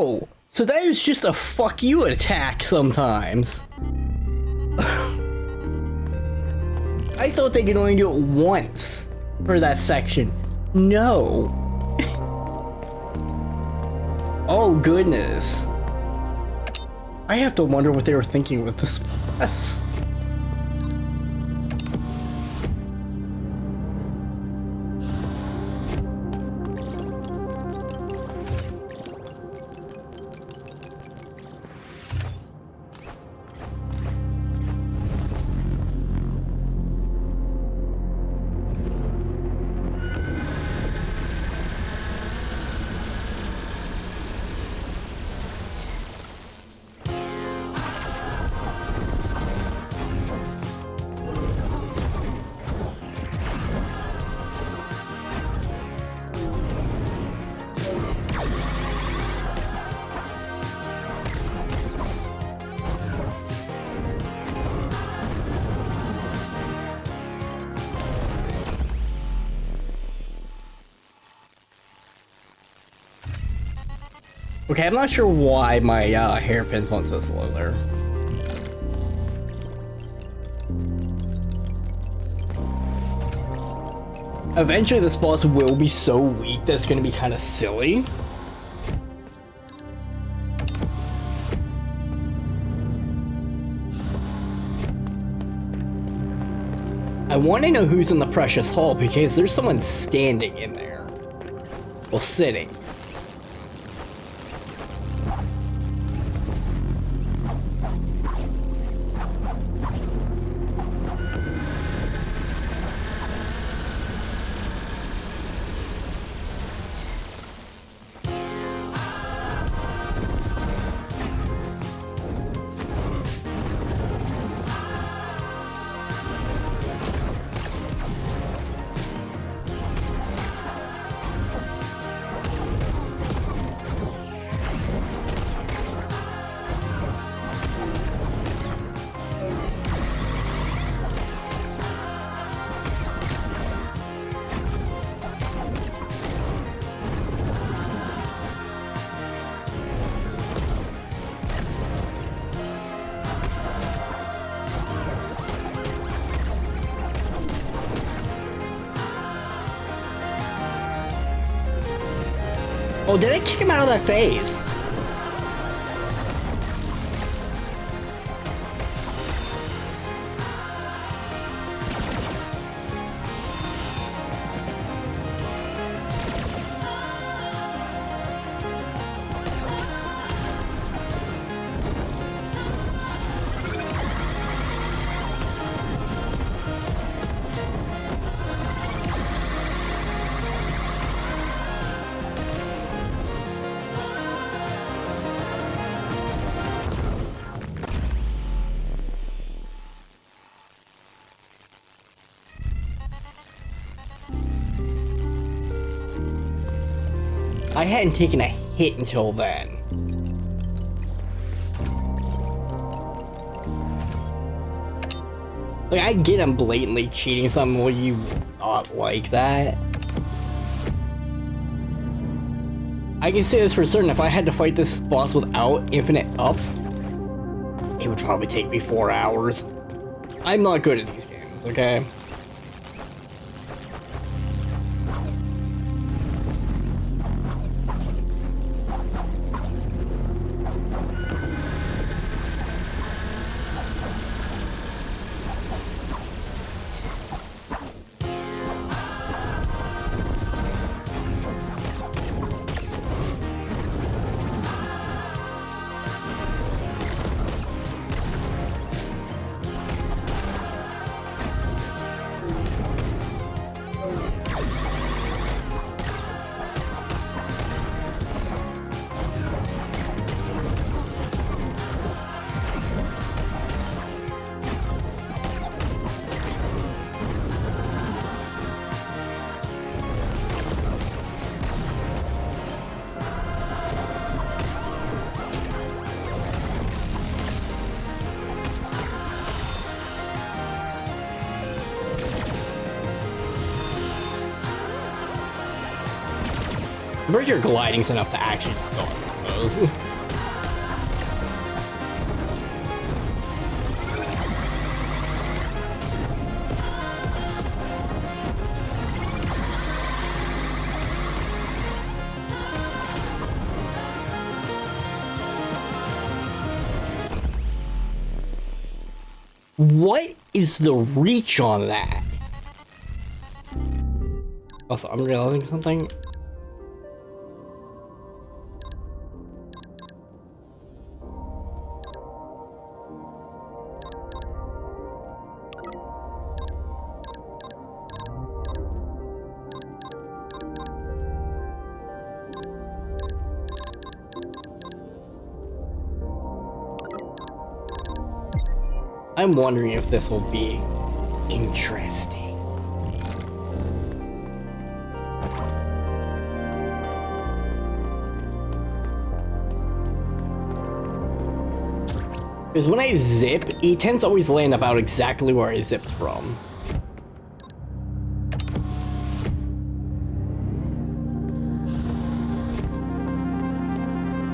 Oh, so that is just a fuck you attack sometimes. I thought they could only do it once for that section. No. Oh goodness. I have to wonder what they were thinking with this boss. Okay, I'm not sure why my hairpins went so slow there. Eventually this boss will be so weak that it's gonna be kind of silly. I want to know who's in the Precious Hall because there's someone standing in there. Well, sitting. Oh, did I kick him out of that phase? I hadn't taken a hit until then. Like, I get I'm blatantly cheating something when you not like that. I can say this for certain, if I had to fight this boss without infinite ups, it would probably take me 4 hours. I'm not good at these games, okay? I'm pretty sure gliding's enough to actually just go on the goes. What is the reach on that? Also, I'm realizing something. I'm wondering if this will be interesting. Because when I zip, he tends to always land about exactly where I zipped from.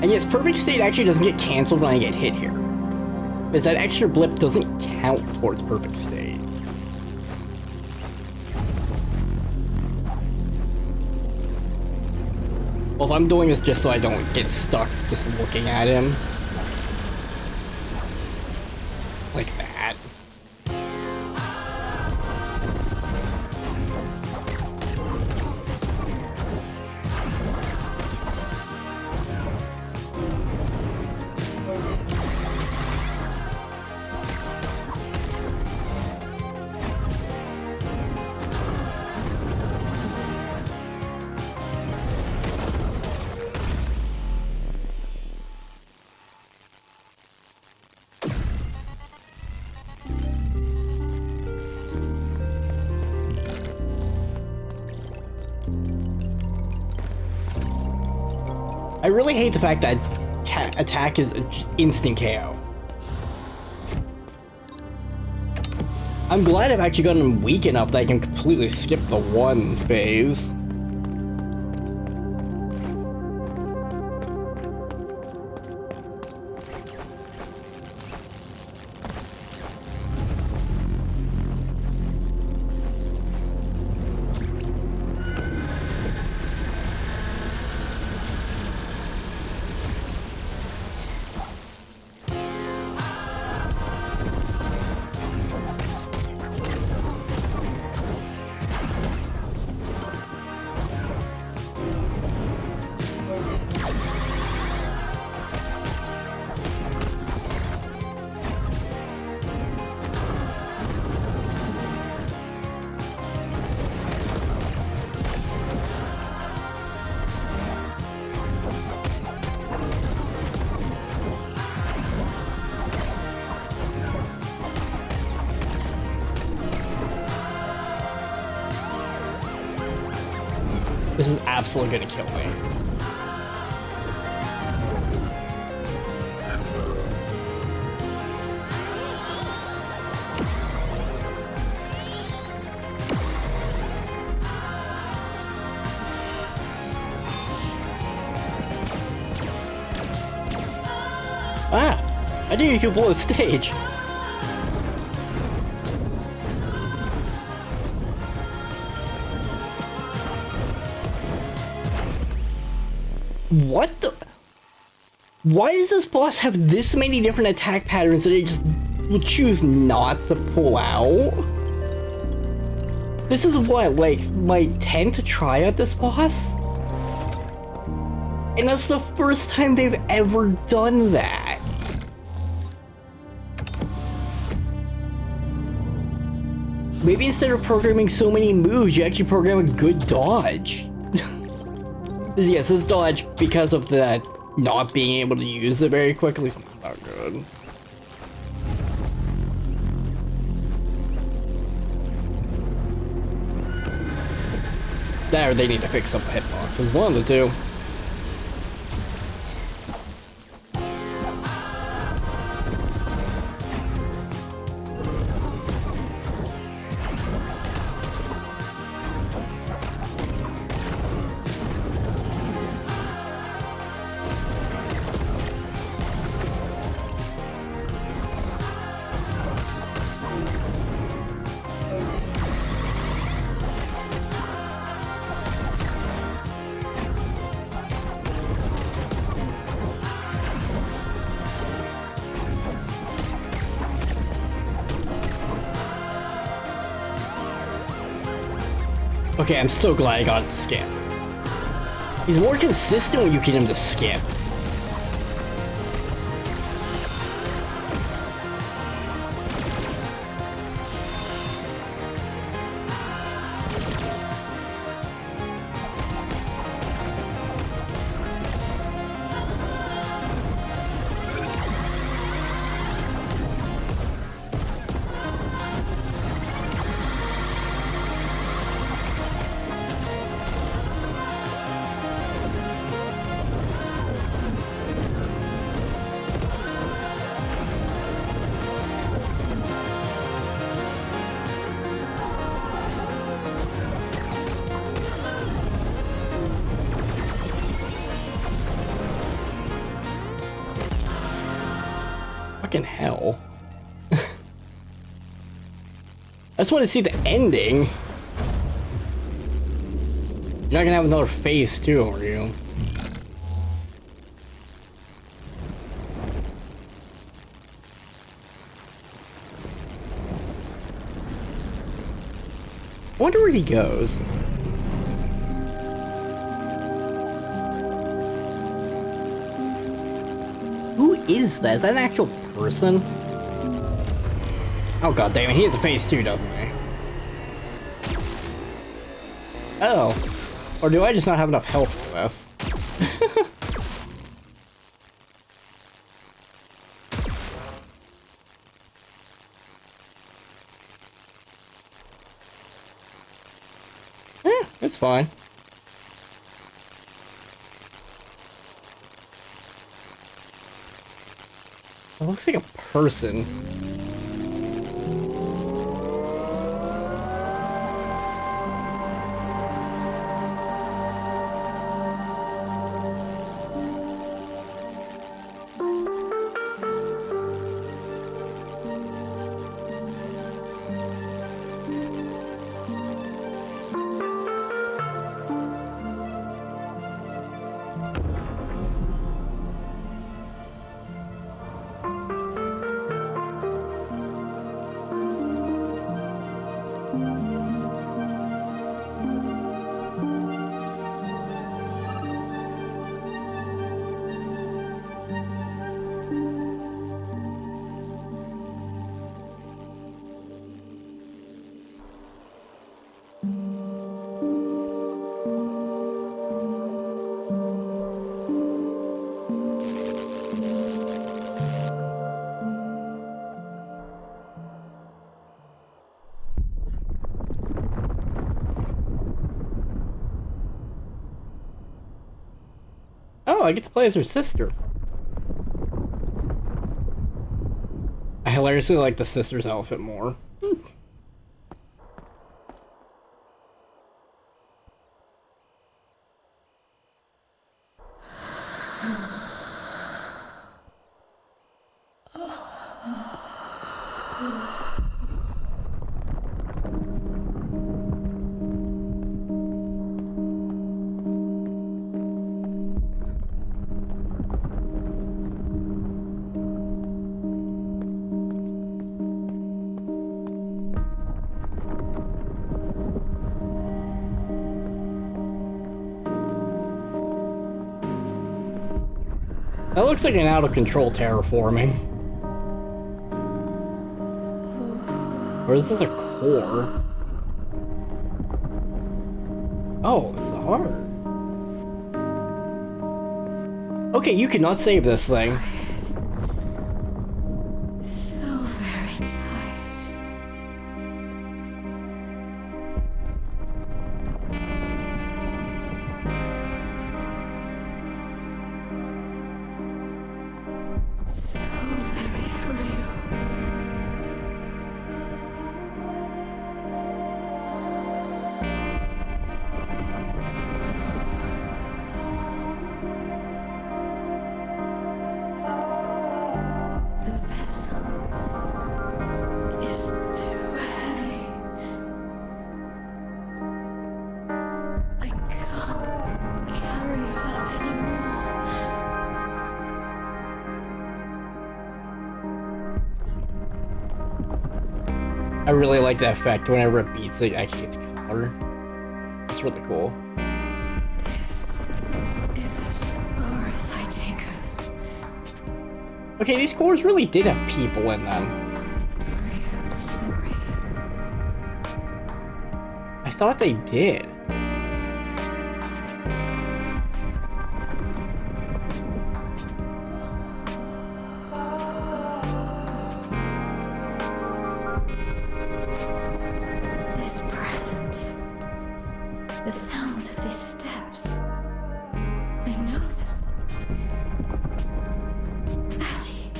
And yes, perfect state actually doesn't get cancelled when I get hit here. Because that extra blip doesn't count towards perfect state. Also, I'm doing this just so I don't get stuck just looking at him. Like that. I really hate the fact that attack is just instant KO. I'm glad I've actually gotten him weak enough that I can completely skip the one phase. This is absolutely gonna kill me. Ah! I didn't even blow the stage. What the? Why does this boss have this many different attack patterns that it just will choose not to pull out? This is what, like, my 10th try at this boss? And that's the first time they've ever done that. Maybe instead of programming so many moves, you actually program a good dodge. Yes, this dodge, because of that not being able to use it very quickly, is not good. That or they need to fix up the hitboxes, one of the two. Okay, I'm so glad I got it to skip. He's more consistent when you get him to skip. Fucking hell. I just want to see the ending. You're not gonna have another phase too, are you? I wonder where he goes. Who is that? Is that an actual person? Oh god damn it, he has a face too, doesn't he? Oh. Or do I just not have enough health for this? It's fine. It looks like a person. Oh, I get to play as her sister. I hilariously like the sister's outfit more. That looks like an out-of-control terraforming. Or is this a core? Oh, it's the heart. Okay, you cannot save this thing. So very tired. So very frail. The vessel is too heavy. I can't carry her anymore. I really like that effect whenever it beats it actually gets color. That's really cool. This is as far as I take us. Okay, these cores really did have people in them. I am sorry. I thought they did. This presence, the sounds of these steps, I know them. Addie,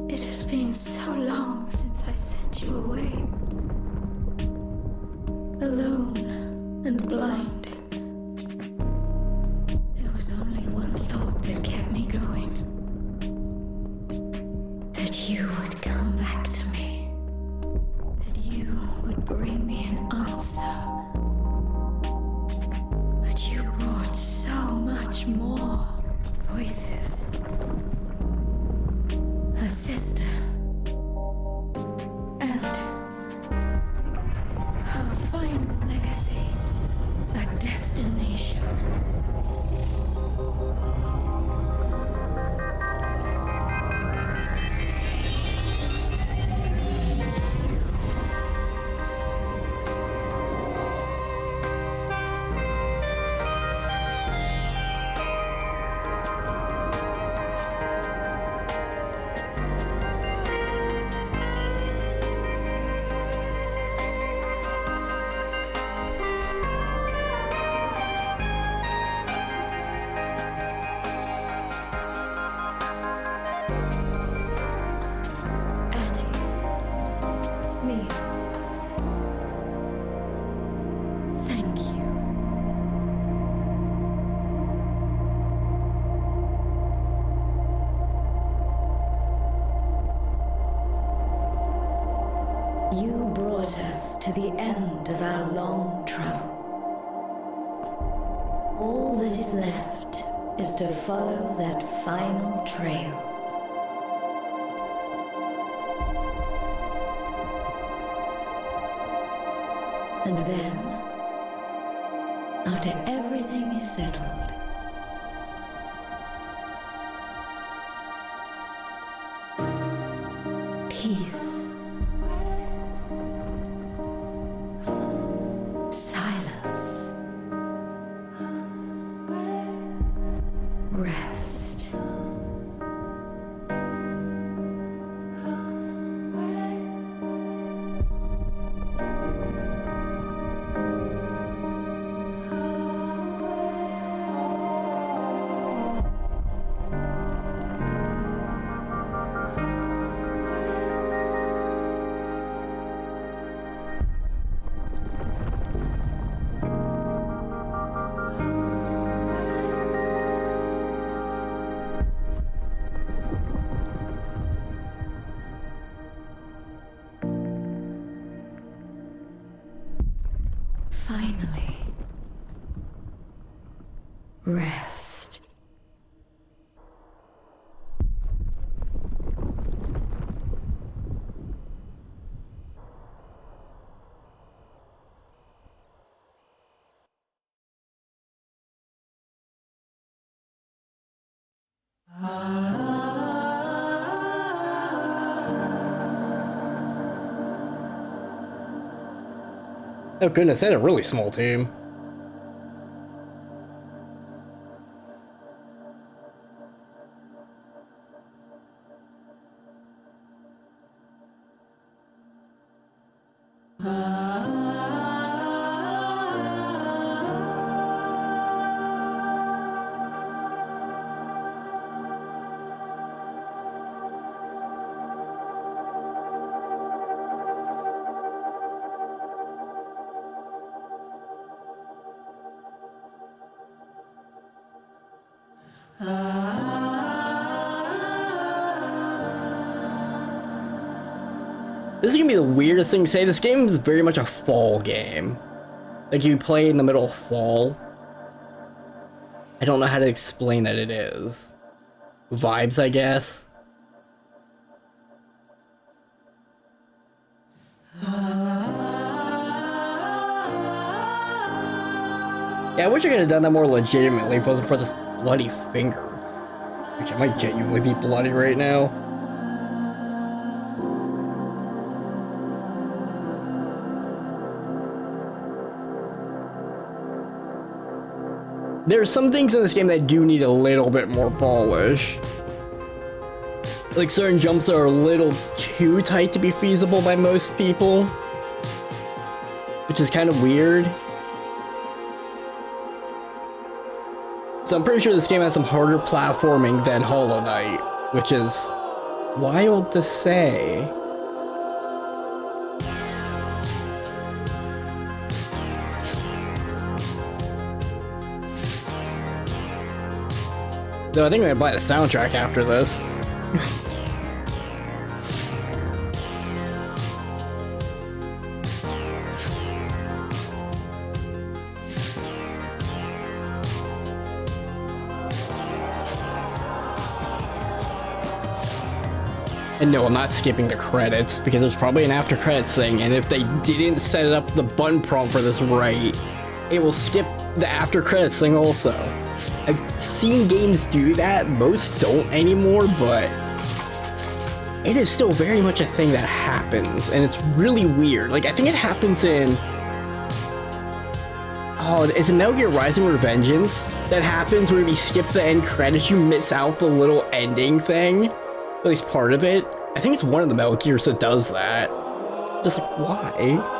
it has been so long since I sent you away. Alone and blind. There was only one thought that kept me going. That you would come back to me. That you would bring me an answer. But you brought so much more. Voices. A sister. And a final legacy. A destination. Addie. MIO. Thank you. You brought us to the end of our long travel. All that is left is to follow that final trail. And then, after everything is settled, peace, silence, rest. Finally, rest. Oh goodness, they had a really small team. This is gonna be the weirdest thing to say. This game is very much a fall game. Like, you play in the middle of fall. I don't know how to explain that it is. Vibes, I guess. Yeah, I wish I could have done that more legitimately if it wasn't for this bloody finger. Which I might genuinely be bloody right now. There are some things in this game that do need a little bit more polish. Like certain jumps are a little too tight to be feasible by most people. Which is kind of weird. So I'm pretty sure this game has some harder platforming than Hollow Knight, which is wild to say. Though I think I'm gonna buy the soundtrack after this. And no, I'm not skipping the credits because there's probably an after credits thing, and if they didn't set up the button prompt for this right, it will skip the after credits thing also. I've seen games do that, most don't anymore, but it is still very much a thing that happens, and it's really weird. Like, I think it happens in... Oh, is it Metal Gear Rising Revengeance? That happens where if you skip the end credits, you miss out the little ending thing. At least part of it. I think it's one of the Metal Gears that does that. Just like, why?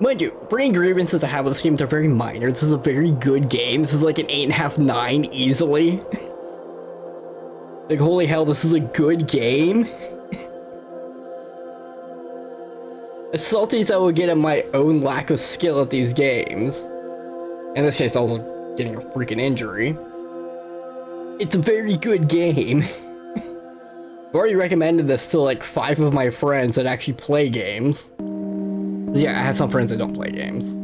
Mind you, for any grievances I have with this game, they're very minor. This is a very good game. This is like an 8.5, 9 easily. Like, holy hell, this is a good game. As salty as I will get at my own lack of skill at these games, in this case also getting a freaking injury, it's a very good game. I've already recommended this to like 5 of my friends that actually play games. Yeah, I have some friends that don't play games.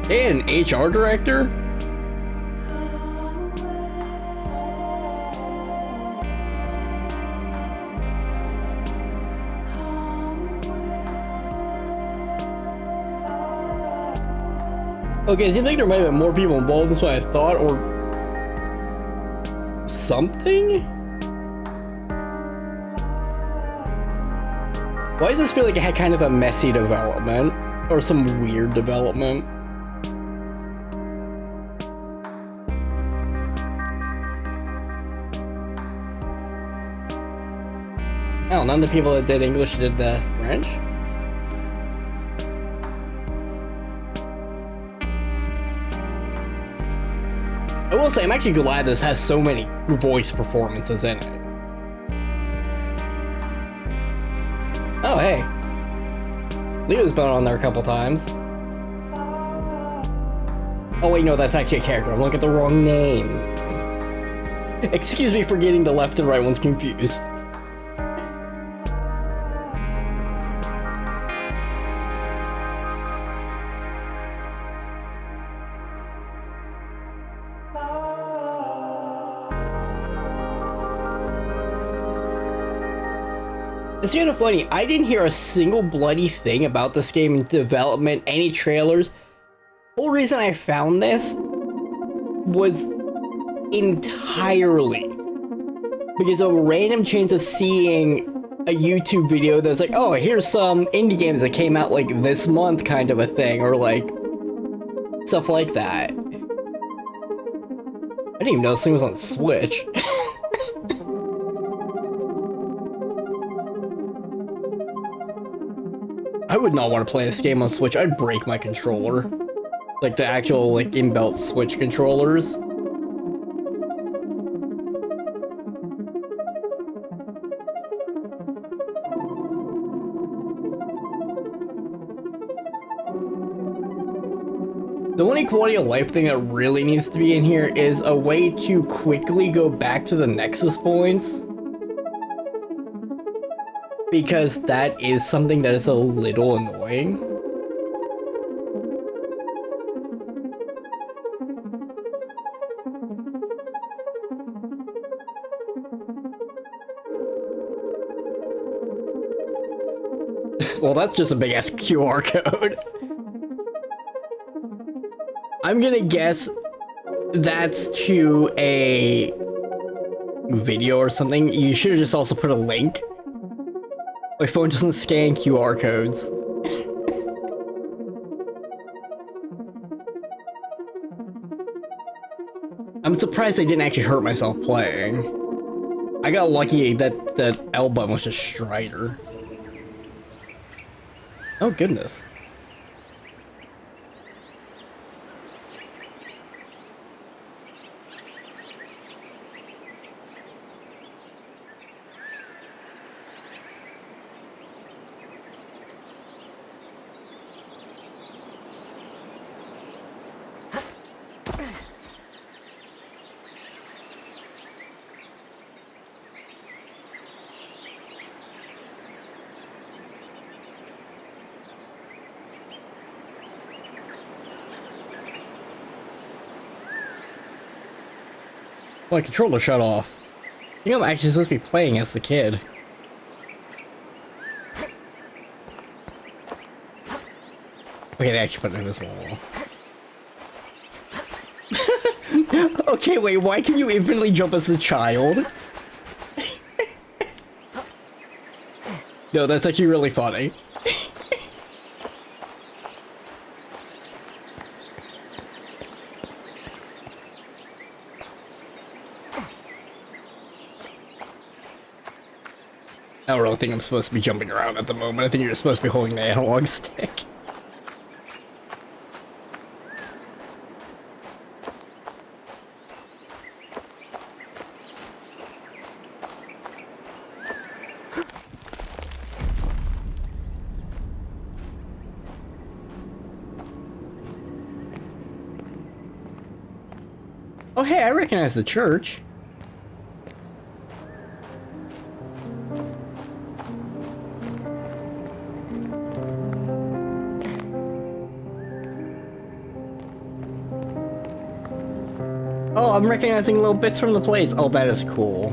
They had an HR director? Okay, it seems like there might have been more people involved than what I thought, or something? Why does this feel like it had kind of a messy development? Or some weird development? Oh, none of the people that did English did the French? I will say, I'm actually glad this has so many voice performances in it. Oh, hey. Leo's been on there a couple times. Oh wait, no, that's actually a character. I'm looking at the wrong name. Excuse me for getting the left and right ones confused. It's kind of funny, I didn't hear a single bloody thing about this game in development, any trailers. The whole reason I found this was entirely because of a random chance of seeing a YouTube video that's like, oh, here's some indie games that came out like this month kind of a thing, or like stuff like that. I didn't even know this thing was on Switch. I would not want to play this game on Switch. I'd break my controller. Like the actual like inbuilt Switch controllers. The only quality of life thing that really needs to be in here is a way to quickly go back to the Nexus points. Because that is something that is a little annoying. Well, that's just a big ass QR code. I'm gonna guess that's to a video or something. You should have just also put a link. My phone doesn't scan QR codes. I'm surprised I didn't actually hurt myself playing. I got lucky that that L button was just Strider. Oh goodness. My controller shut off. I think I'm actually supposed to be playing as the kid. Okay, they actually put it in this wall. Okay, wait, why can you infinitely jump as a child? No, that's actually really funny. I don't really think I'm supposed to be jumping around at the moment. I think you're supposed to be holding the analog stick. Oh hey, I recognize the church. Oh, I'm recognizing little bits from the place. Oh, that is cool.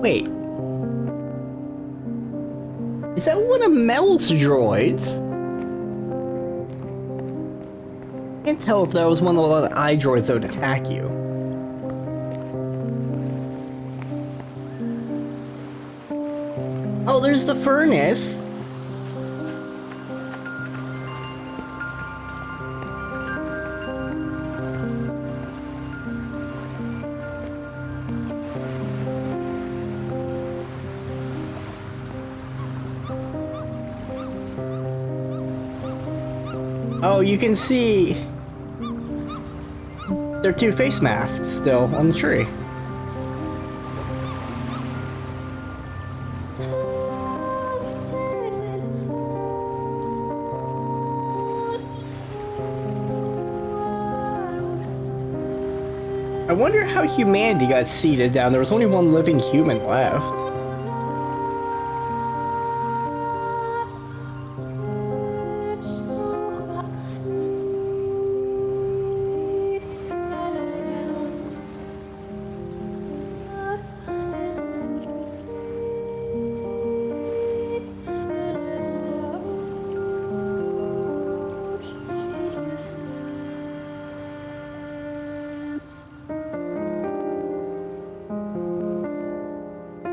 Wait. Is that one of Mel's droids? I can't tell if that was one of the eye droids that would attack you. Oh, there's the furnace. Oh, you can see there are two face masks still on the tree. I wonder how humanity got seated down. There was only one living human left.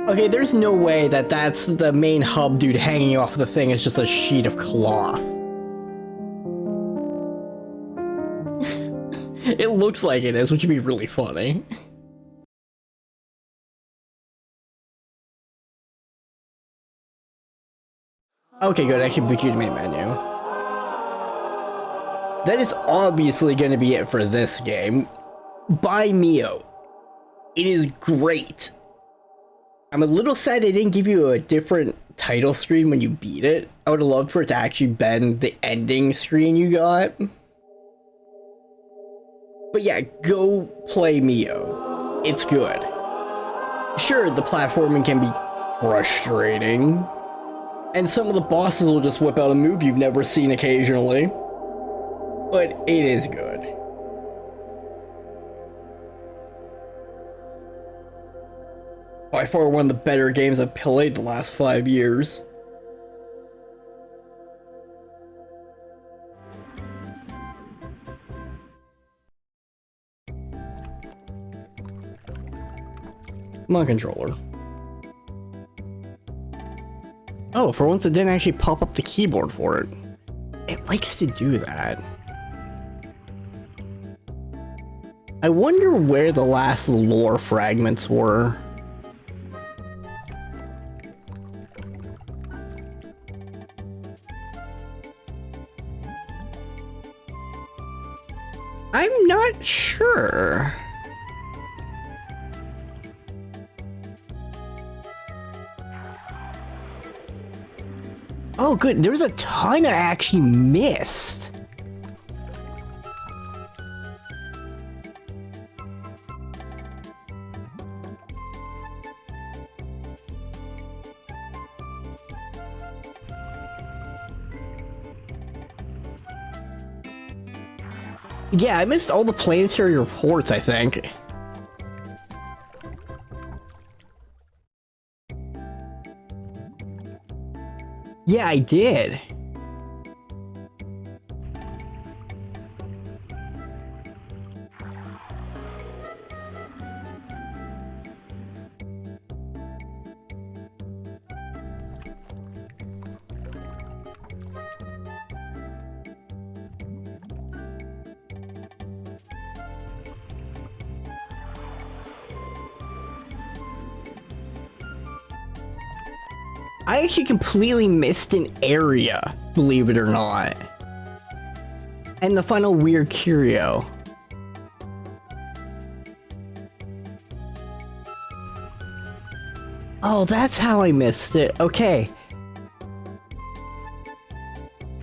Okay, there's no way that that's the main hub dude hanging off the thing. It's just a sheet of cloth. It looks like it is, which would be really funny. Okay, good. Actually, boot you to main menu. That is obviously going to be it for this game. By MIO. It is great. I'm a little sad they didn't give you a different title screen when you beat it. I would have loved for it to actually been the ending screen you got. But yeah, go play MIO. It's good. Sure, the platforming can be frustrating, and some of the bosses will just whip out a move you've never seen occasionally, but it is good. By far one of the better games I've played the last 5 years. Come on, controller. Oh, for once it didn't actually pop up the keyboard for it. It likes to do that. I wonder where the last lore fragments were. I'm not sure. Oh, good. There's a ton I actually missed. Yeah, I missed all the planetary reports, I think. Yeah, I did. I actually completely missed an area, believe it or not. And the final weird curio. Oh, that's how I missed it. Okay.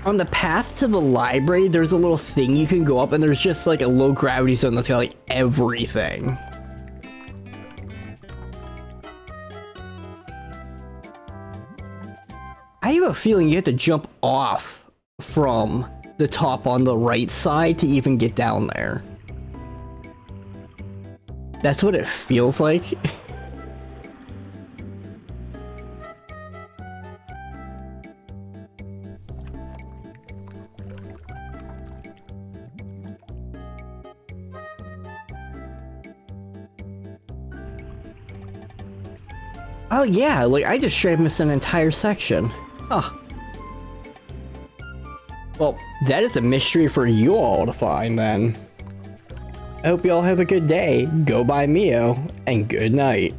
On the path to the library, there's a little thing you can go up, and there's just like a low gravity zone that's got like everything. I have a feeling you have to jump off from the top on the right side to even get down there. That's what it feels like. Oh yeah, like I just straight missed an entire section. Huh. Well, that is a mystery for you all to find then. I hope you all have a good day, go buy MIO, and good night.